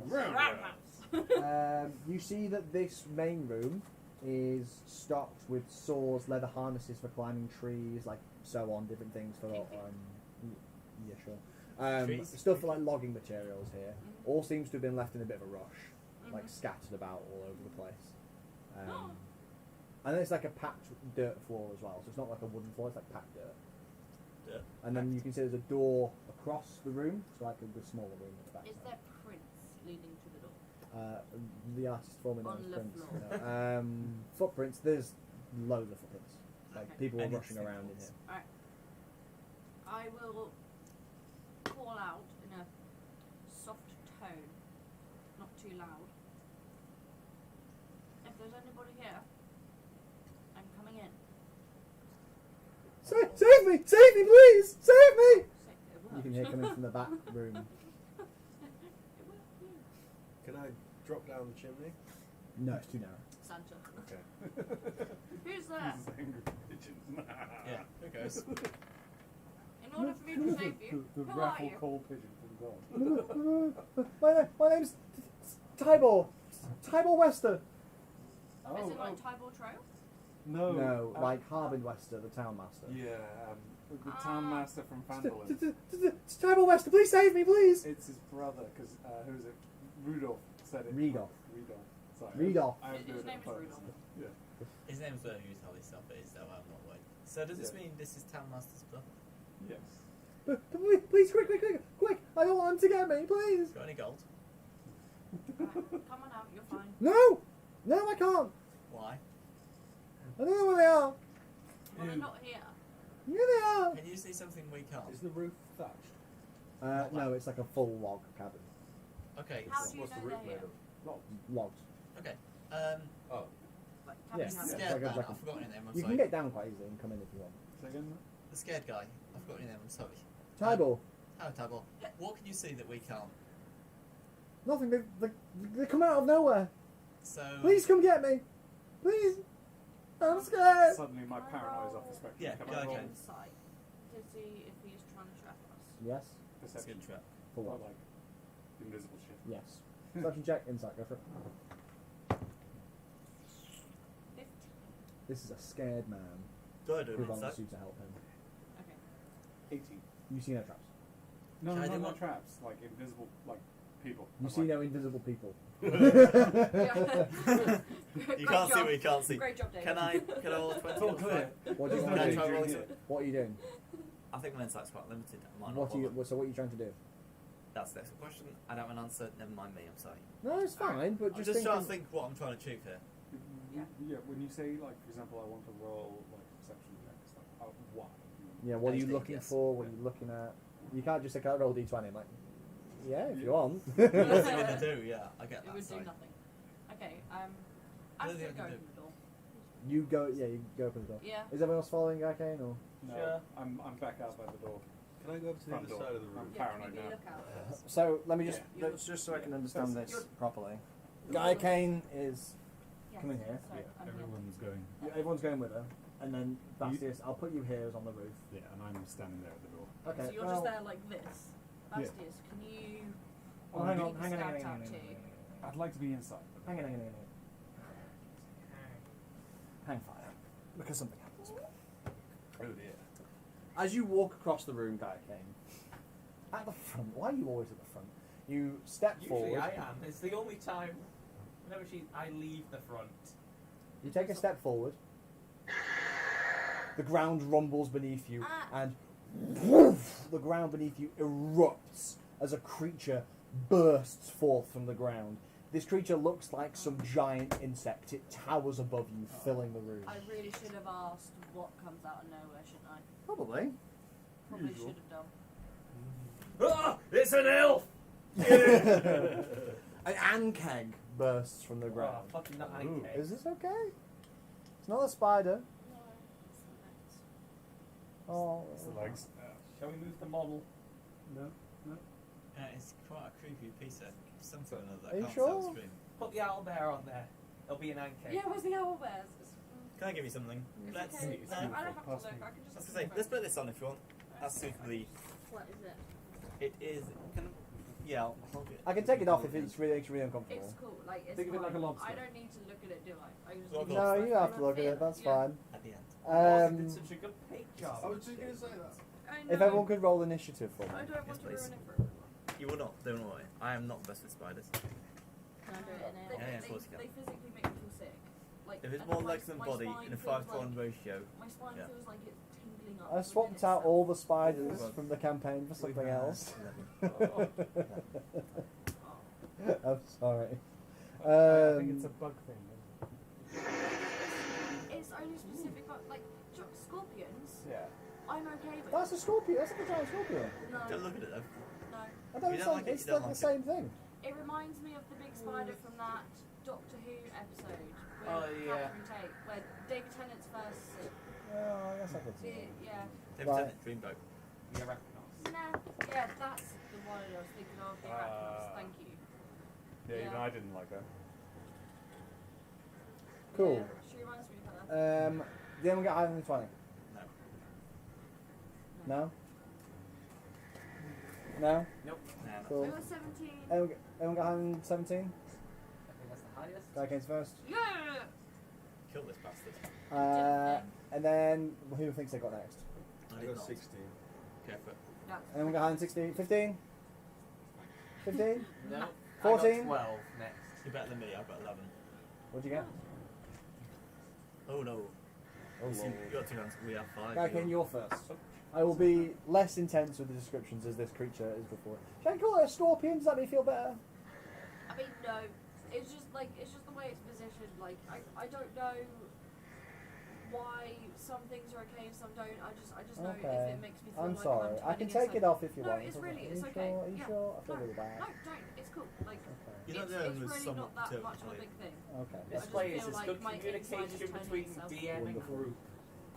Roundhouse. You see that this main room is stocked with saws, leather harnesses for climbing trees, like so on, different things for yeah, sure. Trees? Stuff for like logging materials here. All seems to have been left in a bit of a rush, like scattered about all over the place. And then it's like a packed dirt floor as well, so it's not like a wooden floor; it's like packed dirt. Dirt. And then you can see there's a door across the room, so like the smaller room at the back. Is there prints leading to the door? The artist formerly known On as the prints. floor. No. Footprints. There's loads of footprints. Like Okay. people are Any rushing around in signals? here. I will call out in a soft tone, not too loud. If there's anybody here, I'm coming in. Save me! Save me, please! Save me! It worked. You can hear coming from the back room. It worked. Can I drop down the chimney? No, it's too narrow. Santa. Okay. Who's there? Jesus, angry pigeons. Yeah, there goes. In order for me to save you, The who are raffle you? coal pigeon from God. My name's Tybor. Tybor Wester. Oh, Is it like Tybor Trail? no. No, like Harbin Wester, the town master. Yeah, the town master from Phandalin. It's Tybor Wester. Please save me, please. It's his brother, because who is it? Rudolph said it. Rudolph. Sorry. Rudolph. I'm His doing it name is first. Rudolph. Yeah. His name's where you tell this stuff is, though I'm not right. So does this Yeah. mean this is Town Master's brother? Yes. Please, quick! I don't want him to get me, please. Got any gold? Right, come on out, you're fine. No, I can't. Why? I don't know where they are. Well, they're not here. Here they are. Can you see something we can't? Is the roof thatched? No, it's like a full log cabin. Okay. How do you What's the know roof they're made here? of? Logs. Okay. Oh. Like, Yes, tapping out. yeah. Scared like a- man, like a- I've forgotten your name, I'm You sorry. can get down quite easily and come in if you want. Second. The scared guy, I've forgotten your name, I'm sorry. Tybor. Hello, Tabor. What can you see that we can't? Nothing. They come out of nowhere. So. Please come get me. Please. I'm scared. Suddenly my paranoia's off the spectrum. Yeah, Can go I ahead. roll Insight to see if he's trying to trap us. Yes. It's a perception? good trap. For Or what? like invisible shit. Yes. Perception check. Insight. Go for it. 15. This is a scared man Do I do who it wants inside? you to help him. Okay. 18. You see no traps. No, Can I no, do not one? traps. Like invisible, like people. You I'm see like, no invisible people. You can't see what you can't see. Great job, Dave. Can I roll a 20? It's all or clear. What do you There's want no to Can I try do? danger rolling here. some? What are you doing? I think my insight's quite limited. I might not What are you? bother. So what are you trying to do? That's the next question. I don't have an answer. Never mind me. I'm sorry. No, it's fine. But I'm just just trying to thinking. think what I'm trying to achieve here. Yeah. When you say, like, for example, I want to roll like perception checks, like, why? Yeah. What are you Anything, looking yes. for? What are you looking at? You can't just say, "Can I roll d20?" I'm like, yeah, if you want. What's it gonna do? Yeah, I get It that. would do Sorry. nothing. Okay, I'm What just are they gonna go gonna open the door. You go. Yeah, you go open the door. Yeah. Is everyone else following Arcane or? No, Sure. I'm back out by the door. Can I go over to the Front other door. side of the room? I'm Yeah, paranoid can you now. look out? So let me just Yeah. just so I can understand this You're- properly. Guy Kane is Yes. coming here. Sorry, I'm here. Everyone's going. Everyone's going with her, and then Bastius. I'll put you here as on the roof. Yeah, and I'm standing there at the door. Okay. So you're well, just there like this. Bastius, can you Oh, hang on, keep the hang on, scout hang on, out hang on, too? hang on. I'd like to be inside. Hang on. Hang fire. Because something happens. Oh dear. As you walk across the room, Guy Kane, at the front. Why are you always at the front? You step Usually forward. I am. It's the only time. Whenever I leave the front. You take a step forward. The ground rumbles beneath you, and woof, the ground beneath you erupts as a creature bursts forth from the ground. This creature looks like some giant insect. It towers above you, filling the room. I really should have asked what comes out of nowhere, shouldn't I? Probably. Probably Usual. should have done. Ah! It's an elf! An ankeg bursts from the Oh, ground. fucking not Ooh. Anke. Is this okay? It's not a spider. No, it's the next. Oh. It's the legs. Shall we move the model? No. It's quite a creepy piece of something or other. Are you I can't tell sure? stream. Put the owlbear on there. It'll be an Anke. Yeah, where's the owl bears? Can I give you something? It's Let's. okay. it's No, I don't have to pass look. me. I can I was just. gonna say, let's put this on if you want. That's suitably. What is it? It is. Can I, yeah, I'll hold it. I can take it off if it's really uncomfortable. It's cool. Like it's Think of it like a fine. lobster. I don't need to look at it, do I? I just Well, need No, to you have to look at feel it. That's Yeah. fine. At the end. Morgan Um, did such a good paint job. I was just going to say that. I know. if everyone could roll initiative for me. I don't Yes, want to please. ruin it for everyone. You will not. Don't worry. I am not the best with spiders. Can I do it in Yeah, of course you can. They physically make me feel sick. Like, If it's and more my- legs than my body spine in a feels 5-to-1 ratio, My spine Yeah. feels like it's tingling up. I within swapped out itself. all the spiders from the campaign for something else. I'm sorry. I think it's a bug thing. Isn't It's only specific, like scorpions. it? Yeah. I'm okay with. That's a scorpion. That's like a giant scorpion. No, don't look at it though. no. I don't You don't say like it, it's you don't like the like same thing. It reminds me of the big spider from that Doctor Who episode with Oh, yeah. Catherine Tate, where David Tennant's first. Oh, I guess I could see it. Yeah. They've Right. done it. Dreamboat. The arachnos. Nah. Yeah, that's the one I was thinking of. The arachnos. Thank you. Yeah, even Yeah. I didn't like that. Cool. Yeah, she reminds me of her. Did anyone get higher than 20? No. No? No? Nope. Nah, no. Cool. We were 17. Anyone got higher than 17? I think that's the highest. Guy Kane's first. Yeah. Kill this bastard. And then who thinks they got next? I I did got not. 16. Careful. Anyone got higher than 16? 15? 15? No. 14? I got 12 next. You're better than me. I've got 11. What'd you get? Oh no. Oh, You see, Lord. you got 2 rounds. We have 5. Guy Kane, you're first. I will be less intense with the descriptions as this creature is before. Should I call it a scorpion? Does that make me feel better? I mean, no. It's just the way it's positioned. Like, I don't know why some things are okay and some don't. I just know Okay. if it makes me feel I'm like sorry. I'm I can turning take it inside. off if you No, want. it's Are really, you it's sure? okay. Are you Yeah. sure? I feel No, really bad. No, don't. It's cool. Like, Okay. You're not it's, the only it's one really somewhat not that turtle much of a type. big thing. Okay. This just play feel is just like good my inside is communication turning between itself. DM and Wonderful. group.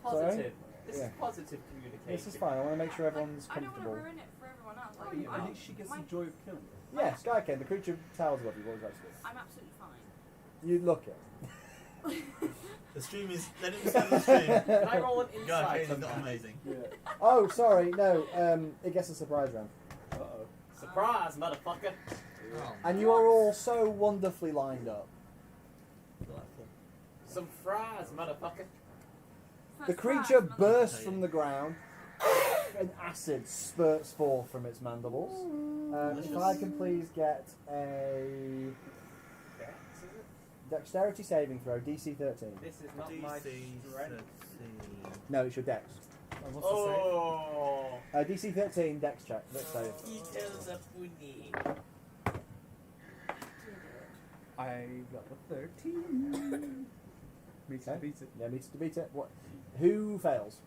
Sorry? Positive. This Yeah. is positive communication. This is fine. I want to make sure everyone's I don't want to comfortable. ruin it for everyone else. Oh, Like, yeah, I at don't- least she gets my- the joy of killing. Yes, Guy Kane, the creature towers above you. What would you like to do? I'm absolutely fine. You look it. The stream is. Let him see the stream. Can I roll an Guy insight Kane on is not that? amazing. Oh, sorry. No. It gets a surprise round. Uh-oh. Surprise, motherfucker. Oh, And you are all so wonderfully lined up. delightful. Some fries, motherfucker. The First creature prize, bursts from the ground, and acid spurts forth from its mandibles. If I can please get a dexterity saving throw, DC 13. This is not my DC strength. 13. No, it's your dex. What's the save? Oh. DC 13 dex check. Dex save. Details of Puni. I got a 13. Meets Okay. beats it. Yeah, meets to beat it. What? Who fails?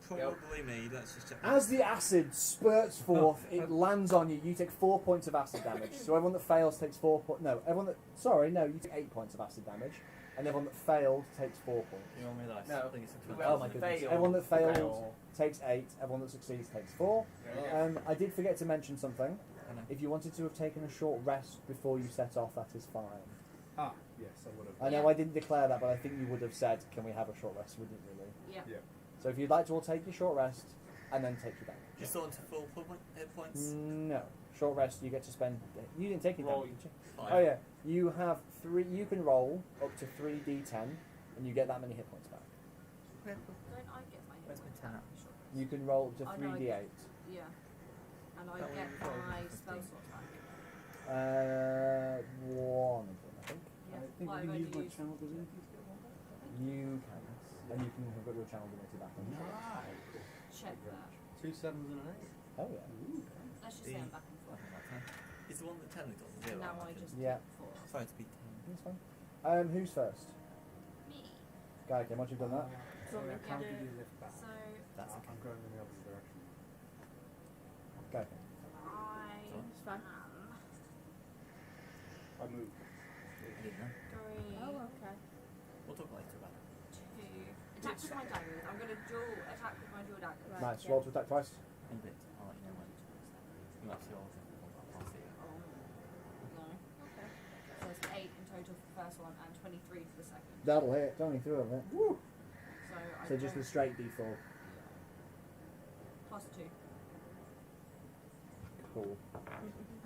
Probably me. Let's just check. As the acid spurts forth, it lands on you. You take 4 points of acid damage. So everyone that fails takes 4 points. No, everyone that. Sorry, no, you take 8 points of acid damage. and everyone that failed takes 4 points. You want me dice? No. I think it's a 20. Oh my goodness. Everyone that failed takes 8, everyone that succeeds takes 4. I did forget to mention something. I know. If you wanted to have taken a short rest before you set off, that is fine. Ah, yes, I would have. I know I didn't declare that, but I think you would have said, can we have a short rest? We didn't really. Yeah. Yeah. So if you'd like to all take your short rest, and then take your damage. Just on to full hit points. No. Short rest, you get to spend... You didn't take any Roll. damage, did you? 5. Oh yeah. You have 3... You can roll up to 3d10, and you get that many hit points back. Okay, cool. Don't I get my hit Where's my points 10 back? at? Sure. You can roll up to I know I 3d8. Yeah. And I That one get you rolled my for spell 15. slot back. One of them, I think. Yeah. I think Well, we I've can use only my channel divinity to get one back. You can. And you can have got your channel divinity back on. check that. 2 7s and an 8. Oh yeah. Let's just say I'm back and forth. Is the one that technically does And 0? now I imagine? just Yeah. take 4. Sorry to be 10. That's fine. Who's first? Me. Guy, okay, once you've done that. So we How can did do. you lift back? So That's okay. I'm going in the opposite direction. Guy, okay. I am I moved. I didn't know. going okay. We'll talk later about it. to attack with my daggers. I'm going to dual attack with my dual daggers. Right. Nice. Roll to attack twice. In a bit. I'll let you know when. You actually all I'll see you. Oh, no. Okay. So it's 8 in total for the first one and 23 for the second. That'll hit. It's only 3 of it. Woo! So I So just the don't- straight d4. plus 2. Cool.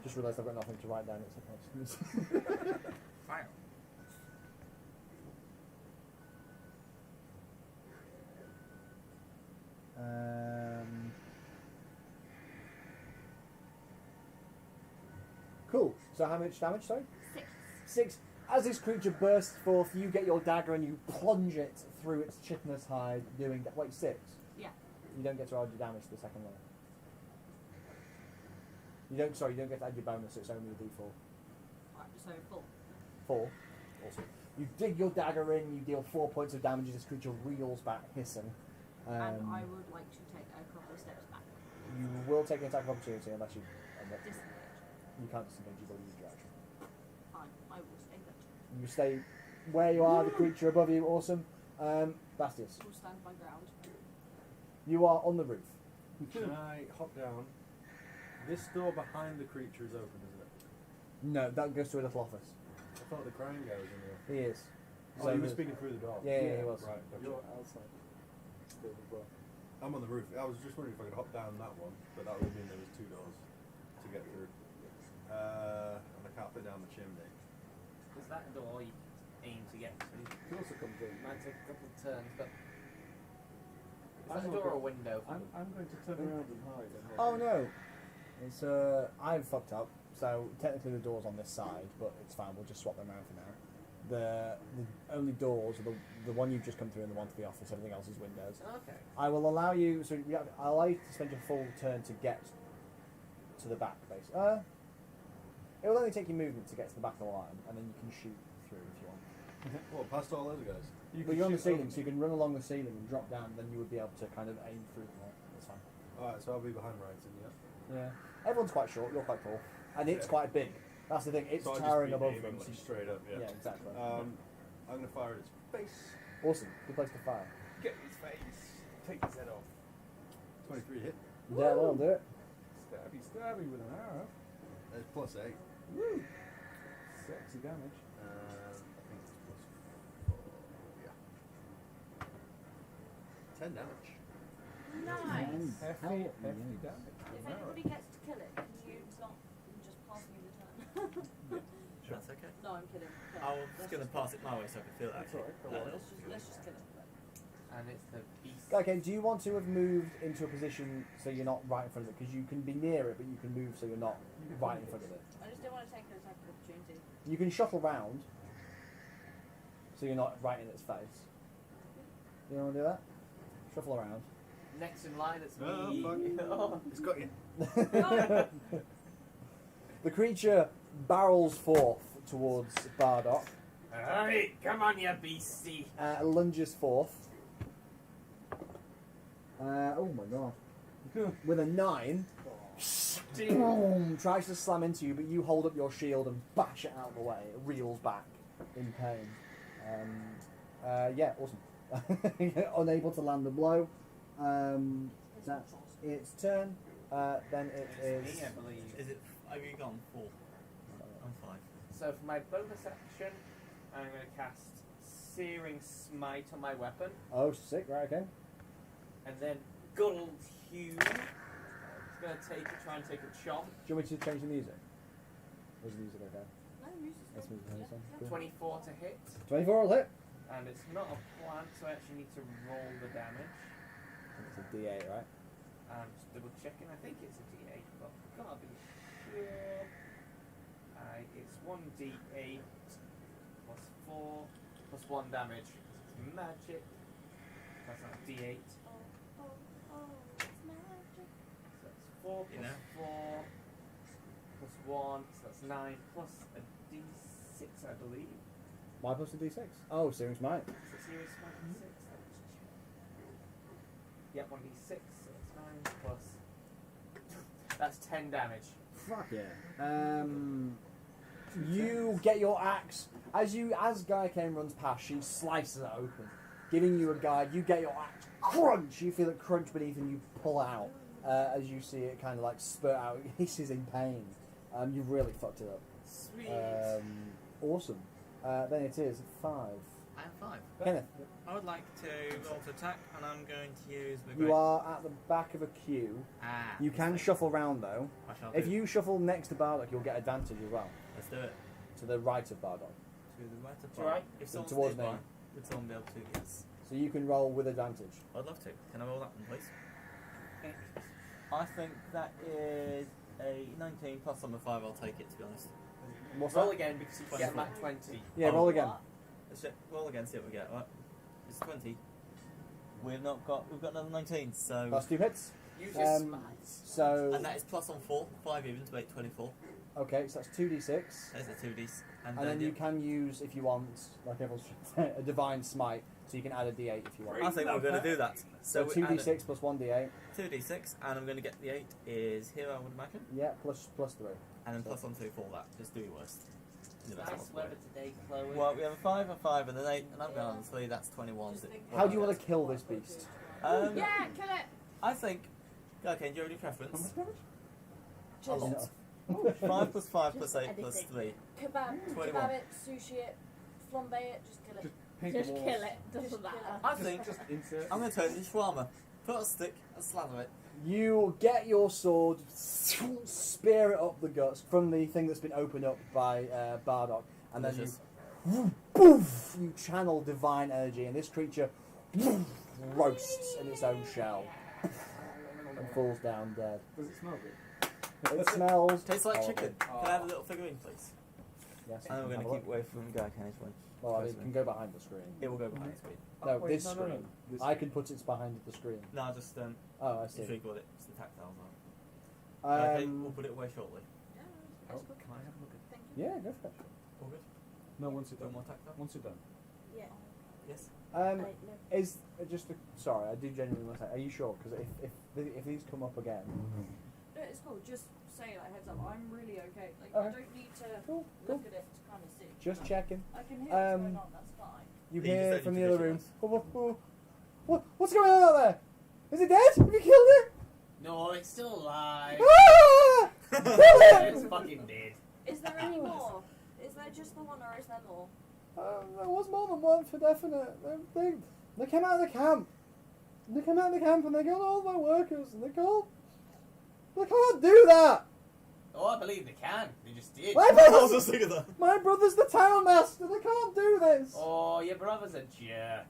Just realised I've got nothing to write down. It's a Fire. Cool. So how much damage, sorry? 6. 6. As this creature bursts forth, you get your dagger and you plunge it through its chitinous hide, doing... Wait, 6? Yeah. You don't get to add your damage the second roll. You don't get to add your bonus, so it's only a d4. Right, so full. 4. Awesome. You dig your dagger in, you deal 4 points of damage as this creature reels back, hissing. And I would like to take a couple of steps back. You will take an attack of opportunity unless you... Disengage. You can't disengage, you've already used your action. Fine. I will stay there. You stay where you are, the creature above you, awesome. Bastius, Will stand my ground. you are on the roof. Can I hop down? This door behind the creature is open, isn't it? No, that goes to a little office. I thought the crying guy was in there. He is. Oh, you were the- speaking through the door. Yeah, he was. Right, gotcha. You're outside. Still as well. I'm on the roof. I was just wondering if I could hop down that one, but that would mean there was 2 doors to get through. And I can't fit down the chimney. Is that door you aim to get through? He also comes in. Might take a couple of turns, but is I'm that a not door or a go- window? I'm going to turn around and hide. And then- Oh no! It's I'm fucked up. So technically the door's on this side, but it's fine. We'll just swap them around for now. The only doors are the one you've just come through and the one to the office. Everything else is windows. Okay. I will allow you. So I'll allow you to spend your full turn to get to the back base. It will only take you movement to get to the back of the line, and then you can shoot through if you want. Well, past all those guys. But you're on the ceiling, so you can run along the ceiling and drop down. Then you would be able to kind of aim through them. That's fine. Alright, so I'll be behind Ryton, yeah? Yeah. Everyone's quite short. You're quite tall, and it's Yeah. quite big. That's the thing. It's So I'll just towering be above aiming, them. like, so you- straight up, yeah. Yeah, exactly. I'm going to fire at its face. Awesome. Good place to fire. Get his face. Take his head off. 23 hit. Yeah, that'll do it. Stabby, stabby with an arrow. That's plus 8. Woo! Sexy damage. I think it's plus 4. Yeah. 10 damage. Nice. Hefty damage. If anybody gets to kill it, can you not just pass me the turn? That's okay. No, I'm kidding. No, I was let's going to just- pass it my way so I could feel that. That's alright, actually. go on. Let's just kill it. And it's the beast. Okay. Do you want to have moved into a position so you're not right in front of it? Because you can be near it, but you can move so you're not right in front of it. I just didn't want to take an attack of opportunity. You can shuttle round, so you're not right in its face. You want to do that? Shuffle around. Next in line, it's Oh, me. fuck. Oh. It's got you. The creature barrels forth towards Bardock, Alright, come on, you beastie. lunges forth. Oh my god. With a 9, boom, tries to slam into you, but you hold up your shield and bash it out of the way. It reels back in pain. Yeah, awesome. Unable to land the blow. That's its turn. Then it is. Me, I believe. Is it? Have you gone 4? I'm 5. So for my bonus action, I'm going to cast Searing Smite on my weapon, Oh, sick. Right. Okay. and then Guddled Hue. It's going to try and take a chomp. Do you want me to change the music? Or is the music okay? No, music's That's good. music, Yeah, cool. 24 to hit, 24 will hit. and it's not a plant, so I actually need to roll the damage. It's a D8, right? I'm just double checking. I think it's a D8, but can't be sure. It's 1D8 plus 4 plus 1 damage. It's magic. That's not a D8. It's magic. So that's 4 You plus know. 4 plus 1. So that's 9 plus a D6, I believe. Why plus a D6? Oh, Searing Smite. So serious 1D6. Yep, 1D6. So that's 9 plus. That's 10 damage. Fuck yeah. You get your axe as Gaia Kane runs past. She slices it open, giving you a guide. You get your axe crunch. You feel it crunch beneath, and you pull it out as you see it kind of like spurt out. It hisses in pain. You've really fucked it up. Sweet. Awesome. Then it is 5. I am 5. Kenneth, I would like to roll to attack, and I'm going to use the you are at the back of a queue. Ah. You can shuffle round though. I shall If do. you shuffle next to Bardock, you'll get advantage as well. Let's do it. To the right of Bardock. To the right of To right? If So someone's towards nearby, me. would someone be able to? Yes. So you can roll with advantage. I'd love to. Can I roll that one, please? I think that is a 19 plus on the 5. I'll take it, to be honest. What's Roll that? again because you get 24. that 20. Yeah, roll again. Let's roll again, see what we get. Right. It's 20. We've got another 19, so. Plus 2 hits. Use your smites. So And that is plus on 4. 5 even to make 24. okay, so that's 2d6, There's the 2Ds. and then you can use, if you want, like everyone's a divine smite, so you can add a d8 if you want. I think we're going to do that. So we add 2d6 plus 1d8. 2d6, and I'm going to get the 8 is here, I would imagine. Yeah, plus 3. And then So- plus on 2 for that. Just do your worst. In the best Nice possible way. weather today, Chloe. Well, we have a 5, a 5, and an 8, and I'm going on 3. That's 21. How do you want to kill this beast? Yeah, kill it. I think. Okay, do you have any preference? Just 5 plus 5 plus Just 8 plus anything. 3. kebab, 21. kebab it, sushi it, flambe it, just kill it. Just paint Just the walls. kill it, Just doesn't kill matter. I think Just insert. I'm going to turn it into shawarma. Put a stick and slather it. You get your sword, spear it up the guts from the thing that's been opened up by Bardock, and then Delicious. you, poof, you channel divine energy, and this creature roasts in its own shell and falls down dead. Does it smell good? It smells. Tastes like horrible. chicken. Can I have a little figurine, please? Yes. And we're going have to a keep look. away from Guy Cage one. Well, it can go behind the screen. It will go behind the screen. No, wait, this no, screen. no. This I can put it behind the screen. No, just Oh, I see. intrigued with it. It's the tactile one. Um, Okay, we'll put it away shortly. Yeah, Oh, that's good. can I have a look at Thank you. yeah, go for it. All good? No, once you're One done. more tactile? Once you're done. Yeah. Yes? Um, No. is just a, sorry, I do genuinely want to say, are you sure? Because if these come up again, No, it's cool. Just say like heads up. I'm really okay. Like Okay. I don't need to cool. look at it to kind of see. Just checking. I can hear what's Um, going on. That's fine. You Yeah, you hear just from don't the need other to room. visualise. What's going on out there? Is it dead? Have you killed it? No, it's still alive. Ah! Kill It's it! fucking dead. Is there any more? Is there just the one, or is there more? There was more than one for definite. They came out of the camp. They came out of the camp and they killed all my workers. And they can't do that. Oh, I believe they can. They just did. My I was brother's, just thinking that. my brother's the town master. They can't do this. Oh, your brother's a jerk.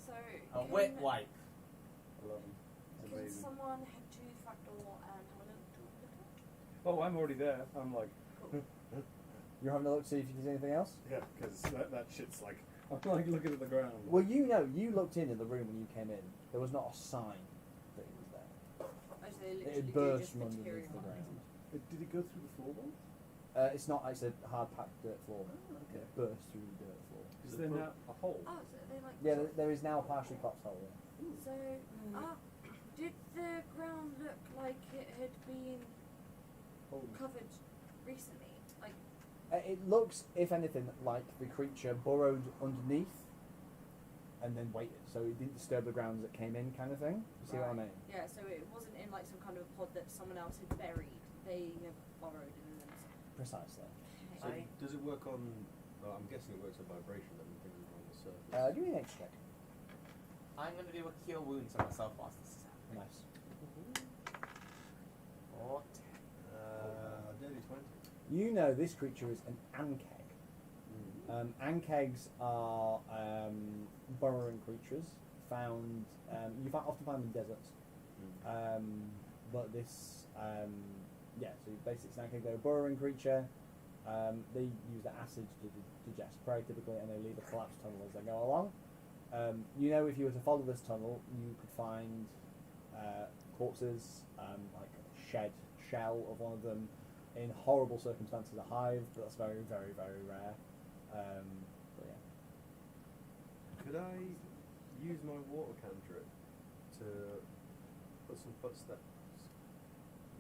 So A wet wipe. I love them. Can Amazing. someone head to the front door and have a look? Oh, I'm already there. I'm like, You're having a look to see if you can see anything else? yeah, because that shit's like, I'm like looking at the ground. Well, you know, you looked in the room when you came in. There was not a sign that it was there. Oh, so they It literally had do burst just from underneath material the on it. ground. Did it go through the floorboards? It's not. It's a hard packed dirt floor. Okay. It burst through the dirt floor. Is there now a hole? Oh, so they like. Yeah, there is now a partially collapsed hole. Yeah. So, did the ground look like it had been Hole. covered recently? Like, It looks, if anything, like the creature burrowed underneath and then waited, so it didn't disturb the ground as it came in, kind of thing. You see what I mean? Yeah, so it wasn't in like some kind of pod that someone else had buried. They have borrowed and then. Precisely. So does it work on? I'm guessing it works on vibration then when things are on the surface. Give me an H check. I'm going to do a cure wounds on myself whilst this is happening. Nice. Or Dirty 20. You know this creature is an ankeg. Ankegs are burrowing creatures found. You often find them in deserts, but this, yeah. So basically, it's an ankeg. They're a burrowing creature. They use the acid to digest prey typically, and they leave a collapsed tunnel as they go along. You know, if you were to follow this tunnel, you could find corpses, like a shed shell of one of them, in horrible circumstances, a hive, but that's very, very, very rare. But yeah. Could I use my water cantrip to put some footsteps,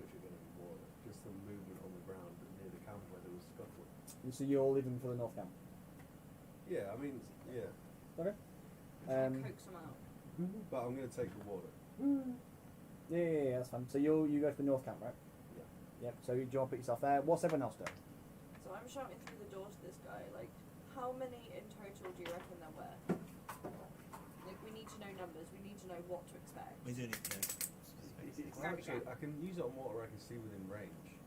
which are going to be water, just some movement on the ground near the camp where there was scuffling? So you're all leaving for the North Camp? Yeah, I mean, yeah. Okay. Coax them out. But I'm going to take the water. Yeah, that's fine. So you go to the North Camp, right? Yeah. Yep. So do you want to put yourself there? What's everyone else doing? So I'm shouting through the door to this guy, like, how many in total do you reckon there were? Like, we need to know numbers, we need to know what to expect. We do need to know specifics. Well, actually, I can use it on water I can see within range.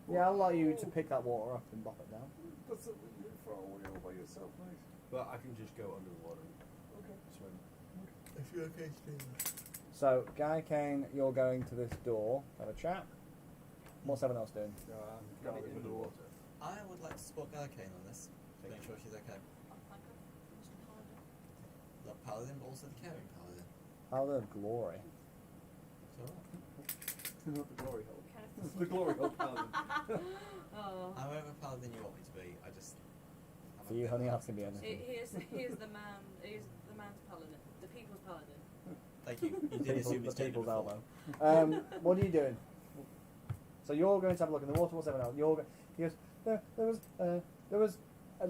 Yeah, I'll allow you to pick that water up and bop it down. That's it, you're far away all by yourself, mate. But I can just go under the water and swim. If you're okay to do that. So, Guy Kane, you're going to this door. Have a chat. What's everyone else doing? Got it in the water. I would like to support Galacane on this, to make sure she's okay. Not Paladin, but also the caring Paladin. Paladin of Glory. So, Not the glory hole. Kenneth The glory hole paladin. Oh. however Paladin you want me to be, I just... For you, honey, that's going to be anything. He is the man's paladin, the people's paladin. Thank you. You did assume it's The gender people's before. elbow. What are you doing? So you're going to have a look in the water. What's everyone else? He goes, there was a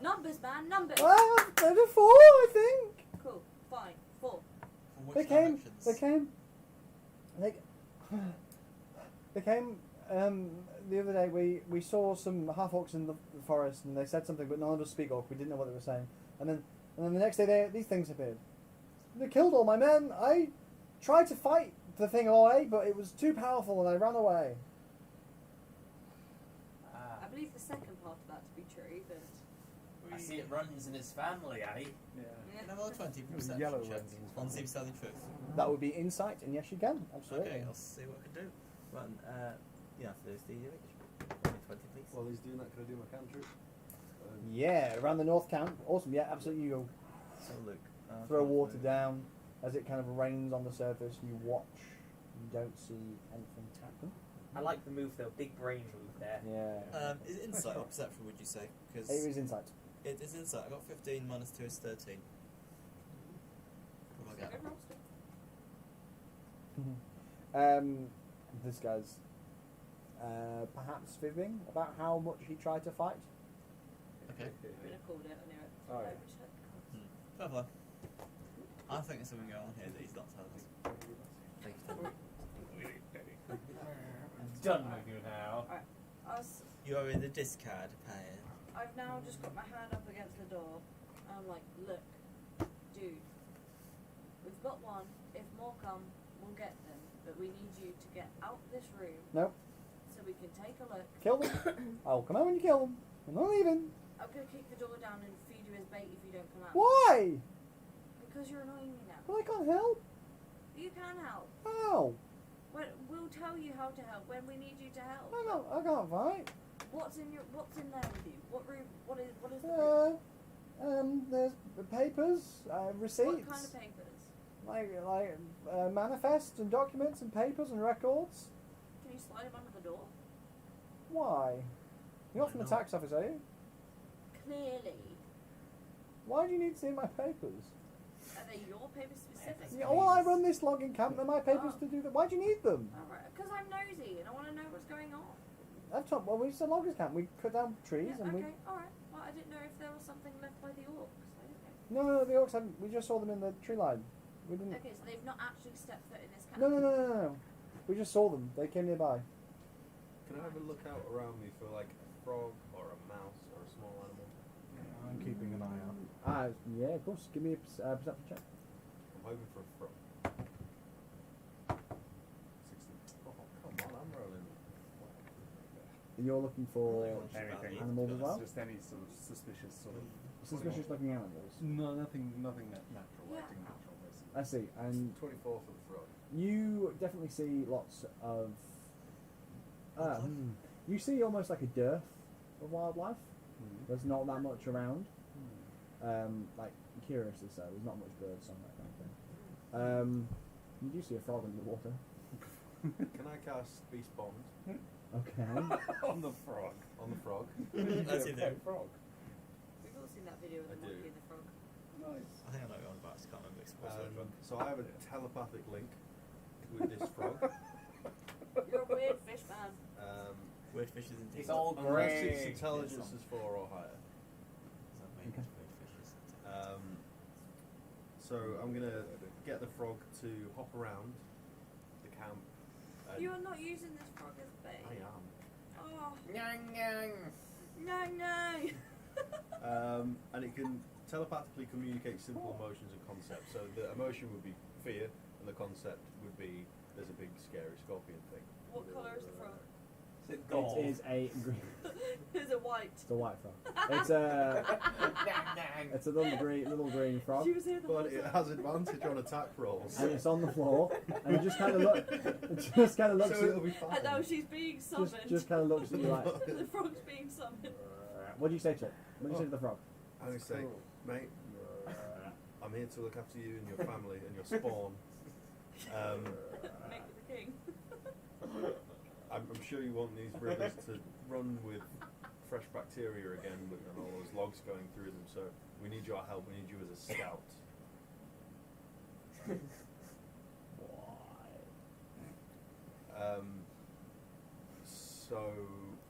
Numbers, man, numbers! there were 4, I think. Cool, fine, 4. From They which came, directions? they came, the other day we saw some half-orcs in the forest and they said something, but none of us speak orc. We didn't know what they were saying. And then the next day these things appeared. They killed all my men. I tried to fight the thing away, but it was too powerful and I ran away. I believe the second part of that to be true, but... I see it runs in his family, eh? Yeah. Can I roll a 20 perception Yellow check? ones in his One family. seems telling truth. That would be insight, and yes you can, absolutely. Okay, I'll see what I can do. Run, yeah, Thursday, Roll me 20 please. While he's doing that, can I do my cantrip? Yeah, around the North Camp. Awesome, yeah, absolutely. You go So look. throw water down. As it kind of rains on the surface, you watch. You don't see anything happen. I like the move though, big brain move there. Yeah. Is it insight or perception, would you say? Because It was insight. it is insight. I got 15 minus 2 is 13. What do I get? This guy's perhaps fibbing about how much he tried to fight. Okay. I'm gonna call it, I knew it. Oh, yeah. Fair play. I think there's something going on here that he's not telling us. Thank you. Done with you now. You are in the discard pile. I've now just got my hand up against the door. And I'm like, look, dude, we've got one. If more come, we'll get them. But we need you to get out this room. Nope. So we can take a look. Kill them. I'll come out when you kill them. I'm not leaving. I'm gonna kick the door down and feed you as bait if you don't come out. Why? Because you're annoying me now. Well, I can't help. You can help. How? We'll tell you how to help when we need you to help. I can't fight. What's in there with you? What room? What is the room? There's papers, receipts. What kind of papers? Like manifests and documents and papers and records. Can you slide them under the door? Why? You're not from the Why not? tax office, are you? Clearly. Why do you need to see my papers? Are they your papers specifically? Yeah, well, I run this logging camp. They're my papers to do that. Why do you need them? Because I'm nosy and I want to know what's going on. I've talked. Well, we just a loggers camp. We cut down trees Yeah, and okay, alright. Well, I didn't know if there was something left by the orcs. I don't know. No, the orcs haven't. We just saw them in the tree line. We didn't. Okay, so they've not actually stepped foot in this camp. No. We just saw them. They came nearby. Can I have a look out around me for like a frog or a mouse or a small animal? Yeah, I'm keeping an eye out. Yeah, of course. Give me a perception check. I'm hoping for a frog. 16. Oh, come on, I'm rolling. And you're looking for Anything. animals as well. Just any sort of suspicious sort of. Suspicious looking animals. No, nothing natural. Yeah. Acting natural, basically. I see. And 24 for the frog. you definitely see lots of. You see almost like a dearth of wildlife. There's not that much around. Like curiously so, there's not much birds on that kind of thing. You do see a frog under the water. Can I cast Beast Bond Okay. On the frog. on the frog? That's in there. Frog. We've all seen that video of the I do. monkey and the frog. Nice. I think I know what you're on about. I just can't remember explicitly. So I have a telepathic link with this frog. You're a weird fish man. Weird fishes in It's all Unless its grey. intelligence is 4 or higher. Okay. So I'm gonna get the frog to hop around the camp. and- You are not using this frog as bait. I am. Oh, Nyang, nyang. no. And it can telepathically communicate simple emotions and concepts. So the emotion would be fear, and the concept would be there's a big scary scorpion thing. What colour is the frog? It is a green. Is it white? It's a white frog. It's a. It's a little green frog, She was here the whole But it time. has advantage on attack rolls. and it's on the floor, and it just kind of looks So at it'll be fine. And now she's being summoned. just kind of looks at you like. The frog's being summoned. What do you say to it? What do you say to the frog? I'm gonna say, mate, I'm here to look after you and your family and your spawn. Make the king. I'm sure you want these rivers to run with fresh bacteria again, and all those logs going through them. So we need your help. We need you as a scout. So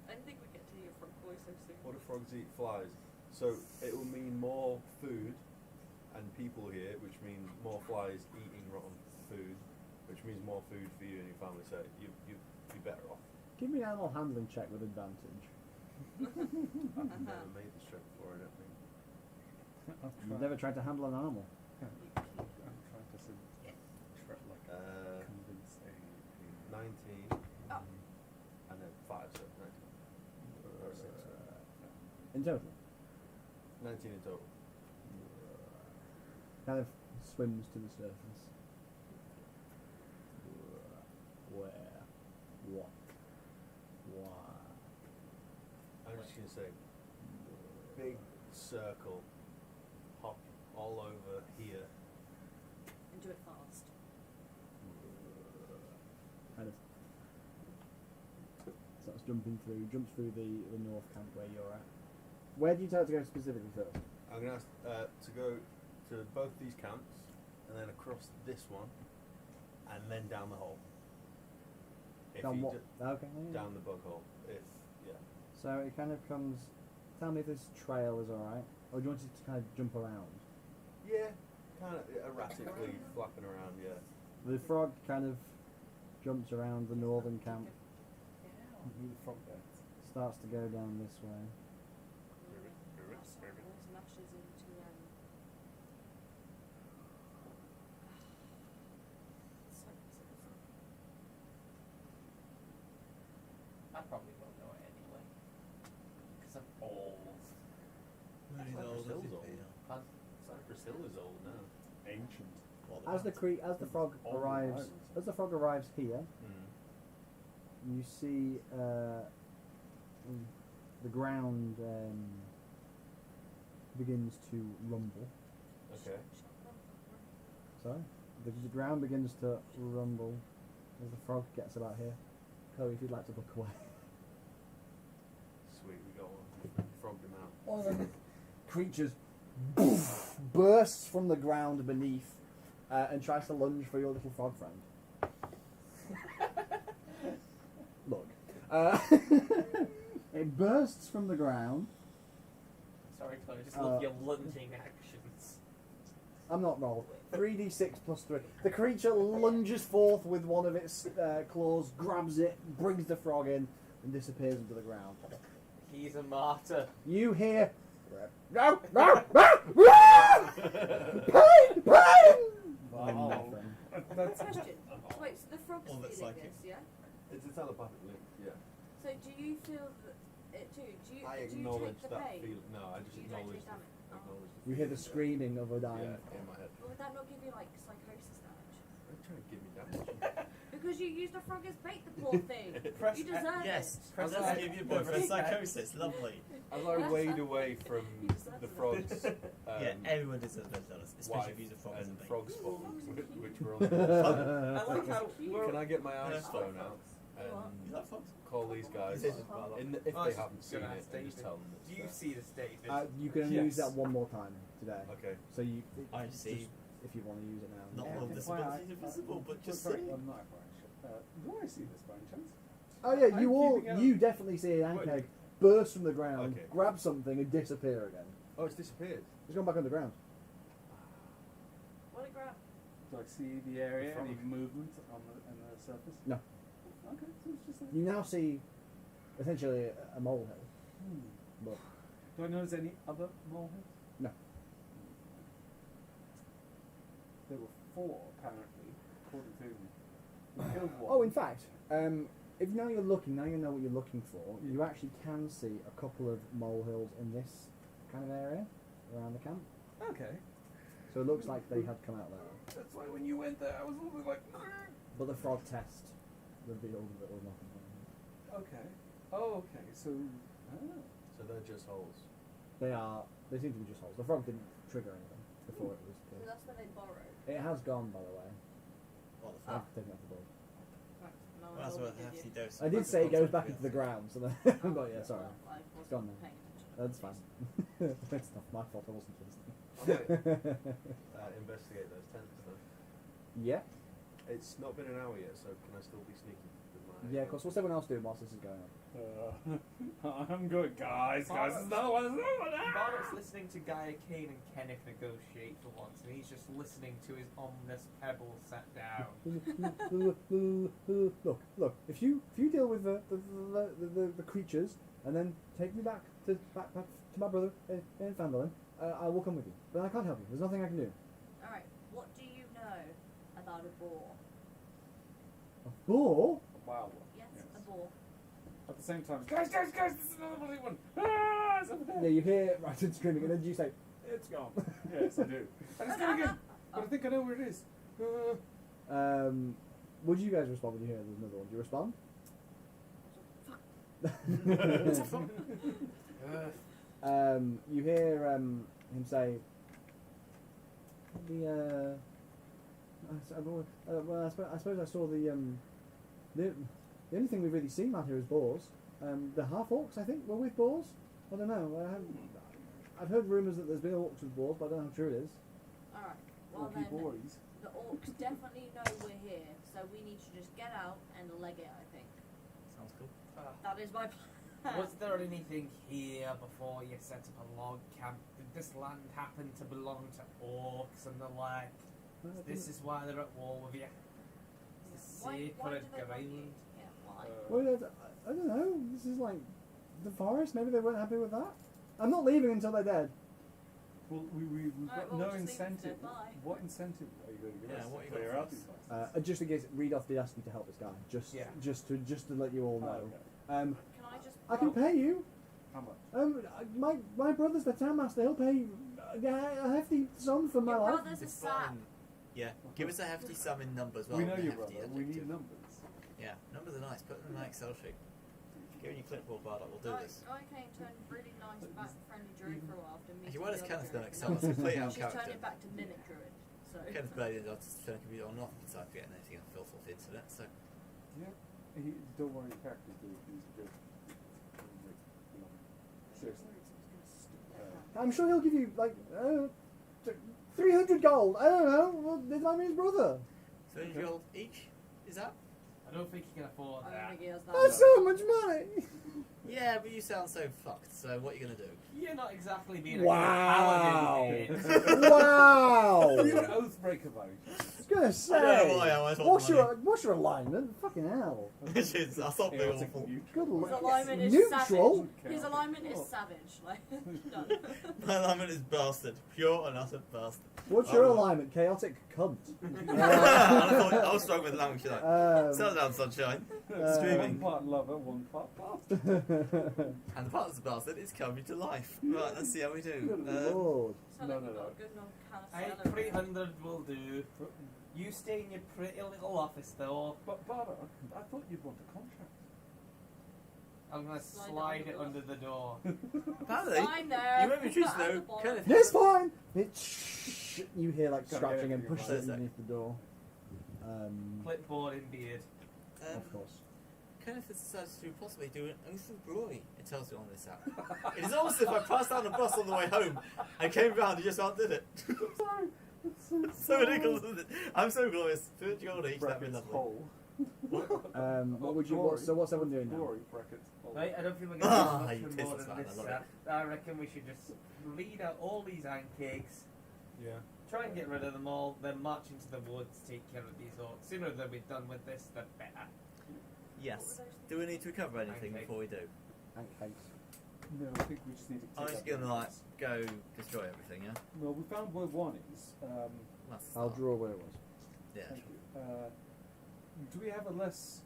I didn't think we'd get to hear frog voice so soon. what do frogs eat? Flies. So it will mean more food and people here, which means more flies eating rotten food, which means more food for you and your family. So you'd be better off. Give me an animal handling check with advantage. I've never made this check before, I don't think. You've never tried to handle an animal. I'm trying to sort of convince a 19 Oh. and then 5, so 19. Or 6. In total, 19 in total. kind of swims to the surface. Where? What? Why? I'm just going to say, big circle, hop all over here. And do it fast. Kind of starts jumps through the north camp where you're at. Where do you tell it to go specifically first? I'm going to ask to go to both these camps, and then across this one, and then down the hole. If Down you what? d- Okay. Yeah. down the bug hole. If, yeah. So it kind of comes. Tell me if this trail is alright, or do you want it to kind of jump around? Yeah, kind of erratically flapping around, yeah. The frog kind of jumps around the northern camp, Move the frog there. starts to go down this way. Always lashes into I probably won't know it anyway. Because I'm old. Cypress Hill's old. Cypress Hill is old now. Ancient. As the frog On arrives, the island. as the frog arrives here, you see the ground begins to rumble. Okay. Sorry, the ground begins to rumble as the frog gets about here. Chloe, if you'd like to look away. Sweet, we got one. Frogged him out. One of the creatures bursts from the ground beneath and tries to lunge for your little frog friend. Look. It bursts from the ground. Sorry, Chloe, I just love your lunging actions. I'm not rolled. 3d6 plus 3. The creature lunges forth with one of its claws, grabs it, brings the frog in, and disappears into the ground. He's a martyr. You hear... No! No! No! Pain! Pain! Wow. Nothing. That's Question. Wait, so the frog's All that's feeling like this, yeah? It's a telepathic link, yeah. So do you feel that it too? Do you I do you acknowledge take the that pain? feeling. No, I just You don't acknowledge take damage. Oh. acknowledge the You hear the feeling, screaming of a dying yeah, frog. in my head. But would that not give you like psychosis damage? Don't try to give me damage. Because you used a frog as bait, the poor thing. Press You deserve Yes, it. Press let's X. give your boyfriend psychosis. Lovely. As I wade away from You deserve the it. frogs, Yeah, everyone deserves those dollars, especially if you use a frog as a and bait. frog spawn, which were on I the like how we're... Can I get my Yeah. ice stone out You and like frogs? call these guys? This is Bardock. If I they was haven't seen gonna it, ask and just David. tell them Do it's you there. see this, David? You can only use that one more time today. Okay. So you... I see. If you want to use it now. Not Yeah, all that's disabilities why are visible, but just sorry, see. I'm not quite sure. Do I see this by any chance? Oh yeah, I'm you all... keeping out- You definitely see an Wait. egg burst from the ground, Okay. grab something and disappear again. Oh, it's disappeared. It's gone back underground. What a grab. Do I see the area, The frog. any movement on the surface? No. Okay, so it's just like... You now see essentially a molehill. But Do I notice any other molehills? no. There were 4, apparently, according to me. We killed one. Oh, in fact, if now you're looking, now you know what you're looking for, you actually can see a couple of molehills in this kind of area around the camp. Okay. So it looks like they had come out there. That's why when you went there, I was a little bit like... But the frog test revealed that there was nothing there. Okay. Oh, okay, so... So they're just holes. They seem to be just holes. The frog didn't trigger anything before it was So killed. that's where they borrowed. It has gone, by the way. What the fuck? I've taken it off the board. Right. No, Well, that's I what did hefty you? dose. I did say it goes back into the ground, so then, but yeah, sorry. Well, I wasn't gone now. paying attention. That's fine. It's not my fault, I wasn't listening. Investigate those tents then. Yeah, It's not been an hour yet, so can I still be sneaky with my... yeah, of course. What's everyone else doing whilst this is going on? I'm good, guys. There's another one. There's another one. Bardock's listening to Gaia, Kane and Kenneth negotiate for once, and he's just listening to his ominous pebble set down. Look. If you deal with the creatures and then take me back to my brother in Phandalin, I will come with you. But I can't help you. There's nothing I can do. Alright, what do you know about a boar? A boar? Wow. Yes, Yes. a boar. At the same time, guys, this is another bloody one. Ah, it's over there. Yeah, you hear Ratten screaming, and then you say, "It's gone." Yes, I do. And it's going again. But I think I know where it is. Would you guys respond when you hear there's another one? Do you respond? You hear him say, I suppose I saw the only thing we've really seen out here is boars. The half orcs, I think, were with boars. I don't know. I've heard rumours that there's been orcs with boars, but I don't know how true it is. Alright, well Orky then, boys. the orcs definitely know we're here, so we need to just get out and leg it, I think. Sounds cool. That is my plan. Was there anything here before you set up a log camp? Did this land happen to belong to orcs and the like? This is why they're at war with you. It's the Why secret do they want you? ground. Yeah, why? Well, I don't know. This is like the forest. Maybe they weren't happy with that. I'm not leaving until they're dead. Well, we've Alright, got well, no we'll just leave it incentive. there, bye. What incentive are you going to give Yeah, us what to you got clear for out us? these guys? Just in case Readoff did ask you to help this guy, just to let you all know. Oh, okay. Can I just I can pay you. How much? My brother's the town master. He'll pay you a hefty sum for my Your life. brother's a It's sap. fine. Yeah, give us a hefty sum in numbers. We know rather than your a hefty brother. We need adjective. numbers. Yeah, numbers are nice. Put them in an Excel sheet. Give me your clipboard, Bardock. We'll do this. Okay, turned really nice, back friendly druid for a while after meeting If you want, the as other Kenneth's done druid. Excel, it's completely out of She's turned character. it back to mimic druid. So Kenneth barely did. I'll just turn the computer on and off because I'm getting anything on filth off the internet. So Yeah. Don't worry, your characters do. He's good. Seriously. I'm sure he'll give you like 300 gold. I don't know. Well, this might be his brother. 300 gold each. Is that? I don't think you can afford I don't that. think he has that. That's so much money. Yeah, but you sound so fucked, so what are you going to do? You're not exactly being Wow. a good paladin. Wow! You're an oathbreaker, though. I was gonna say, I don't know why I was what's your alignment? Fucking hell. Which is, I thought they were Chaotic awful. neutral. Good His luck. alignment is Neutral? savage. His alignment is savage. Like, done. My alignment is bastard. Pure and utter bastard. What's your alignment? Chaotic cunt. I was struggling with language tonight. Um, Settle down, sunshine. One Screaming. part lover, one part bastard. And the part that's bastard is coming to life. Right, let's see how we do. Good Lord. So No, like no, you've got no. a good enough kind of Hey, salary. 300 will do. You stay in your pretty little office though. But Bardock, I thought you'd want a contract. I'm gonna Slide it slide under it the under the door. Apparently, Fine there. you made me choose At though. the bottom. Kenneth. It's fine. You hear like Gotta scratching get and it pushing right. underneath the door. Clipboard in beard. Of course. Kenneth has decided to possibly do an oath of glory. It tells you on this app. It is almost as if I passed down the bus on the way home and came round and just undid it. Sorry. So ridiculous, isn't it? I'm so glorious. Spiritual each, that'd be Brackets lovely. hole. What would you? Glory. So what's everyone doing now? Glory brackets hole. Right, I don't think we're Ah, gonna you do much pissed more us than off, this. I love I reckon we should just lead out all these cakes, Yeah. try and get rid of them all, then march into the woods, take care of these orcs. Sooner than we're done with this, the better. Yes. Do we need to recover anything Okay. before we do? And cakes. No, I think we just need to I'm take just that gonna like balance. go destroy everything, yeah? Well, we found where one is. That's the I'll start. draw where it was. Yeah. Thank you. Do we have a less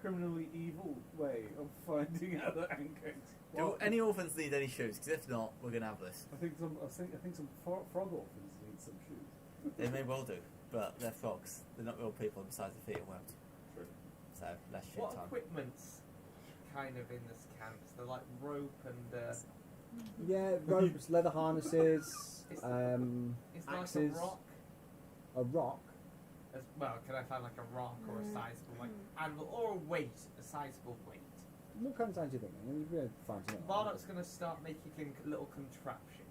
criminally evil way of finding other anchors? Do any orphans need any shoes? Because if not, we're gonna have this. I think some frog orphans need some shoes. They may well do, but they're frogs. They're not real people, and besides the feet are webbed. True. So, less shit What time. equipment's kind of in this camp? They're like rope and Yeah, ropes, leather harnesses, Is there like a axes, rock? a rock. As well, can I find like a rock or a sizable like animal or a weight, a sizable weight? What kind of time do you think? I mean, you're gonna find something. Bardock's gonna start making a little contraption.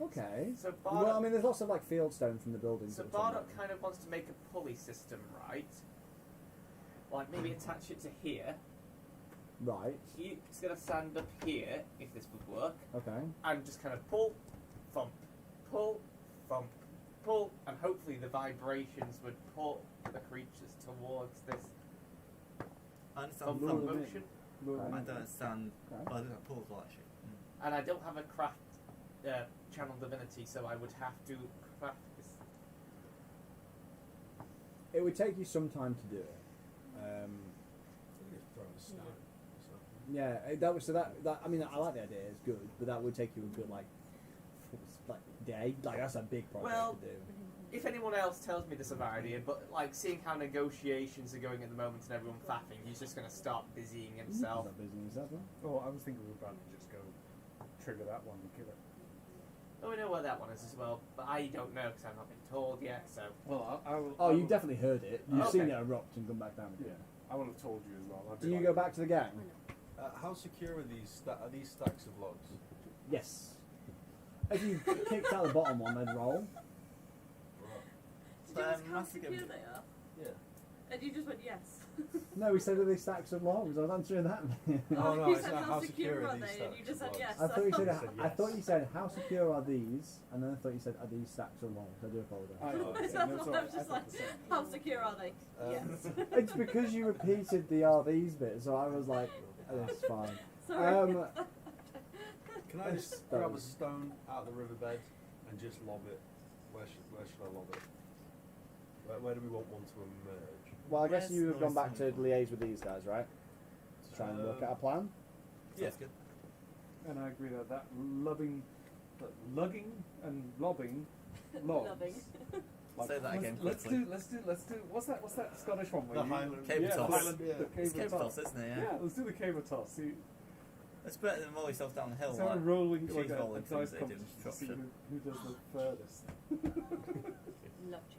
Okay. So Well, I Bardock, mean, there's lots of like field stone from the buildings. so that are Bardock kind of wants to make a pulley system, right? Like maybe attach it to here. right. He's gonna stand up here if this would work, Okay. and just kind of pull, thump, pull, thump, pull, and hopefully the vibrations would pull the creatures towards this I understand thump lure thump. them in. motion. Lure I them in. don't understand. Okay. Well, I don't have pulls well, actually. And I don't have a craft channel divinity, so I would have to craft this. It would take you some time to do it. Throw a stone or something. Yeah, that was so that I mean, I like the idea. It's good, but that would take you a good like day. Like that's a big project Well, to do. If anyone else tells me this about idea, but like seeing how negotiations are going at the moment and everyone faffing, he's just going to start busying himself. Is that business, is that one? Oh, I was thinking we were about to just go trigger that one and kill it. Oh, we know where that one is as well, but I don't know because I've not been told yet. So Well, I will. Oh, I you will- definitely heard it. You've Okay. seen it erupt and come back down again. Yeah, I will have told you as well. I'll Do be you like- go back to the gang? How secure are these are these stacks of logs? Yes. If you kicked out the bottom one, they'd roll. Did you ask how Must be secure good. they are? Yeah. And you just went yes. No, we said are they stacks of logs. I was answering that. Oh, no, you I said said how how secure secure are are these they? And you stacks just said of yes. I thought you said. I said I yes. thought you said how secure are these, and then I thought you said are these stacks of logs. I do apologise. I know. That's Yeah, no, what sorry, I was I just thought like, the same. how secure are they? Yes. It's because you repeated the are these bit, so I was like, oh, that's fine. Sorry. Can I just Stone. grab a stone out of the riverbed and just lob it? Where should I lob it? Where do we want one to emerge? Well, I guess Where's you have gone Noise back to coming liaise with these guys, right? To try and work out a plan. Sounds good. And I agree that lugging and lobbing logs. Loving. Say that again Let's quickly. do. What's that Scottish one? The where you- Highland Cable yeah, toss. the Highland, Yeah. the It's cable cable toss. toss, isn't it? Yeah, Yeah. let's do the cable toss. See, It's better than roll yourself down the hill. it's how Like, rolling she's like a rolling things dice they do in competition to see Shropshire. who does the furthest. Love cheese.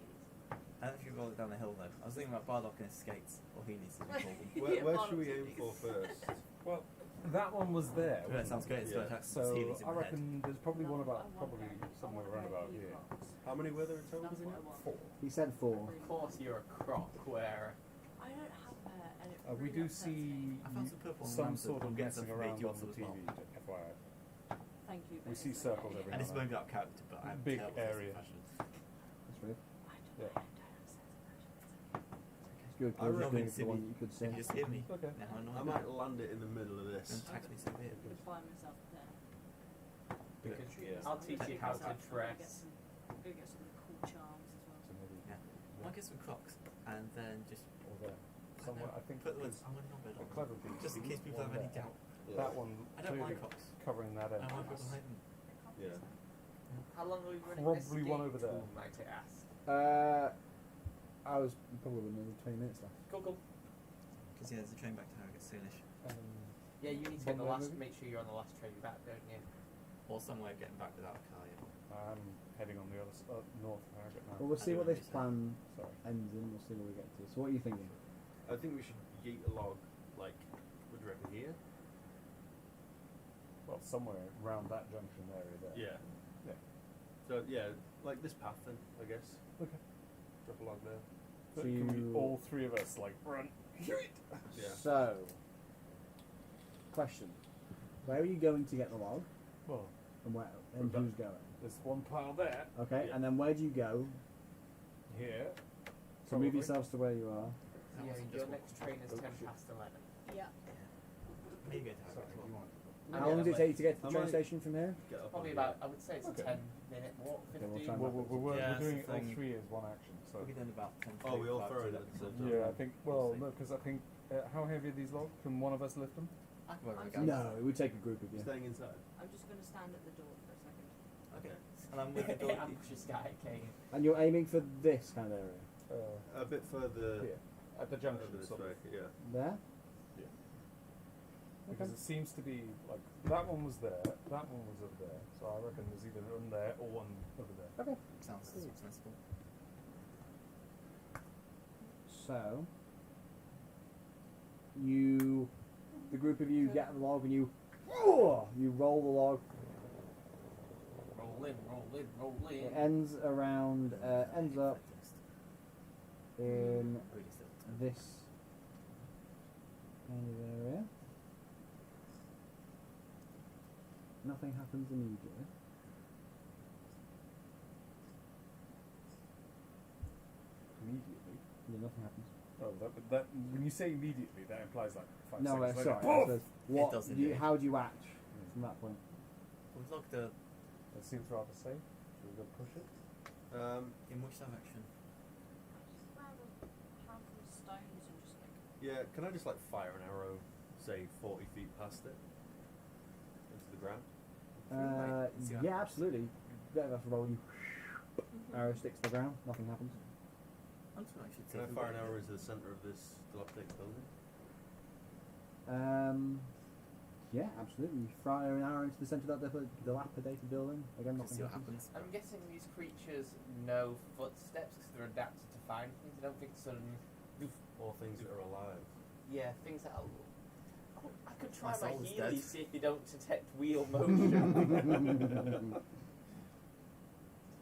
I don't know if you roll it down the hill though. I was thinking about Bardock and his skates, or he needs to be called. Where Yeah, should we aim Bardock's for first? Well, that one was there. Yeah, that sounds great. It's Yeah. got So healings in I my head. reckon there's probably one about I want probably that. I somewhere want around red about blue here. box. How many were there in total? That's what I want. 4. He said 4. Of course, you're a croc wearer. I don't have any. A we really do upsets me. see I found some purple on some Ramsden. sort of I'm getting messing some from around Big on the Yours as well. TV, FYI. Thank you. We but see it's circles okay. every And now it's moving out of character, but I have Big terrible area. fashion. That's weird. Yeah. It's good. I I was just reckon doing it it's for the one in that you could Can see. you just hear me? Okay. Now I know I might land it in the middle of this. Don't tax me so weird. I could buy myself there. Because Yeah. I'll teach you how to Go get dress. some cool charms as well. So maybe Yeah. I might get some Crocs and then just or there. Somewhere, I think put the words because I'm on bed the on. clever piece. Just in case people have any doubt. That one I don't clearly like Crocs. covering that I end. want people hide them. Yeah. How long are we running Probably this one game over there. for, might I ask? I was probably with another 20 minutes left. Cool. Because yeah, there's a train back to Harrogate soonish. Yeah, you need to get the One more last. movie? Make sure you're on the last train back, don't you? Or somewhere getting back without a car, yeah. I'm heading on the other north of Harrogate now. Well, we'll see I what don't this know what plan Sorry. ends in. We'll see what we get to. So what are you thinking? I think we should yeet a log, like, what do you reckon, here? Well, somewhere around that junction area there. Yeah. Yeah. So, yeah, like this path then, I guess. Okay. Drop a log there. So So it can be you- all three of us like run. Yeah. So, question: where are you going to get the log, Well, and where, and who's going? there's one pile there. Okay, Yeah. and then where do you go? Here. So move Probably. yourselves to where you are. That Yeah, wasn't your just next train is Oh, 10 shit. past 11. Yeah. Maybe go to Sorry, Harrogate as you well. want? How long does it take you to get to the I train might- station from here? Get up Probably on about, I would say it's Okay. a 10-minute walk, Okay, we'll 15. try and We're Yeah, that's doing the it all thing. three as one action. So We'll be doing about 10 Oh, we all 45 throw to it at 11. the same time. yeah, I think. Well, see. no, because I think how heavy are these logs? Can one of us lift them? Wherever it I'm goes. No, it would take a group of you. Staying inside. I'm just going to stand at the door for a second. Okay. And I'm with the door. Ambush this guy, Kane. And you're aiming for this kind of area. A bit further Here, at the junction. over this sort of. way, yeah. There. Because it seems to be like that one was there, that one was over there. So I reckon there's either one there or one over there. Okay. Sounds sensible. So, the group of you get the log and you roll the log. Roll in, roll in, roll in. It ends up in this kind of area. Nothing happens immediately. Immediately. Yeah, nothing happens. Oh, that when you say immediately, that implies like 5 No, seconds sorry. later. it says, what does do you, indeed. how do you act from that point? We've logged a. That seems rather safe. Should we go push it? In which direction? Just grab a handful of stones and just like. Yeah, can I just like fire an arrow, say 40 feet past it? Into the ground? See what Yeah, happens. absolutely. Better have to roll. You arrow sticks to the ground. Nothing happens. I'm just actually Can I taking fire an a look. arrow into the centre of this dilapidated building? Yeah, absolutely. You fire an arrow into the centre of that dilapidated building. Again, Let's nothing see what happens. happens. I'm guessing these creatures know footsteps because they're adapted to find things. I don't think sudden. Or things that are alive? Yeah, things that are. Oh, I could try My my soul's Healy, dead. see if they don't detect wheel motion.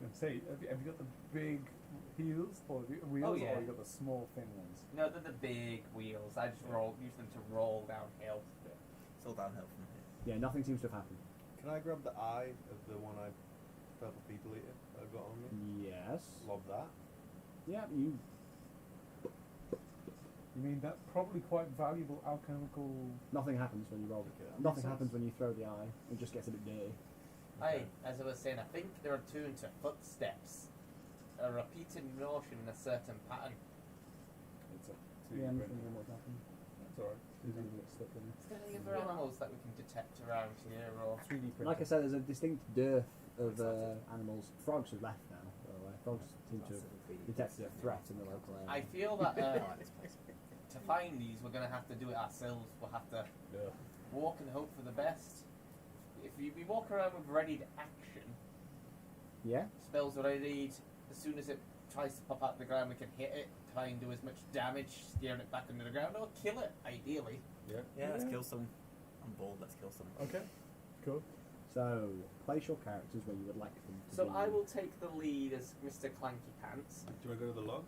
And say, have you got the big heels or the wheels, yeah. or have you got the small thin ones? No, they're the big wheels. I just use them to roll downhill. It's all downhill from here. Yeah, nothing seems to have happened. Can I grab the eye of the one-eyed purple people eater that I've got on me? Yes. Lob that? Yeah, you. You mean that probably quite valuable alchemical? Nothing happens when you roll it. Okay, that Nothing makes happens sense. when you throw the eye. It just gets a bit dirty. Hey, as I was saying, I think they're attuned to footsteps. A repeated motion in a certain pattern. It's a Yeah, I'm just wondering what's happened. That's alright. There's a bit stuck in Is there any other animals that we can detect around here, or 3D it. printer. Like I said, there's a distinct dearth of animals. Frogs have left now, by the way. Frogs seem to have detected a threat in the local area. I feel that I like this place. to find these, we're going to have to do it ourselves. We'll have to Yeah. walk and hope for the best. If we walk around with readied action, Yeah? spells readied, as soon as it tries to pop out of the ground, we can hit it, try and do as much damage, steering it back into the ground, or kill it, ideally. Yeah. Yeah, let's Yeah. kill some. I'm bored, let's kill some. Okay. Cool. So, place your characters where you would like them to So be. I will take the lead as Mr. Clanky Pants. Do I go to the log?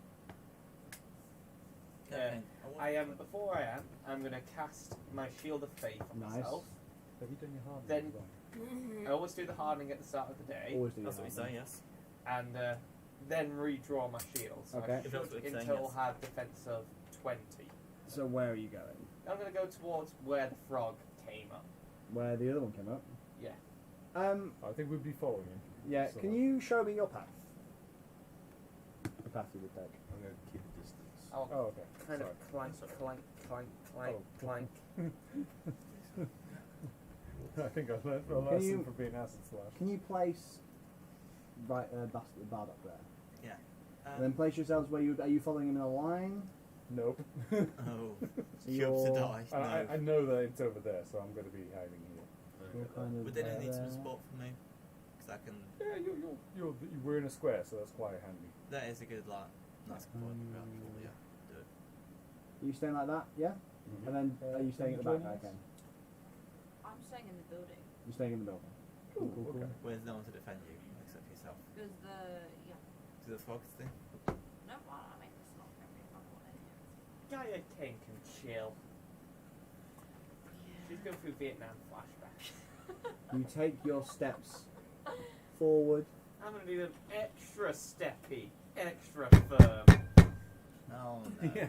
Okay. Before I am, I'm gonna cast my Shield of Faith on Nice. myself. Have you done your hard Then- as well? I always do the hardening at the start of the day, Always do That's what that. we say, yes. and then redraw my shield. So Okay. I If that's what should you're in saying, total yes. have defense of 20. So where are you going? I'm gonna go towards where the frog came up. Where the other one came up? Yeah. I think we'd be following him. Yeah. So- Can you show me your path? The path you would take. I'm going to keep a distance. I'll Oh, okay. kind Sorry. of clank, clank, clank, clank, Oh. clank. I think I learned a Can lesson you- from being acid slash. Can you place Bardock there? Yeah. And then place yourselves where you are you following him in a line? Nope. Oh, you hope to You're- die. I No. know that it's over there, so I'm going to be hiding here. You're kind of Would they there, need some there. support from me? Because I can. Yeah, we're in a square, so that's quite handy. That is a good nice point. Actually, yeah. Do it. Are you staying like that? Yeah. And then are you staying at the back? Okay. I'm staying in the building You're staying in the building. Cool, cool, cool. Okay. Where's no one to defend you except for yourself? because To the frogs thing? no, well, I mean it's not going to be a fun one anyway. Gaia King can chill. She's going through Vietnam flashback. You take your steps forward. I'm gonna do them extra steppy, extra firm. Oh no. Yeah,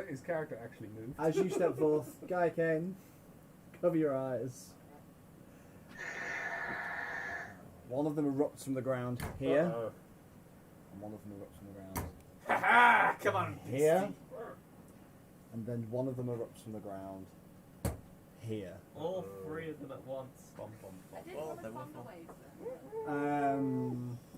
his character actually moved. As you step forth, Gaia Kane, cover your eyes. One of them erupts from the ground here, Uh-oh. and one of them erupts from the ground Ha ha! Come on, here, beastie. and then one of them erupts from the ground here. All three of them at once. Bum, bum, I bum. did Well, want they to were find a fun. wave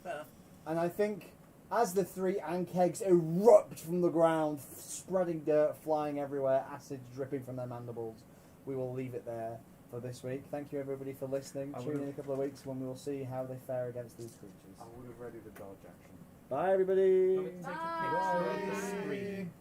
Fair enough. And I think as the three ankegs erupt from the ground, spreading dirt, flying everywhere, acid dripping from their mandibles, we will leave it there for this week. Thank you everybody for listening. I Tune in would've- a couple of weeks when we will see how they fare against these creatures. I would have ready the dodge action. Bye everybody! Want me to take a picture of the screen?